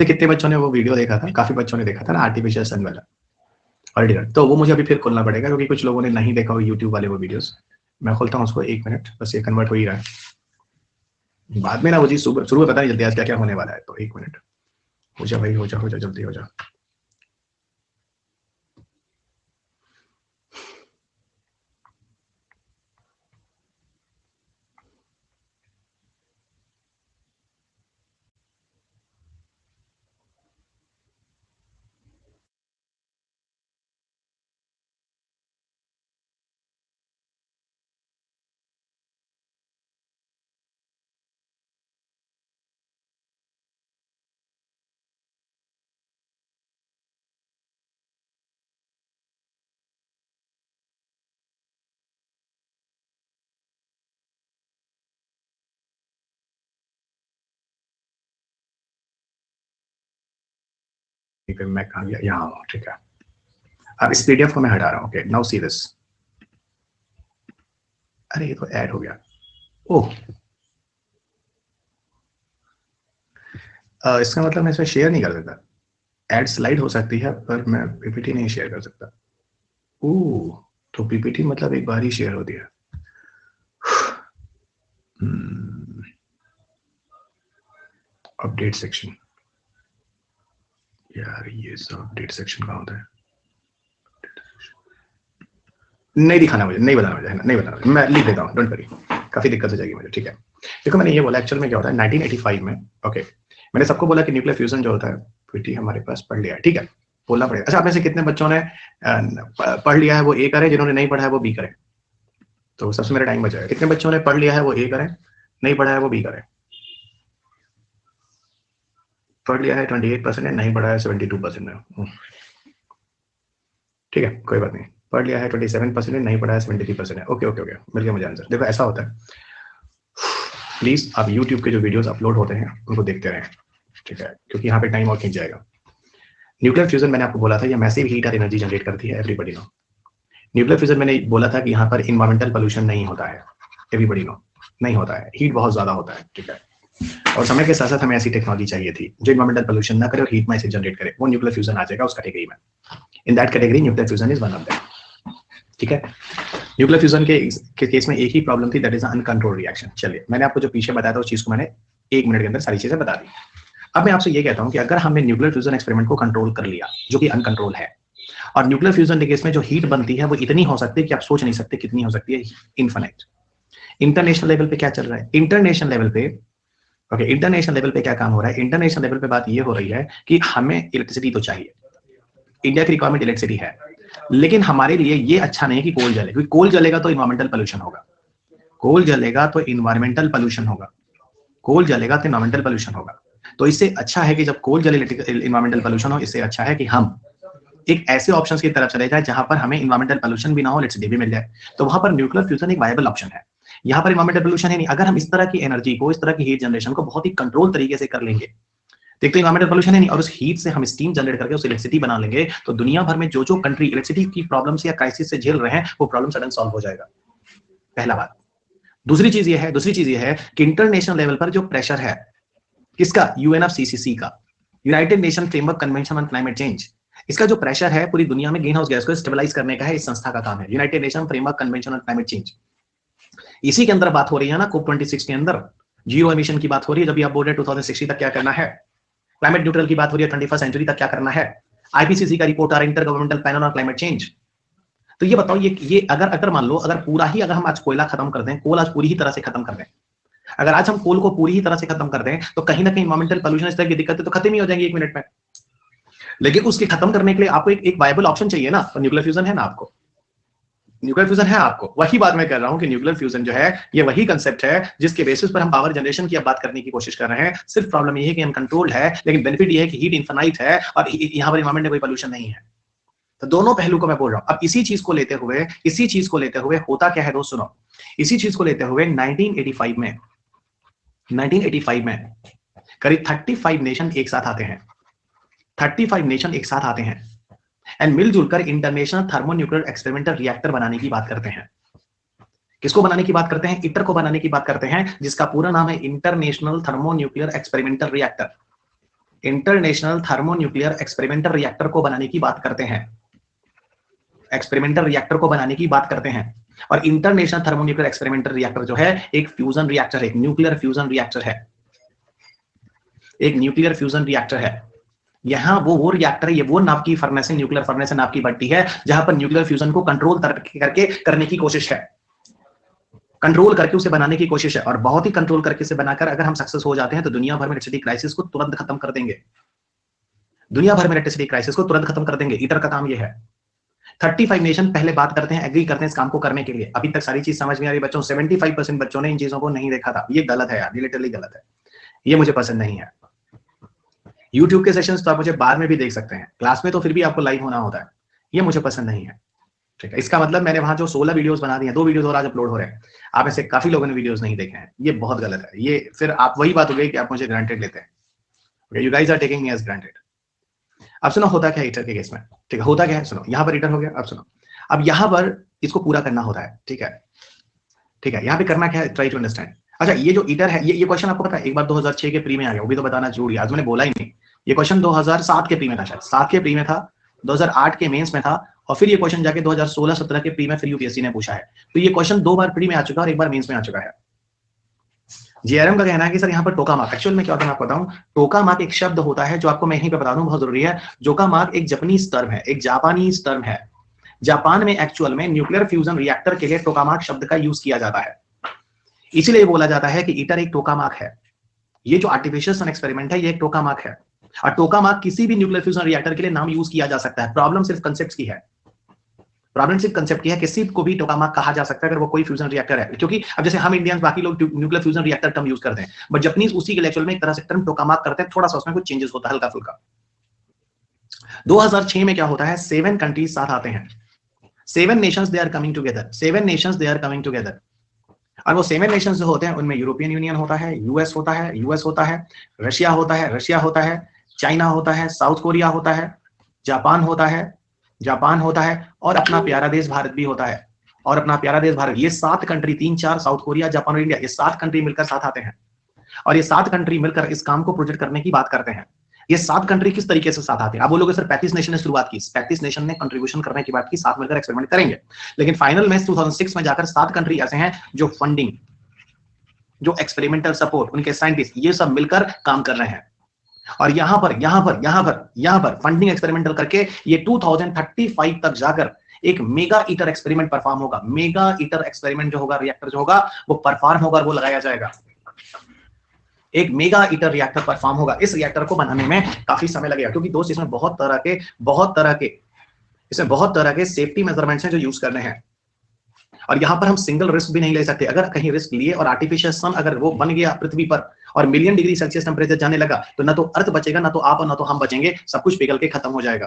कितने बच्चों ने वो वीडियो देखा था? काफी बच्चों ने देखा था ना, आर्टिफिशियल सन वाला ऑर्डिनल। तो वो मुझे अभी फिर खोलना पड़ेगा, क्योंकि कुछ लोगों ने नहीं देखा हो यूट्यूब वाले वो वीडियोस। मैं खोलता हूँ उसको, 1 मिनट, बस ये कन्वर्ट हो ही रहा है। बाद में ना वो चीज शुरू में पता नहीं चलती आज क्या क्या होने वाला है, तो 1 मिनट। हो जा भाई, हो जा जल्दी हो जा। ठीक है, मैं कहाँ गया, यहाँ हूँ, ठीक है। अब इस पीडीएफ को मैं हटा रहा हूँ। Okay, now see this. अरे ये तो ऐड हो गया। ओह, इसका मतलब मैं इसे शेयर नहीं कर सकता। ऐड स्लाइड हो सकती है पर मैं पीपीटी नहीं शेयर कर सकता। ओह, तो पीपीटी मतलब एक बार ही शेयर होती है। अपडेट सेक्शन, यार ये सब अपडेट सेक्शन कहाँ होता है? नहीं दिखाना मुझे, नहीं बताना मुझे, है ना, नहीं बताना, मैं लिख देता हूँ, डोंट वरी, काफी दिक्कत हो जाएगी मुझे, ठीक है। देखो मैंने ये बोला एक्चुअल में क्या होता है 1985 में। ओके, मैंने सबको बोला कि न्यूक्लियर फ्यूजन जो होता है पीटी हमारे पास पढ़ लिया है, ठीक है, बोलना पड़ेगा। अच्छा, आप में से कितने बच्चों ने पढ़ लिया है वो ए करे, जिन्होंने नहीं पढ़ा है वो बी करे? तो सबसे मेरा टाइम बचाएगा। कितने बच्चों ने पढ़ लिया है वो ए करे, नहीं पढ़ा है वो बी करे? पढ़ लिया है 28% है, नहीं पढ़ा है 72% है। ठीक है, कोई बात नहीं। पढ़ लिया है 27% है, नहीं पढ़ा है 73% है। ओके ओके ओके, मिल गया मुझे आंसर। देखो ऐसा होता है, प्लीज आप यूट्यूब के जो वीडियोस अपलोड होते हैं उनको देखते रहें, ठीक है, क्योंकि यहाँ पे टाइम और खींच जाएगा। न्यूक्लियर फ्यूजन मैंने आपको बोला था ये मैसिव हीट और एनर्जी जनरेट करती है, एवरीबॉडी नो। न्यूक्लियर फ्यूजन मैंने बोला था कि यहाँ पर इन्वायरमेंटल पोल्यूशन नहीं होता है, एवरीबॉडी नो, नहीं होता है, हीट बहुत ज्यादा होता है, ठीक है। और समय के साथ साथ हमें ऐसी टेक्नोलॉजी चाहिए थी जो इन्वायरमेंटल पोल्यूशन ना करे और हीट में से जनरेट करे, वो न्यूक्लियर फ्यूजन आ जाएगा उस कैटेगरी में। In that category nuclear fusion is one of that, ठीक है। न्यूक्लियर फ्यूजन के केस में एक ही प्रॉब्लम थी, दैट इज अनकंट्रोल्ड रिएक्शन। चलिए, मैंने आपको जो पीछे बताया था उस चीज को मैंने 1 मिनट के अंदर सारी चीजें बता दी। अब मैं आपसे ये कहता हूं कि अगर हमने न्यूक्लियर फ्यूजन एक्सपेरिमेंट को कंट्रोल कर लिया, जो कि अनकंट्रोल है, और न्यूक्लियर फ्यूजन के केस में जो हीट बनती है वो इतनी हो सकती है कि आप सोच नहीं सकते कितनी हो सकती है, इनफिनिट। इंटरनेशनल लेवल पे क्या चल रहा है? इंटरनेशनल लेवल पे, ओके, इंटरनेशनल लेवल पे क्या काम हो रहा है? इंटरनेशनल लेवल पे बात ये हो रही है कि हमें इलेक्ट्रिसिटी तो चाहिए, इंडिया की रिक्वायरमेंट इलेक्ट्रिसिटी है, लेकिन हमारे लिए ये अच्छा नहीं है कि कोल जले, क्योंकि कोल जलेगा तो इन्वायरमेंटल पोल्यूशन होगा, कोल जलेगा तो इन्वायरमेंटल पोल्यूशन होगा, कोल जलेगा तो इन्वायरमेंटल पोल्यूशन होगा। तो इससे अच्छा है कि जब कोल जले इन्वायरमेंटल पोल्यूशन हो, इससे अच्छा है कि हम एक ऐसे ऑप्शंस की तरफ चले जाए जहां पर हमें इन्वायरमेंटल पोल्यूशन भी ना हो, इलेक्ट्रिसिटी भी मिल जाए। तो वहां पर न्यूक्लियर फ्यूजन एक वायबल ऑप्शन है। यहाँ पर इन्वायरमेंटल पोल्यूशन है नहीं। अगर हम इस तरह की एनर्जी को, इस तरह की हीट जनरेशन को बहुत ही कंट्रोल तरीके से कर लेंगे, एक तो इन्वायरमेंटल पोल्यूशन है नहीं, और उस हीट से हम स्टीम जनरेट करके उस इलेक्ट्रिसिटी बना लेंगे, तो दुनिया भर में जो जो कंट्री इलेक्ट्रिसिटी की प्रॉब्लम्स या क्राइसिस से झेल रहे हैं वो प्रॉब्लम सडन सॉल्व हो जाएगा, पहला बात। दूसरी चीज ये है कि इंटरनेशनल लेवल पर जो प्रेशर है, किसका? यूएनएफसीसीसी का, United nation framework convention on climate change, इसका जो प्रेशर है पूरी दुनिया में ग्रीन हाउस गैस को स्टेबलाइज करने का है, इस संस्था का काम है, United nation framework convention on climate change. इसी के अंदर बात हो रही है ना, COP26 के अंदर जीरो एमिशन की बात हो रही है, जब भी आप बोल रहे हैं 2060 तक क्या करना है, क्लाइमेट न्यूट्रल की बात हो रही है, 21st सेंचुरी तक क्या करना है, आईपीसीसी का रिपोर्ट आ रहा है, inter governmental panel on climate change. तो ये बताओ, ये अगर मान लो, अगर पूरा ही, अगर हम आज कोयला खत्म कर दें, कोल आज पूरी ही तरह से खत्म कर दें, अगर आज हम कोल को पूरी ही तरह से खत्म कर दें, तो कहीं ना कहीं इन्वायरमेंटल पोल्यूशन, इस तरह की दिक्कतें तो खत्म ही हो जाएंगी 1 मिनट में। लेकिन उसके खत्म करने के लिए आपको एक वायबल ऑप्शन चाहिए ना, तो न्यूक्लियर फ्यूजन है ना, आपको न्यूक्लियर फ्यूजन है आपको। वही बात मैं कर रहा हूं कि न्यूक्लियर फ्यूजन जो है ये वही कंसेप्ट है जिसके बेसिस पर हम पावर जनरेशन की अब बात करने की कोशिश कर रहे हैं। सिर्फ प्रॉब्लम ये है कि अनकंट्रोल्ड है, लेकिन बेनिफिट ये है कि हीट इनफिनाइट है और यहाँ पर इन्वायरमेंट में कोई पोल्यूशन नहीं है। तो दोनों पहलू को मैं बोल रहा हूं। अब इसी चीज को लेते हुए होता क्या है दोस्त, सुनो, इसी चीज को लेते हुए 1985 में करीब 35 नेशन एक साथ आते हैं, 35 नेशन एक साथ आते हैं एंड मिलजुल कर इंटरनेशनल थर्मोन्यूक्लियर एक्सपेरिमेंटल रिएक्टर बनाने की बात करते हैं। किसको बनाने की बात करते हैं? इटर को बनाने की बात करते हैं, जिसका पूरा नाम है international thermonuclear experimental reactor. International thermonuclear experimental reactor को बनाने की बात करते हैं, एक्सपेरिमेंटल रिएक्टर को बनाने की बात करते हैं। और इंटरनेशनल थर्मोन्यूक्लियर एक्सपेरिमेंटल रिएक्टर जो है एक फ्यूजन रिएक्टर, एक न्यूक्लियर फ्यूजन रिएक्टर है, एक न्यूक्लियर फ्यूजन रिएक्टर है। यहां वो रिएक्टर है, ये वो नाव की फर्नेस है, न्यूक्लियर फर्नेस नाव की भट्टी है, जहां पर न्यूक्लियर फ्यूजन को कंट्रोल करके करने की कोशिश है, कंट्रोल करके उसे बनाने की कोशिश है। और बहुत ही कंट्रोल करके से बनाकर अगर हम सक्सेस हो जाते हैं तो दुनिया भर में इलेक्ट्रिसिटी क्राइसिस को तुरंत खत्म कर देंगे, दुनिया भर में इलेक्ट्रिसिटी क्राइसिस को तुरंत खत्म कर देंगे। इटर का काम यह है। 35 नेशन पहले बात करते हैं, एग्री करते हैं इस काम को करने के लिए। अभी तक सारी चीज समझ में आ रही बच्चों? 75% बच्चों ने इन चीजों को नहीं देखा था। ये गलत है यार, ये लिटरली गलत है, ये मुझे पसंद नहीं है। YouTube के सेशंस तो आप मुझे बाद में भी देख सकते हैं, क्लास में तो फिर भी आपको लाइव होना होता है, ये मुझे पसंद नहीं है, ठीक है। इसका मतलब मैंने वहां जो 16 वीडियोस बना दी हैं, 2 वीडियोस और आज अपलोड हो रहे हैं, आप ऐसे काफी लोगों ने वीडियोस नहीं देखे हैं, ये बहुत गलत है। ये फिर आप वही बात हो गई कि आप मुझे ग्रांटेड लेते हैं, you guys are taking me as granted. अब सुनो होता क्या है ईटर के केस में, ठीक है, होता क्या है, सुनो यहाँ पर ईटर हो गया, अब सुनो, अब यहाँ पर इसको पूरा करना होता है, ठीक है, ठीक है, यहाँ पे करना क्या है, ट्राई टू अंडरस्टैंड। अच्छा ये जो ईटर है, ये क्वेश्चन आपको पता है एक बार 2006 के प्री में आ गया, वो भी तो बताना जरूरी है, आज मैंने बोला ही नहीं, ये क्वेश्चन 2007 के प्री में था, शायद 7 के प्री में था, 2008 के मेंस में था, और फिर ये क्वेश्चन जाके 2016-17 के प्री में फिर यूपीएससी ने पूछा है। तो ये क्वेश्चन 2 बार प्री में आ चुका है और 1 बार मेंस में आ चुका है। जेआरएम का कहना है कि सर यहाँ पर टोका मार्क, एक्चुअल में क्या होता है मैं आपको बताऊं, टोका मार्क एक शब्द होता है जो आपको मैं यहीं पे बता दूं, बहुत जरूरी है। टोका मार्क एक जापानीज टर्म है, एक जापानीज टर्म है। जापान में एक्चुअल में न्यूक्लियर फ्यूजन रिएक्टर के लिए टोका मार्क शब्द का यूज किया जाता है, इसीलिए बोला जाता है कि ईटर एक टोका मार्क है। ये जो आर्टिफिशियल सन एक्सपेरिमेंट है ये एक टोका मार्क है, और टोका मार्क किसी भी न्यूक्लियर फ्यूजन रिएक्टर के लिए नाम यूज किया जा सकता है। प्रॉब्लम सिर्फ कंसेप्ट की है, प्रॉब्लम सिर्फ कंसेप्ट की है, किसी को भी टोका मार्क कहा जा सकता है अगर वो कोई फ्यूजन रिएक्टर है, क्योंकि अब जैसे हम इंडियंस बाकी लोग nuclear fusion reactor term use करते हैं, बट जापानीज उसी के लिए एक्चुअल में एक तरह से टर्म टोका मार्क करते हैं, थोड़ा सा उसमें कुछ चेंजेस होता है हल्का फुल्का। 2006 में क्या होता है, 7 कंट्रीज साथ आते हैं, 7 nations they are coming together, 7 nations they are coming together, और वो 7 नेशंस जो होते हैं उनमें यूरोपियन यूनियन होता है, यूएस होता है, यूएस होता है, रशिया होता है, रशिया होता है, चाइना होता है, साउथ कोरिया होता है, जापान होता है, जापान होता है, और अपना प्यारा देश भारत भी होता है, और अपना प्यारा देश भारत। ये 7 कंट्री, 3-4 साउथ कोरिया, जापान और इंडिया, ये 7 कंट्री मिलकर साथ आते हैं, और ये 7 कंट्री मिलकर इस काम को प्रोजेक्ट करने की बात करते हैं। ये 7 कंट्री किस तरीके से साथ आते हैं, आप बोलोगे सर 35 नेशन ने शुरुआत की, 35 नेशन ने कंट्रीब्यूशन करने की बात की, साथ मिलकर एक्सपेरिमेंट करेंगे, लेकिन फाइनल में 2006 में जाकर 7 कंट्री ऐसे हैं जो फंडिंग, जो एक्सपेरिमेंटल सपोर्ट, उनके साइंटिस्ट, ये सब मिलकर काम कर रहे हैं, और यहां पर फंडिंग एक्सपेरिमेंटल करके ये 2035 तक जाकर एक मेगा ईटर एक्सपेरिमेंट परफॉर्म होगा। मेगा ईटर एक्सपेरिमेंट जो होगा, रिएक्टर जो होगा वो परफॉर्म होगा और वो लगाया जाएगा। एक मेगा ईटर रिएक्टर परफॉर्म होगा। इस रिएक्टर को बनाने में काफी समय लगेगा, क्योंकि दोस्त इसमें बहुत तरह के सेफ्टी मेजरमेंट्स हैं जो यूज करने हैं, और यहां पर हम सिंगल रिस्क भी नहीं ले सकते। अगर कहीं रिस्क लिए और आर्टिफिशियल सन अगर वो बन गया पृथ्वी पर और मिलियन डिग्री सेल्सियस टेम्परेचर जाने लगा, तो ना तो अर्थ बचेगा, ना तो आप और ना तो हम बचेंगे, सब कुछ पिघल के खत्म हो जाएगा।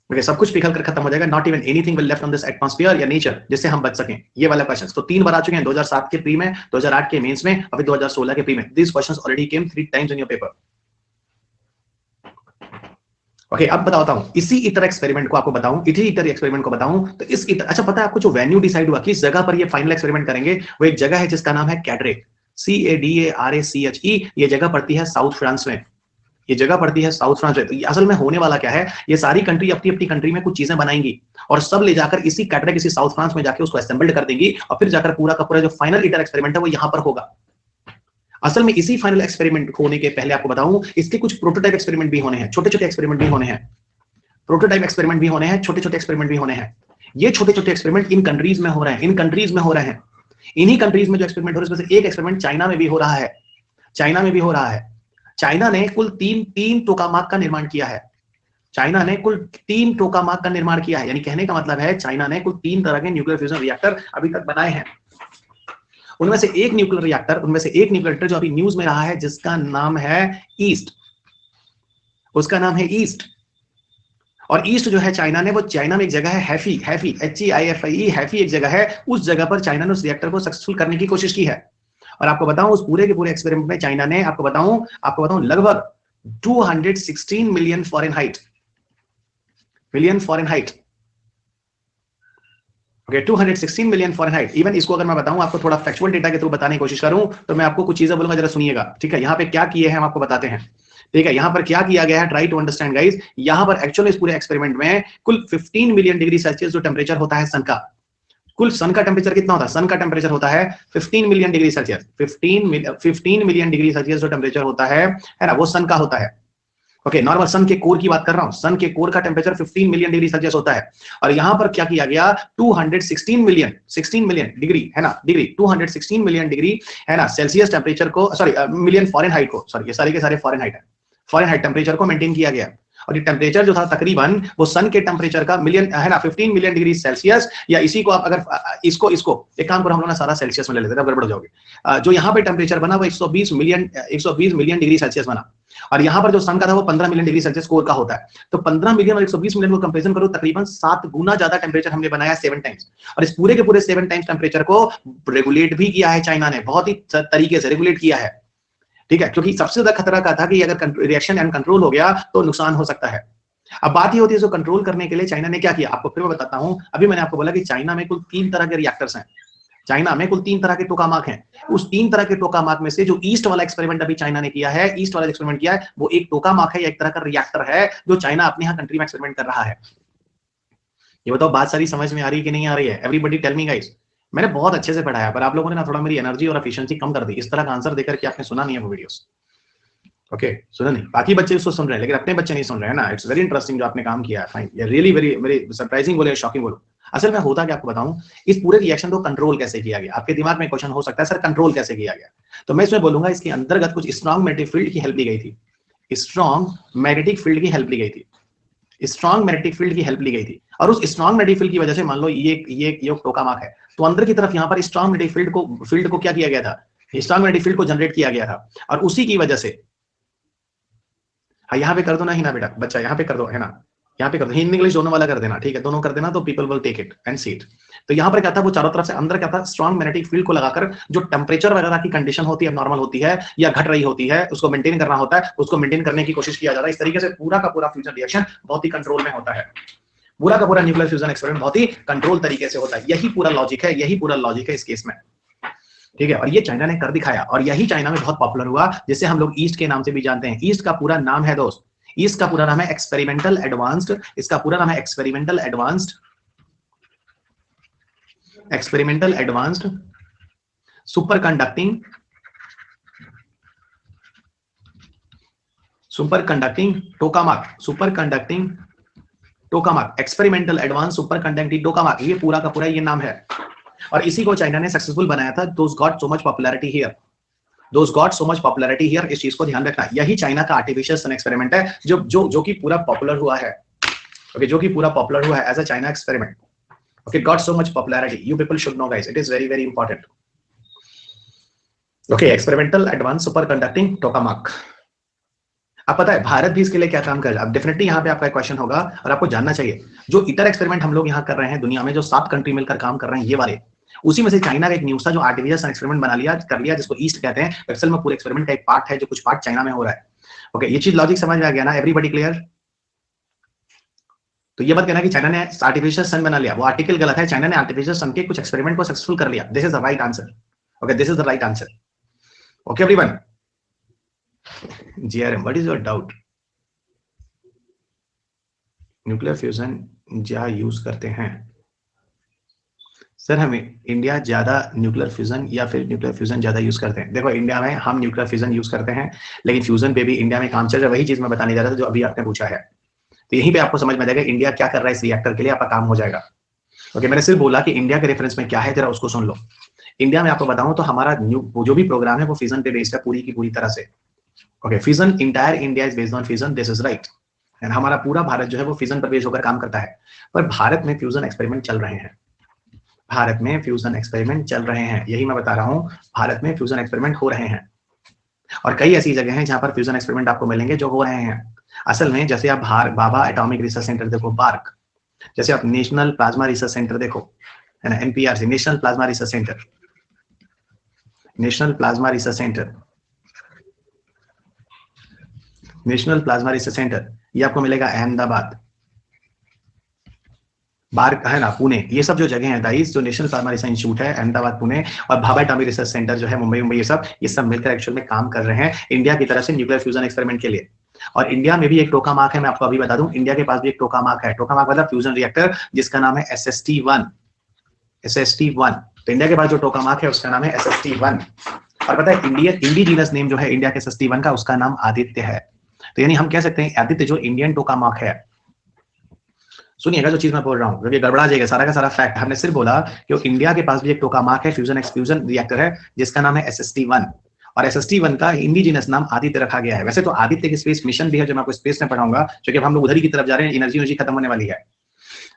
ओके, सब कुछ पिघल कर खत्म हो जाएगा। Not even anything will left on this atmosphere या नेचर जिससे हम बच सकें। ये वाला क्वेश्चन तो 3 बार आ चुके हैं, 2007 के प्री में, 2008 के मेंस में, अभी 2016 के प्री में। This questions already came 3 times in your paper. Okay, अब बताता हूं इसी ईटर एक्सपेरिमेंट को आपको बताऊं, इसी ईटर एक्सपेरिमेंट को बताऊं तो इस ईटर, अच्छा पता है आपको जो वेन्यू डिसाइड हुआ किस जगह पर ये फाइनल एक्सपेरिमेंट करेंगे, वो एक जगह है जिसका नाम है कैड्रे, CADARACHE। ये जगह पड़ती है साउथ फ्रांस में, ये जगह पड़ती है साउथ फ्रांस में। तो असल में होने वाला क्या है, ये सारी कंट्री अपनी अपनी कंट्री में कुछ चीजें बनाएंगी और सब ले जाकर इसी कैड्रे, किसी साउथ फ्रांस में जाकर उसको असेंबल्ड कर देंगी, और फिर जाकर पूरा का पूरा जो फाइनल ईटर एक्सपेरिमेंट है वो यहां पर होगा। असल में इसी फाइनल एक्सपेरिमेंट होने के पहले आपको बताऊं, इसके कुछ प्रोटोटाइप एक्सपेरिमेंट भी होने हैं, छोटे छोटे एक्सपेरिमेंट भी होने हैं, प्रोटोटाइप एक्सपेरिमेंट भी होने हैं, छोटे छोटे एक्सपेरिमेंट भी होने हैं। ये छोटे छोटे एक्सपेरिमेंट इन कंट्रीज में हो रहे हैं, इन कंट्रीज में हो रहे हैं। इन्हीं कंट्रीज में जो एक्सपेरिमेंट हो रहे हैं, इसमें से एक एक्सपेरिमेंट चाइना में भी हो रहा है, चाइना में भी हो रहा है। चाइना ने कुल तीन टोकामाक का निर्माण किया है, चाइना ने कुल 3 टोकामाक का निर्माण किया है, यानी कहने का मतलब है चाइना ने कुल 3 तरह के न्यूक्लियर फ्यूजन रिएक्टर अभी तक बनाए हैं। उनमें से एक न्यूक्लियर रिएक्टर जो अभी न्यूज में रहा है, जिसका नाम है ईस्ट, उसका नाम है ईस्ट। और ईस्ट जो है चाइना ने, वो चाइना में एक जगह है हैफी, HEIFIE, हैफी एक जगह है, उस जगह पर चाइना ने उस रिएक्टर को सक्सेसफुल करने की कोशिश की है। और आपको बताऊं उस पूरे के पूरे एक्सपेरिमेंट में चाइना ने, आपको बताऊं लगभग 216 million Fahrenheit, okay 216 million Fahrenheit. Even इसको अगर मैं बताऊं आपको, थोड़ा फैक्चुअल डेटा के थ्रू बताने की कोशिश करूं, तो मैं आपको कुछ चीजें बोलूंगा, जरा सुनिएगा, ठीक है। यहाँ पे क्या किए हैं हम आपको बताते हैं, ठीक है। यहाँ पर क्या किया गया है, ट्राई टू अंडरस्टैंड गाइस। यहाँ पर एक्चुअली इस पूरे एक्सपेरिमेंट में कुल 15 मिलियन डिग्री सेल्सियस जो टेम्परेचर होता है सन का, कुल सन का टेम्परेचर कितना होता है, सन का टेम्परेचर होता है 15 million degree Celsius, 15 million degree Celsius जो टेम्परेचर होता है ना, वो सन का होता है। ओके, नॉर्मल सन के कोर की बात कर रहा हूं, सन के कोर का टेम्परेचर 15 मिलियन डिग्री सेल्सियस होता है। और यहां पर क्या किया गया, 216 मिलियन डिग्री है ना, 216 मिलियन डिग्री है ना सेल्सियस टेम्परेचर को, सॉरी मिलियन फ़ारेनहाइट को, सॉरी ये सारे के सारे फ़ारेनहाइट है, फ़ारेनहाइट टेम्परेचर को मेंटेन किया गया। और ये टेम्परेचर जो था तकरीबन वो सन के टेम्परेचर का मिलियन है ना 15 मिलियन डिग्री सेल्सियस, या इसी को आप अगर इसको एक काम करो, हम लोग ना सारा सेल्सियस में ले लेते हैं, गड़बड़ हो जाओगे। जो यहाँ पे टेम्परेचर बना वो 120 मिलियन डिग्री सेल्सियस बना, और यहाँ पर जो सन का था वो 15 मिलियन डिग्री सेल्सियस कोर का होता है। तो 15 मिलियन और 120 मिलियन को कंपेरिजन करो, तकरीबन 7 गुना ज्यादा टेम्परेचर हमने बनाया, 7 टाइम्स। और इस पूरे के पूरे 7 टाइम्स टेम्परेचर को रेगुलेट भी किया है चाइना ने, बहुत ही तरीके से रेगुलेट किया है। ठीक है, क्योंकि सबसे ज्यादा खतरा का था कि अगर रिएक्शन अनकंट्रोल हो गया तो नुकसान हो सकता है। अब बात ये होती है, इसको कंट्रोल करने के लिए चाइना ने क्या किया, आपको फिर मैं बताता हूं। अभी मैंने आपको बोला कि चाइना में कुल 3 तरह के रिएक्टर्स हैं। चाइना में कुल 3 तरह के टोकामाक हैं। उस 3 तरह के टोकामाक में से जो ईस्ट वाला एक्सपेरिमेंट अभी चाइना ने किया है, ईस्ट वाला एक्सपेरिमेंट किया है, वो एक टोकामाक है या एक तरह का रिएक्टर है जो चाइना अपने यहां कंट्री में एक्सपेरिमेंट कर रहा है। ये बताओ बात सारी समझ में आ रही है कि नहीं आ रही है? Everybody tell me guys. मैंने बहुत अच्छे से पढ़ाया, पर आप लोगों ने ना थोड़ा मेरी एनर्जी और एफिशिएंसी कम कर दी। इस तरह का आंसर देकर के आपने सुना नहीं है वो वीडियोस। ओके, सुना नहीं, बाकी बच्चे उसको सुन रहे हैं लेकिन अपने बच्चे नहीं सुन रहे हैं ना। इट्स वेरी इंटरेस्टिंग जो आपने काम किया है, फाइन, ये रियली वेरी वेरी सरप्राइजिंग बोले, शॉकिंग बोलो। असल में होता क्या आपको बताऊं, इस पूरे रिएक्शन को कंट्रोल कैसे किया गया। आपके दिमाग में क्वेश्चन हो सकता है, सर कंट्रोल कैसे किया गया? तो मैं इसमें बोलूंगा इसके अंतर्गत कुछ स्ट्रॉन्ग मैग्नेटिक फील्ड की हेल्प ली गई थी। स्ट्रॉन्ग मैग्नेटिक फील्ड की हेल्प ली गई थी। स्ट्रॉन्ग मैग्नेटिक फील्ड की हेल्प ली गई थी, और उस स्ट्रॉन्ग मैग्नेटिक फील्ड की वजह से मान लो ये टोकामाक है, तो अंदर की तरफ यहाँ पर स्ट्रॉन्ग मैग्नेटिक फील्ड को क्या किया गया था, स्ट्रॉन्ग मैग्नेटिक फील्ड को जनरेट किया गया था। और उसी की वजह से, हाँ यहाँ पे कर दो ना, ही ना बेटा बच्चा, यहाँ पे कर दो, है ना, यहाँ पे कर दो, हिंदी इंग्लिश दोनों वाला कर देना, ठीक है, दोनों कर देना, तो people will take it and see it. तो यहाँ पर क्या था, वो चारों तरफ से अंदर क्या था, स्ट्रॉन्ग मैग्नेटिक फील्ड को लगाकर जो टेम्परेचर वगैरह की कंडीशन होती है, नॉर्मल होती है या घट रही होती है, उसको मेंटेन करना होता है, उसको मेंटेन करने की कोशिश किया जाता है। इस तरीके से पूरा का पूरा फ्यूजन रिएक्शन बहुत ही कंट्रोल में होता है। पूरा का पूरा न्यूक्लियर फ्यूजन एक्सपेरिमेंट बहुत ही कंट्रोल तरीके से होता है। यही पूरा लॉजिक है, यही पूरा लॉजिक है इस केस में, ठीक है। और ये चाइना ने कर दिखाया, और यही चाइना में बहुत पॉपुलर हुआ, जिसे हम लोग ईस्ट के नाम से भी जानते हैं। ईस्ट का पूरा नाम है दोस्त, ईस्ट का पूरा नाम है एक्सपेरिमेंटल एडवांस्ड, इसका पूरा नाम है experimental advanced super conducting tokamak, experimental advance super conducting tokamak, ये पूरा का पूरा ये नाम है। और इसी को चाइना ने सक्सेसफुल बनाया था। Those got so much popularity here, इस चीज को ध्यान रखना। यही चाइना का आर्टिफिशियल सन एक्सपेरिमेंट है जो जो जो कि पूरा पॉपुलर हुआ है, ओके, जो कि पूरा पॉपुलर हुआ है as a China experiment. Okay, got so much popularity, you people should know guys, it is very very important. Okay, experimental advance super conducting tokamak. अब पता है भारत भी इसके लिए क्या काम कर रहा है। अब डेफिनेटली यहाँ पे आपका क्वेश्चन होगा और आपको जानना चाहिए, जो इटर एक्सपेरिमेंट हम लोग यहाँ कर रहे हैं दुनिया में, जो 7 कंट्री मिलकर काम कर रहे हैं, ये वाले, उसी में से चाइना का एक न्यूज़ था जो आर्टिफिशियल एक्सपेरिमेंट कर लिया, जिसको ईस्ट कहते हैं। असल में पूरे एक्सपेरिमेंट का एक पार्ट है, जो कुछ पार्ट चाइना में हो रहा है। ओके, ये चीज लॉजिक समझ में आ गया ना, एवरीबॉडी क्लियर? तो ये मत कहना कि चाइना ने आर्टिफिशियल सन बना लिया, वो आर्टिकल गलत है। चाइना ने आर्टिफिशियल सन के कुछ एक्सपेरिमेंट को सक्सेसफुल कर लिया। This is the right answer. Okay, this is the right answer. Okay everyone, GRM, what is your doubt? Nuclear fusion जहां यूज करते हैं सर, हमें इंडिया ज्यादा न्यूक्लियर फ्यूजन या फिर न्यूक्लियर फ्यूजन ज्यादा यूज करते हैं? देखो, इंडिया में हम न्यूक्लियर फ्यूजन यूज करते हैं, लेकिन फ्यूजन पे भी इंडिया में काम चल रहा है। वही चीज मैं बताने जा रहा था जो अभी आपने पूछा है। तो यहीं पे आपको समझ में आ जाएगा इंडिया क्या कर रहा है इस रिएक्टर के लिए, आपका काम हो जाएगा। ओके, मैंने सिर्फ बोला कि इंडिया के रेफरेंस में क्या है, जरा उसको सुन लो। इंडिया में आपको बताऊं तो हमारा जो भी प्रोग्राम है वो फ्यूजन पे बेस्ड है पूरी की पूरी तरह से। Okay, fusion, entire India is based on fusion, this is right. And हमारा पूरा भारत जो है वो फ्यूजन पर बेस्ड होकर काम करता है। पर भारत में फ्यूजन एक्सपेरिमेंट चल रहे हैं, भारत में फ्यूजन एक्सपेरिमेंट चल रहे हैं, यही मैं बता रहा हूं, भारत में फ्यूजन एक्सपेरिमेंट हो रहे हैं। और कई ऐसी जगह हैं जहां पर फ्यूजन एक्सपेरिमेंट आपको मिलेंगे जो हो रहे हैं। असल में जैसे आप बाबा एटॉमिक रिसर्च सेंटर देखो, बार्क, जैसे आप नेशनल प्लाज्मा रिसर्च सेंटर देखो, है ना, NPRC, national plasma research centre, national plasma research centre, national plasma research centre, ये आपको मिलेगा अहमदाबाद, बार्क है ना, पुणे, ये सब जो जगह है दाइस, जो नेशनल प्लाज्मा रिसर्च इंस्टीट्यूट है अहमदाबाद, पुणे, और भाभा एटॉमिक रिसर्च सेंटर जो है मुंबई, ये सब मिलकर एक्चुअल में काम कर रहे हैं इंडिया की तरफ से न्यूक्लियर फ्यूजन एक्सपेरिमेंट के लिए। और इंडिया में भी एक टोकामाक है, मैं आपको अभी बता दूं, इंडिया के पास भी एक टोकामाक है। टोकामाक मतलब फ्यूजन रिएक्टर, जिसका नाम है SST-1, SST-1। तो इंडिया के पास जो टोकामाक है उसका नाम है SST-1। और पता है इंडिजीनस नेम जो है इंडिया के SST-1 का, उसका नाम आदित्य है। तो यानी हम कह सकते हैं आदित्य जो इंडियन टोकामाक है। सुनिएगा जो चीज मैं बोल रहा हूँ, क्योंकि गड़बड़ा जाएगा सारा का सारा फैक्ट। हमने सिर्फ बोला कि इंडिया के पास भी एक टोकामाक है, फ्यूजन रिएक्टर है, जिसका नाम है SST-1। और SST-1 का इंडिजीनस नाम आदित्य रखा गया है। वैसे तो आदित्य की स्पेस मिशन भी है, जो मैं आपको स्पेस में पढ़ाऊंगा, क्योंकि हम लोग उधर ही की तरफ जा रहे हैं, एनर्जी खत्म होने वाली है,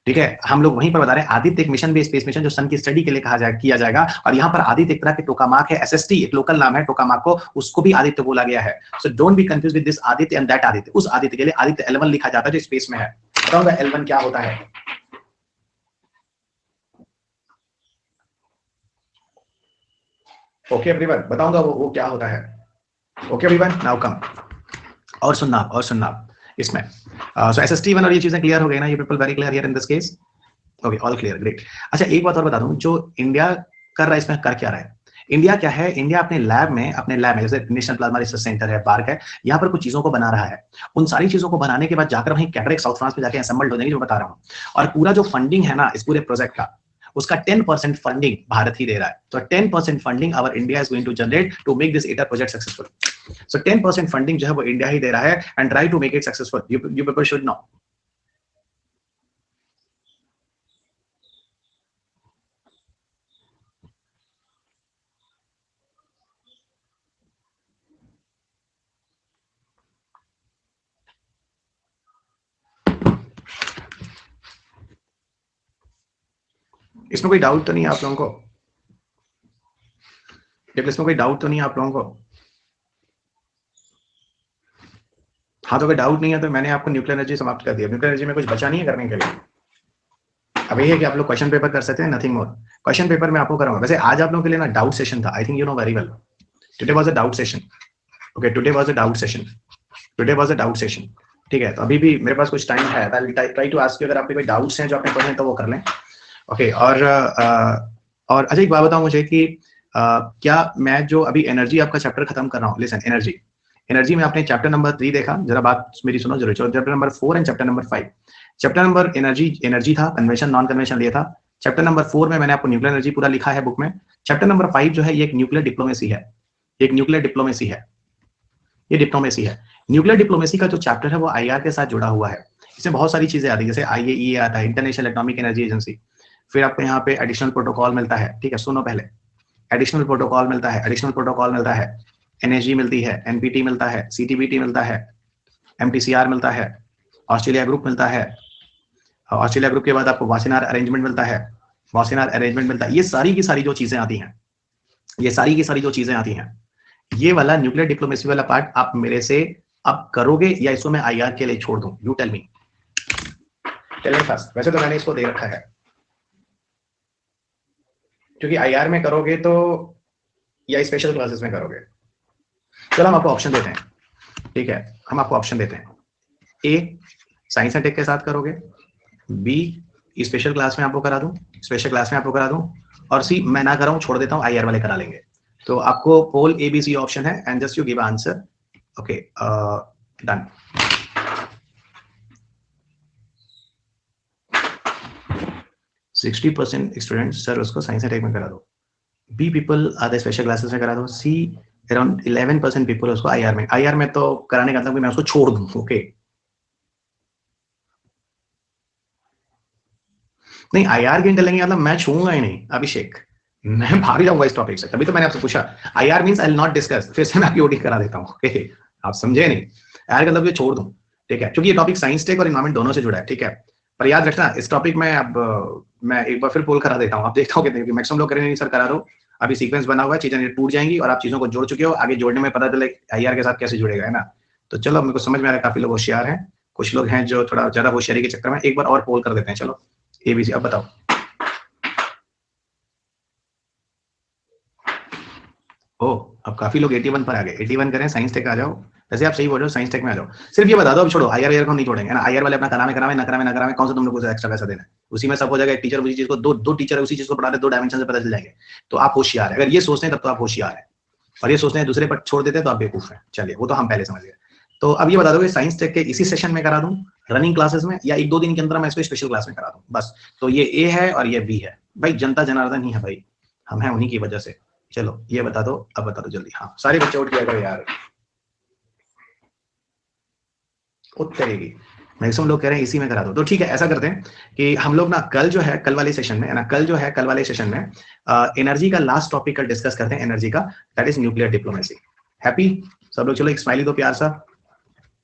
ठीक है। हम लोग वहीं पर बता रहे हैं आदित्य एक मिशन भी, स्पेस मिशन जो सन की स्टडी के लिए किया जाएगा। और यहाँ पर आदित्य एक तरह के टोकामाक है, SST एक लोकल नाम है टोकामाक को, उसको भी आदित्य बोला गया है। So don't be confuse with this Aditya and that Aditya. उस आदित्य के लिए आदित्य L1 लिखा जाता है जो स्पेस में है। बताऊंगा L1 क्या होता है। ओके एवरीवन, बताऊंगा वो क्या होता है। Okay everyone, now come. और सुनना इसमें सो SST1 और ये चीजें क्लियर हो गई ना, you people very clear here in this case? Okay, all clear, great. अच्छा, एक बात और बता दूं, जो इंडिया कर रहा है इसमें कर क्या रहा है? इंडिया क्या है, इंडिया अपने लैब में जैसे नेशनल प्लाज्मा रिसर्च सेंटर है, पार्क है, यहाँ पर कुछ चीजों को बना रहा है। उन सारी चीजों को बनाने के बाद जाकर वहीं कैटरेक साउथ फ्रांस में जाके असेंबल्ड हो जाएंगे, जो बता रहा हूँ। और पूरा जो फंडिंग है ना इस पूरे प्रोजेक्ट का, उसका 10% फंडिंग भारत ही दे रहा है। तो 10% funding our India is going to generate to make this ITER project successful. So 10% funding जो है वो इंडिया ही दे रहा है, and try to make it successful. You people should know. इसमें कोई डाउट तो नहीं है आप लोगों को? इसमें कोई डाउट तो नहीं है आप लोगों को? हाँ, तो अगर डाउट नहीं है तो मैंने आपको न्यूक्लियर एनर्जी समाप्त कर दिया। न्यूक्लियर एनर्जी में कुछ बचा नहीं है करने के लिए। अब ये है कि आप लोग क्वेश्चन पेपर कर सकते हैं, नथिंग मोर। क्वेश्चन पेपर में आपको कराऊंगा। वैसे आज आप लोगों के लिए ना डाउट सेशन था, I think you know very well. Today was a doubt session. Okay, today was a doubt session. ठीक है, तो अभी भी मेरे पास कुछ टाइम है, I will try to ask you, अगर आपके कोई डाउट्स हैं जो आपने पढ़े हैं तो वो कर लें। ओके, और अच्छा एक बात बताओ मुझे कि क्या मैं जो अभी एनर्जी आपका चैप्टर खत्म कर रहा हूँ, लिसन, एनर्जी में आपने चैप्टर नंबर 3 देखा, जरा बात मेरी सुनो जरूर। Chapter number 4 and chapter number 5। Chapter number energy था, कन्वेंशन नॉन कन्वेंशन लिया था। चैप्टर नंबर 4 में मैंने आपको न्यूक्लियर एनर्जी पूरा लिखा है बुक में। चैप्टर नंबर 5 जो है ये एक न्यूक्लियर डिप्लोमेसी है, ये डिप्लोमेसी है। न्यूक्लियर डिप्लोमेसी का जो चैप्टर है वो IR के साथ जुड़ा हुआ है। इसमें बहुत सारी चीजें आती है, जैसे IAEA आता है, इंटरनेशनल एटॉमिक एनर्जी एजेंसी। फिर आपको यहाँ पे एडिशनल प्रोटोकॉल मिलता है, ठीक है, सुनो पहले। एडिशनल प्रोटोकॉल मिलता है, NSG मिलती है, NPT मिलता है, CTBT मिलता है, MTCR मिलता है, ऑस्ट्रेलिया ग्रुप मिलता है। ऑस्ट्रेलिया ग्रुप के बाद आपको वासेनार अरेंजमेंट मिलता है। ये सारी की सारी जो चीजें आती हैं, ये वाला न्यूक्लियर डिप्लोमेसी वाला पार्ट आप मेरे से अब करोगे या इसको मैं IR के लिए छोड़ दूं? You tell me first. वैसे तो मैंने इसको दे रखा है, क्योंकि IR में करोगे तो या स्पेशल क्लासेस में करोगे। चलो हम आपको ऑप्शन देते हैं, ठीक है, हम आपको ऑप्शन देते हैं। A साइंस एंड टेक के साथ करोगे, B स्पेशल क्लास में आपको करा दूं, और C मैं ना कराऊं, छोड़ देता हूं, IR वाले करा लेंगे। तो आपको पोल ABC ऑप्शन है, and just you give answer. Okay, done. %60 students sir उसको साइंस एंड टेक में करा दो। B पीपल आधे स्पेशल क्लासेस में करा दो। C अराउंड 11% पीपल उसको IR में तो कराने का मतलब मैं उसको छोड़ दूं। ओके, नहीं IR के लेंगे मतलब मैं छूंगा ही नहीं अभिषेक, मैं भाग जाऊंगा इस टॉपिक से। तभी तो मैंने आपसे पूछा IR means I will not discuss, फिर से मैं आपकी OD करा देता हूँ। ओके, आप समझे नहीं, IR का मतलब ये छोड़ दूं, ठीक है, क्योंकि ये टॉपिक साइंस टेक और इन्वायरमेंट दोनों से जुड़ा है, ठीक है। पर याद रखना इस टॉपिक में अब मैं एक बार फिर पोल करा देता हूँ, आप देखता हूँ कि मैक्सिमम लोग करेंगे नहीं सर करा दो। अभी सीक्वेंस बना हुआ है, चीजें टूट जाएंगी और आप चीजों को जोड़ चुके हो, आगे जोड़ने में पता चले IR के साथ कैसे जुड़ेगा, है ना। तो चलो मेरे को समझ में आ रहा है, काफी लोग होशियार हैं, कुछ लोग हैं जो थोड़ा ज्यादा होशियारी के चक्कर में। एक बार और पोल कर देते हैं, चलो ABC। अब बताओ, अब काफी लोग 81 पर आ गए। 81 करें, साइंस टेक आ जाओ। वैसे आप सही बोल रहे हो, साइंस टेक में आ जाओ। सिर्फ ये बता दो, अब छोड़ो IR को नहीं छोड़ेंगे ना। IR वाले अपना करावे ना करावे, कौन सा तुम लोग को एक्स्ट्रा पैसा देना है? उसी में सब हो जाएगा। एक टीचर उसी चीज को दो टीचर उसी चीज को पढ़ा रहे, 2 डायमेंशन से पता चल जाएंगे। तो आप होशियार है, अगर ये सोचते हैं तब तो आप होशियार है, और ये सोचते हैं दूसरे पर छोड़ देते हैं तो आप बेवकूफ है। चलिए, वो तो हम पहले समझ गए। तो अब ये बता दो कि साइंस टेक के इसी सेशन में करा दूं, रनिंग क्लासेस में, या 1-2 दिन के अंदर मैं इसको स्पेशल क्लास में करा दूं, बस। तो ये A है और ये B है। भाई जनता जनार्दन ही है भाई, हम हैं उन्हीं की वजह से। चलो ये बता दो, अब बता दो जल्दी। हाँ, सारे बच्चे उठ गया करो यार, उत्तरेगी। मैक्सिमम लोग कह रहे हैं इसी में करा दो। तो ठीक है, ऐसा करते हैं कि हम लोग ना कल जो है, कल वाले सेशन में एनर्जी का लास्ट टॉपिक कल डिस्कस करते हैं, एनर्जी का, that is nuclear diplomacy. Happy सब लोग? चलो एक स्माइली दो प्यार सा,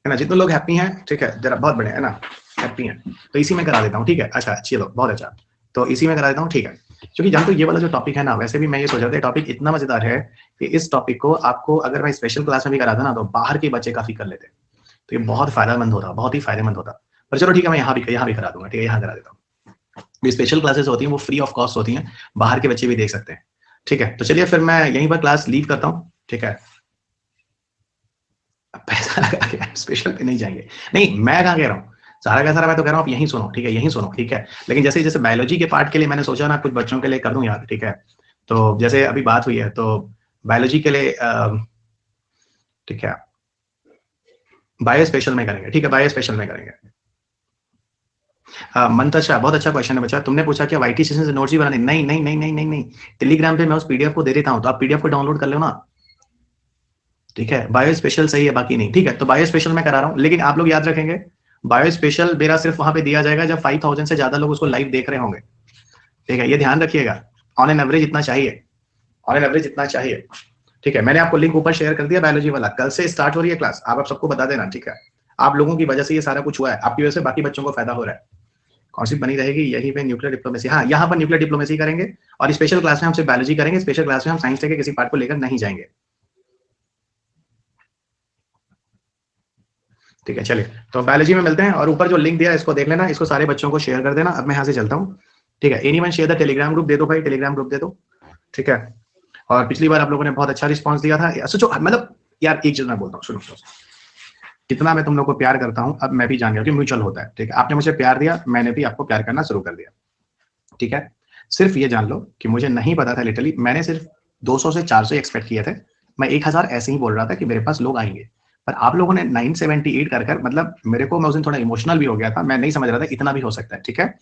है ना। जितने लोग हैप्पी हैं, ठीक है, जरा बहुत बड़े, है ना, हैप्पी हैं, तो इसी में करा देता हूँ, ठीक है। अच्छा चलो, बहुत अच्छा, तो इसी में करा देता हूँ, ठीक है। क्योंकि जानते हो ये वाला जो टॉपिक है ना, वैसे भी मैं ये सोच रहा था टॉपिक इतना मजेदार है कि इस टॉपिक को आपको अगर मैं स्पेशल क्लास में भी कराता ना, तो बाहर के बच्चे काफी कर लेते, तो ये बहुत फायदेमंद होता, बहुत ही फायदेमंद होता। पर चलो ठीक है, मैं यहाँ भी करा दूंगा, ठीक है, यहाँ करा देता हूँ। स्पेशल क्लासेस होती हैं वो फ्री ऑफ कॉस्ट होती हैं, बाहर के बच्चे भी देख सकते हैं, ठीक है। तो चलिए फिर मैं यहीं पर क्लास लीव करता हूँ, ठीक है। पैसा लगा के स्पेशल पे नहीं जाएंगे। नहीं, मैं कहाँ कह रहा हूँ, सारा का सारा मैं तो कह रहा हूँ आप यहीं सुनो, ठीक है, यहीं सुनो, ठीक है। लेकिन जैसे जैसे बायोलॉजी के पार्ट के लिए मैंने सोचा ना कुछ बच्चों के लिए कर दूं यार, ठीक है। तो जैसे अभी बात हुई है, तो बायोलॉजी के लिए ठीक है, बायो स्पेशल में करेंगे, ठीक है, बायो स्पेशल में करेंगे। मंतशा, बहुत अच्छा क्वेश्चन है बच्चा। तुमने पूछा कि वाईटी सेशन से नोट्स ही बनाने, नहीं नहीं नहीं नहीं नहीं नहीं, टेलीग्राम पे मैं उस पीडीएफ को दे देता हूँ, तो आप पीडीएफ को डाउनलोड कर लो ना, ठीक है। बायो स्पेशल सही है, बाकी नहीं, ठीक है। तो बायो स्पेशल मैं करा रहा हूँ, लेकिन आप लोग याद रखेंगे बायो स्पेशल मेरा सिर्फ वहां पे दिया जाएगा जब 5000 से ज्यादा लोग उसको लाइव देख रहे होंगे, ठीक है, ये ध्यान रखिएगा। ऑन एन एवरेज इतना चाहिए, ऑन एन एवरेज इतना चाहिए, ठीक है। मैंने आपको लिंक ऊपर शेयर कर दिया बायोलॉजी वाला, कल से स्टार्ट हो रही है क्लास, आप सबको बता देना, ठीक है। आप लोगों की वजह से ये सारा कुछ हुआ है, आपकी वजह से बाकी बच्चों को फायदा हो रहा है। कॉन्सेप्ट बनी रहेगी यही पे, न्यूक्लियर डिप्लोमेसी, हाँ यहाँ पर न्यूक्लियर डिप्लोमेसी करेंगे, और स्पेशल क्लास में हम सिर्फ बायोलॉजी करेंगे, स्पेशल क्लास में हम साइंस के किसी पार्ट को लेकर नहीं जाएंगे, ठीक है। चलिए, तो बायोलॉजी में मिलते हैं, और ऊपर जो लिंक दिया है इसको देख लेना, इसको सारे बच्चों को शेयर कर देना। अब मैं यहाँ से चलता हूँ, ठीक है। Anyone share the Telegram group, दे दो भाई, टेलीग्राम ग्रुप दे दो, ठीक है। और पिछली बार आप लोगों ने बहुत अच्छा रिस्पॉन्स दिया था। सोचो मतलब यार, एक चीज मैं बोलता हूँ, सुनो, कितना मैं तुम लोग को प्यार करता हूँ अब मैं भी जान गया कि म्यूचुअल होता है, ठीक है। आपने मुझे प्यार दिया, मैंने भी आपको प्यार करना शुरू कर दिया, ठीक है। सिर्फ ये जान लो कि मुझे नहीं पता था, लिटरली मैंने सिर्फ 200 से 400 एक्सपेक्ट किए थे, मैं 1000 ऐसे ही बोल रहा था कि मेरे पास लोग आएंगे, पर आप लोगों ने 978 कर मतलब मेरे को, मैं उस दिन थोड़ा इमोशनल भी हो गया था, मैं नहीं समझ रहा था इतना भी हो सकता है, ठीक है।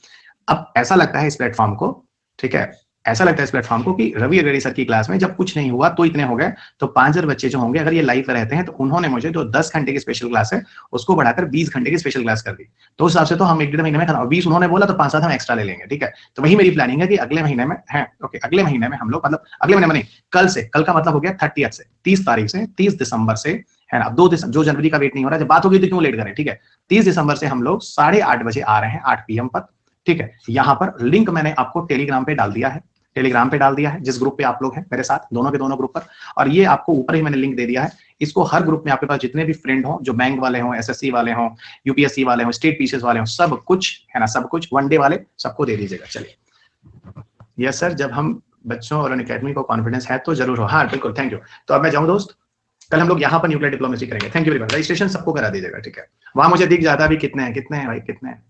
अब ऐसा लगता है इस प्लेटफॉर्म को, ठीक है, ऐसा लगता है इस प्लेटफॉर्म को कि रवि अग्रणी सर की क्लास में जब कुछ नहीं हुआ तो इतने हो गए, तो 5000 बच्चे जो होंगे अगर ये लाइव रहते हैं, तो उन्होंने मुझे जो 10 घंटे की स्पेशल क्लास है उसको बढ़ाकर 20 घंटे की स्पेशल क्लास कर दी, तो उस हिसाब से तो हम 1-1.5 महीने में 20 उन्होंने बोला तो 5-7 हम एक्स्ट्रा ले लेंगे, ठीक है। तो वही मेरी प्लानिंग है कि अगले महीने में है, ओके, अगले महीने में हम लोग, मतलब अगले महीने में नहीं, कल से, कल का मतलब हो गया 30 से 30 तारीख से 30 दिसंबर से, है ना। 2 दिसंबर, जो जनवरी का वेट नहीं हो रहा, जब बात होगी तो क्यों लेट करें, ठीक है। 30 दिसंबर से हम लोग 8:30 बजे आ रहे हैं, 8 PM पर, ठीक है। यहाँ पर लिंक मैंने आपको टेलीग्राम पे डाल दिया है, टेलीग्राम पे डाल दिया है, जिस ग्रुप पे आप लोग हैं मेरे साथ, दोनों के दोनों ग्रुप पर, और ये आपको ऊपर ही मैंने लिंक दे दिया है। इसको हर ग्रुप में आपके पास जितने भी फ्रेंड हो, जो बैंक वाले हों, SSC वाले हों, UPSC वाले हों, स्टेट पीसीएस वाले हों, सब कुछ है ना, सब कुछ, वनडे वाले सबको दे दीजिएगा। चलिए, यस सर, जब हम बच्चों और अकेडमी को कॉन्फिडेंस है तो जरूर हो, हाँ बिल्कुल, थैंक यू। तो अब मैं जाऊँ दोस्त, कल हम लोग यहाँ पर न्यूक्लियर डिप्लोमेसी करेंगे, thank you very much. Registration सबको करा दीजिएगा, ठीक है। वहां मुझे दिख जाता भी कितने हैं, कितने हैं भाई, कितने हैं,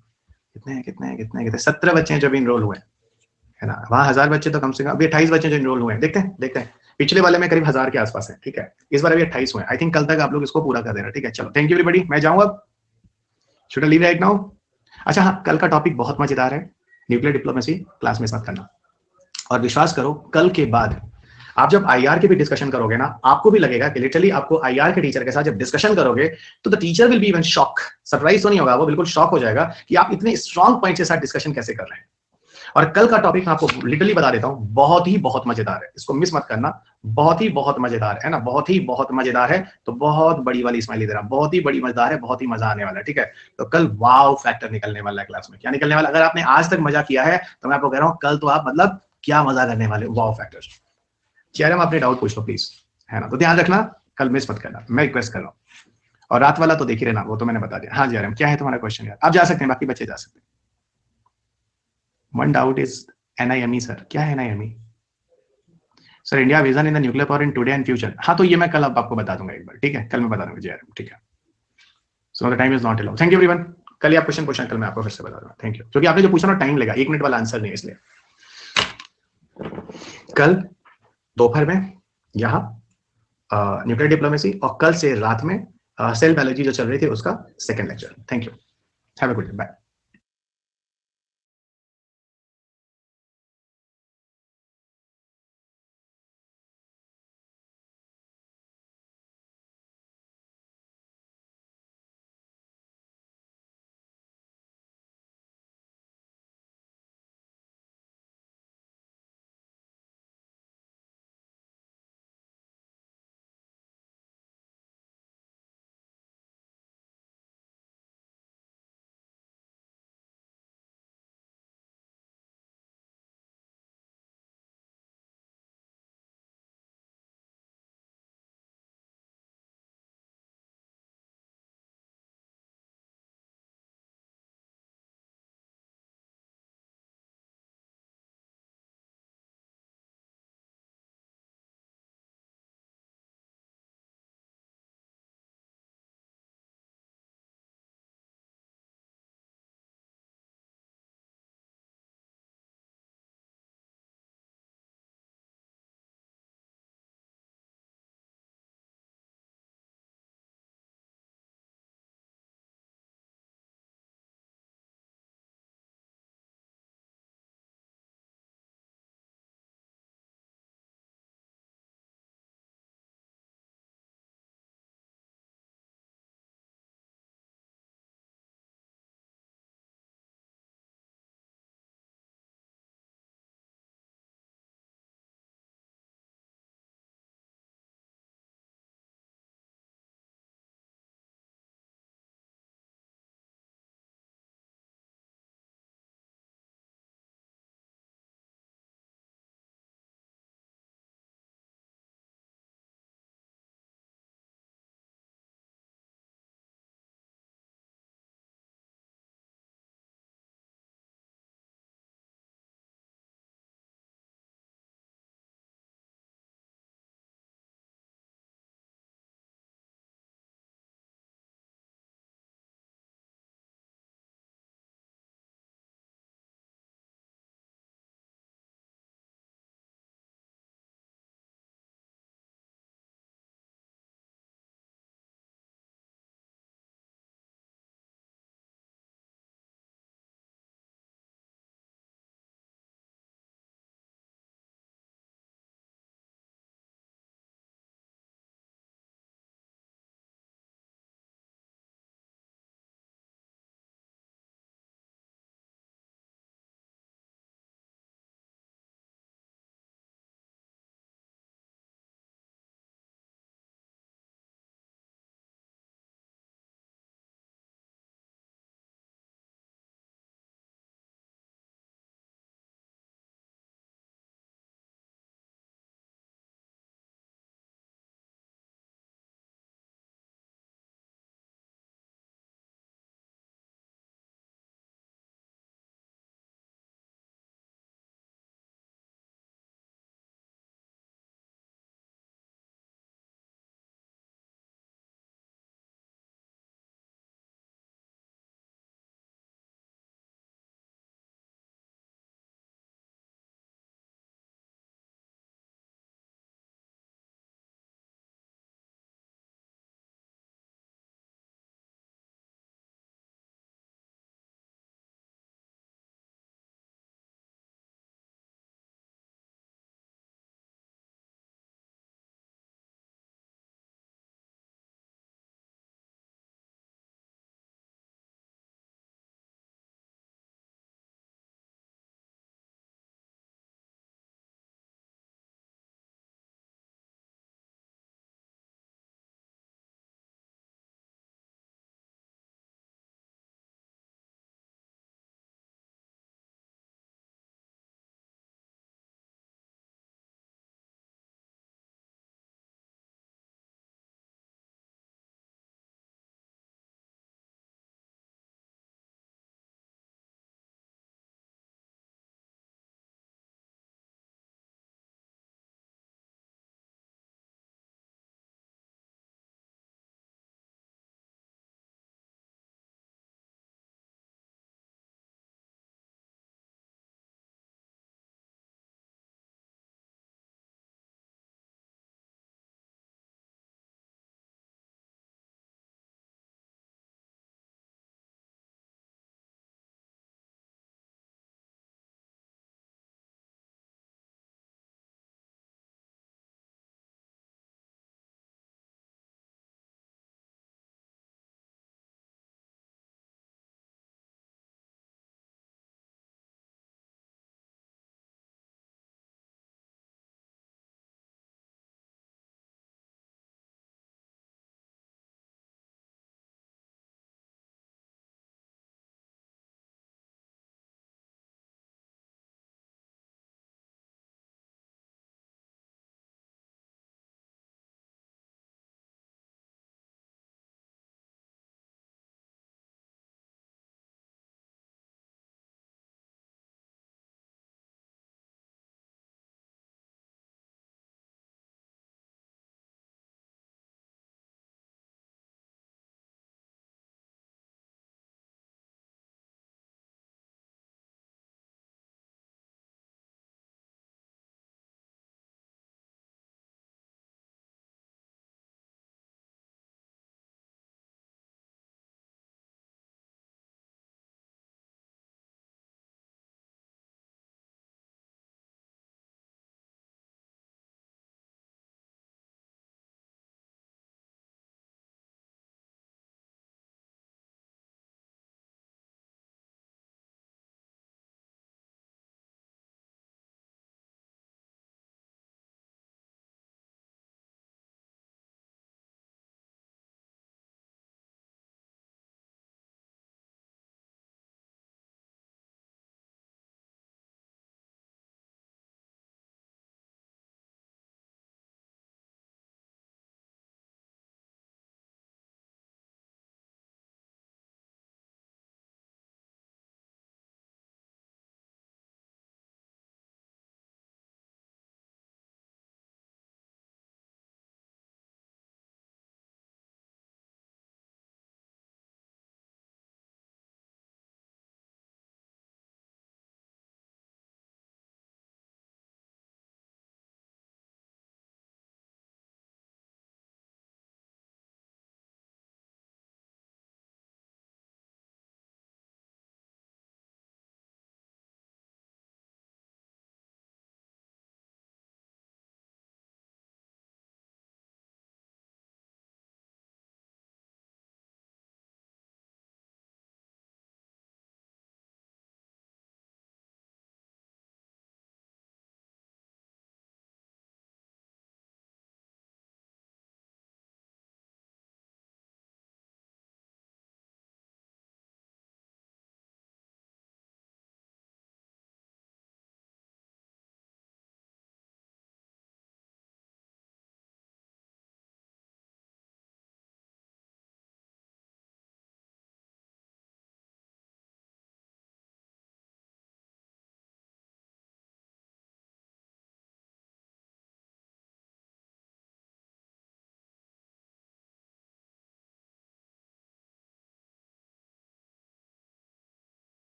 कितने हैं, कितने हैं, कितने हैं, कितने 17 बच्चे हैं जो भी इनरोल हुए, है ना। वहाँ 1000 बच्चे तो कम से कम, अभी 28 बच्चे जो इनरोल हुए हैं, देखते हैं देखते हैं। पिछले वाले में करीब 1000 के आसपास है, ठीक है। इस बार अभी 28 हुए, आई थिंक कल तक आप लोग इसको पूरा कर देना, ठीक है। चलो, थैंक यू एवरीबॉडी, मैं जाऊँ अब, should I leave right now. अच्छा हाँ, कल का टॉपिक बहुत मजेदार है, न्यूक्लियर डिप्लोमेसी, क्लास मिस मत करना। और विश्वास करो, कल के बाद आप जब IR की भी डिस्कशन करोगे ना, आपको भी लगेगा कि लिटरली आपको IR के टीचर के साथ जब डिस्कशन करोगे तो the teacher will be even shock, surprise तो नहीं होगा, वो बिल्कुल शॉक हो जाएगा कि आप इतने स्ट्रॉन्ग पॉइंट के साथ डिस्कशन कैसे कर रहे हैं। और कल का टॉपिक मैं आपको लिटरली बता देता हूं, बहुत ही बहुत मजेदार है, इसको मिस मत करना, बहुत ही बहुत मजेदार है ना, बहुत ही बहुत मजेदार है। तो बहुत बड़ी वाली स्माइली दे रहा, बहुत ही बड़ी मजेदार है, बहुत ही मजा आने वाला है, ठीक है। तो कल वाव फैक्टर निकलने वाला है क्लास में, क्या निकलने वाला, अगर आपने आज तक मजा किया है तो मैं आपको कह रहा हूं कल तो आप मतलब क्या मजा करने वाले, वाव फैक्टर। चेहरे में अपने डाउट पूछ लो प्लीज, है ना। तो ध्यान रखना, कल मिस मत करना, मैं रिक्वेस्ट कर रहा हूँ। और रात वाला तो देख ही रहना, वो तो मैंने बता दिया। हाँ जी, क्या है तुम्हारा क्वेश्चन यार, आप जा सकते हैं, बाकी बच्चे जा सकते हैं। One doubt is NIME sir, क्या है NIME sir? India vision in the nuclear power in today and future. हाँ, तो ये मैं कल अब आपको बता दूंगा एक बार, ठीक है, कल मैं बता दूंगा JRM, ठीक है। So the time is not allowed, thank you everyone. कल ही आप क्वेश्चन पूछना, कल मैं आपको फिर से बता दूंगा, थैंक यू। क्योंकि आपने जो पूछा ना टाइम लेगा, 1 मिनट वाला आंसर नहीं, इसलिए कल दोपहर में यहाँ न्यूक्लियर डिप्लोमेसी, और कल से रात में सेल बायोलॉजी जो चल रही थी उसका second lecture. Thank you, have a good day, bye.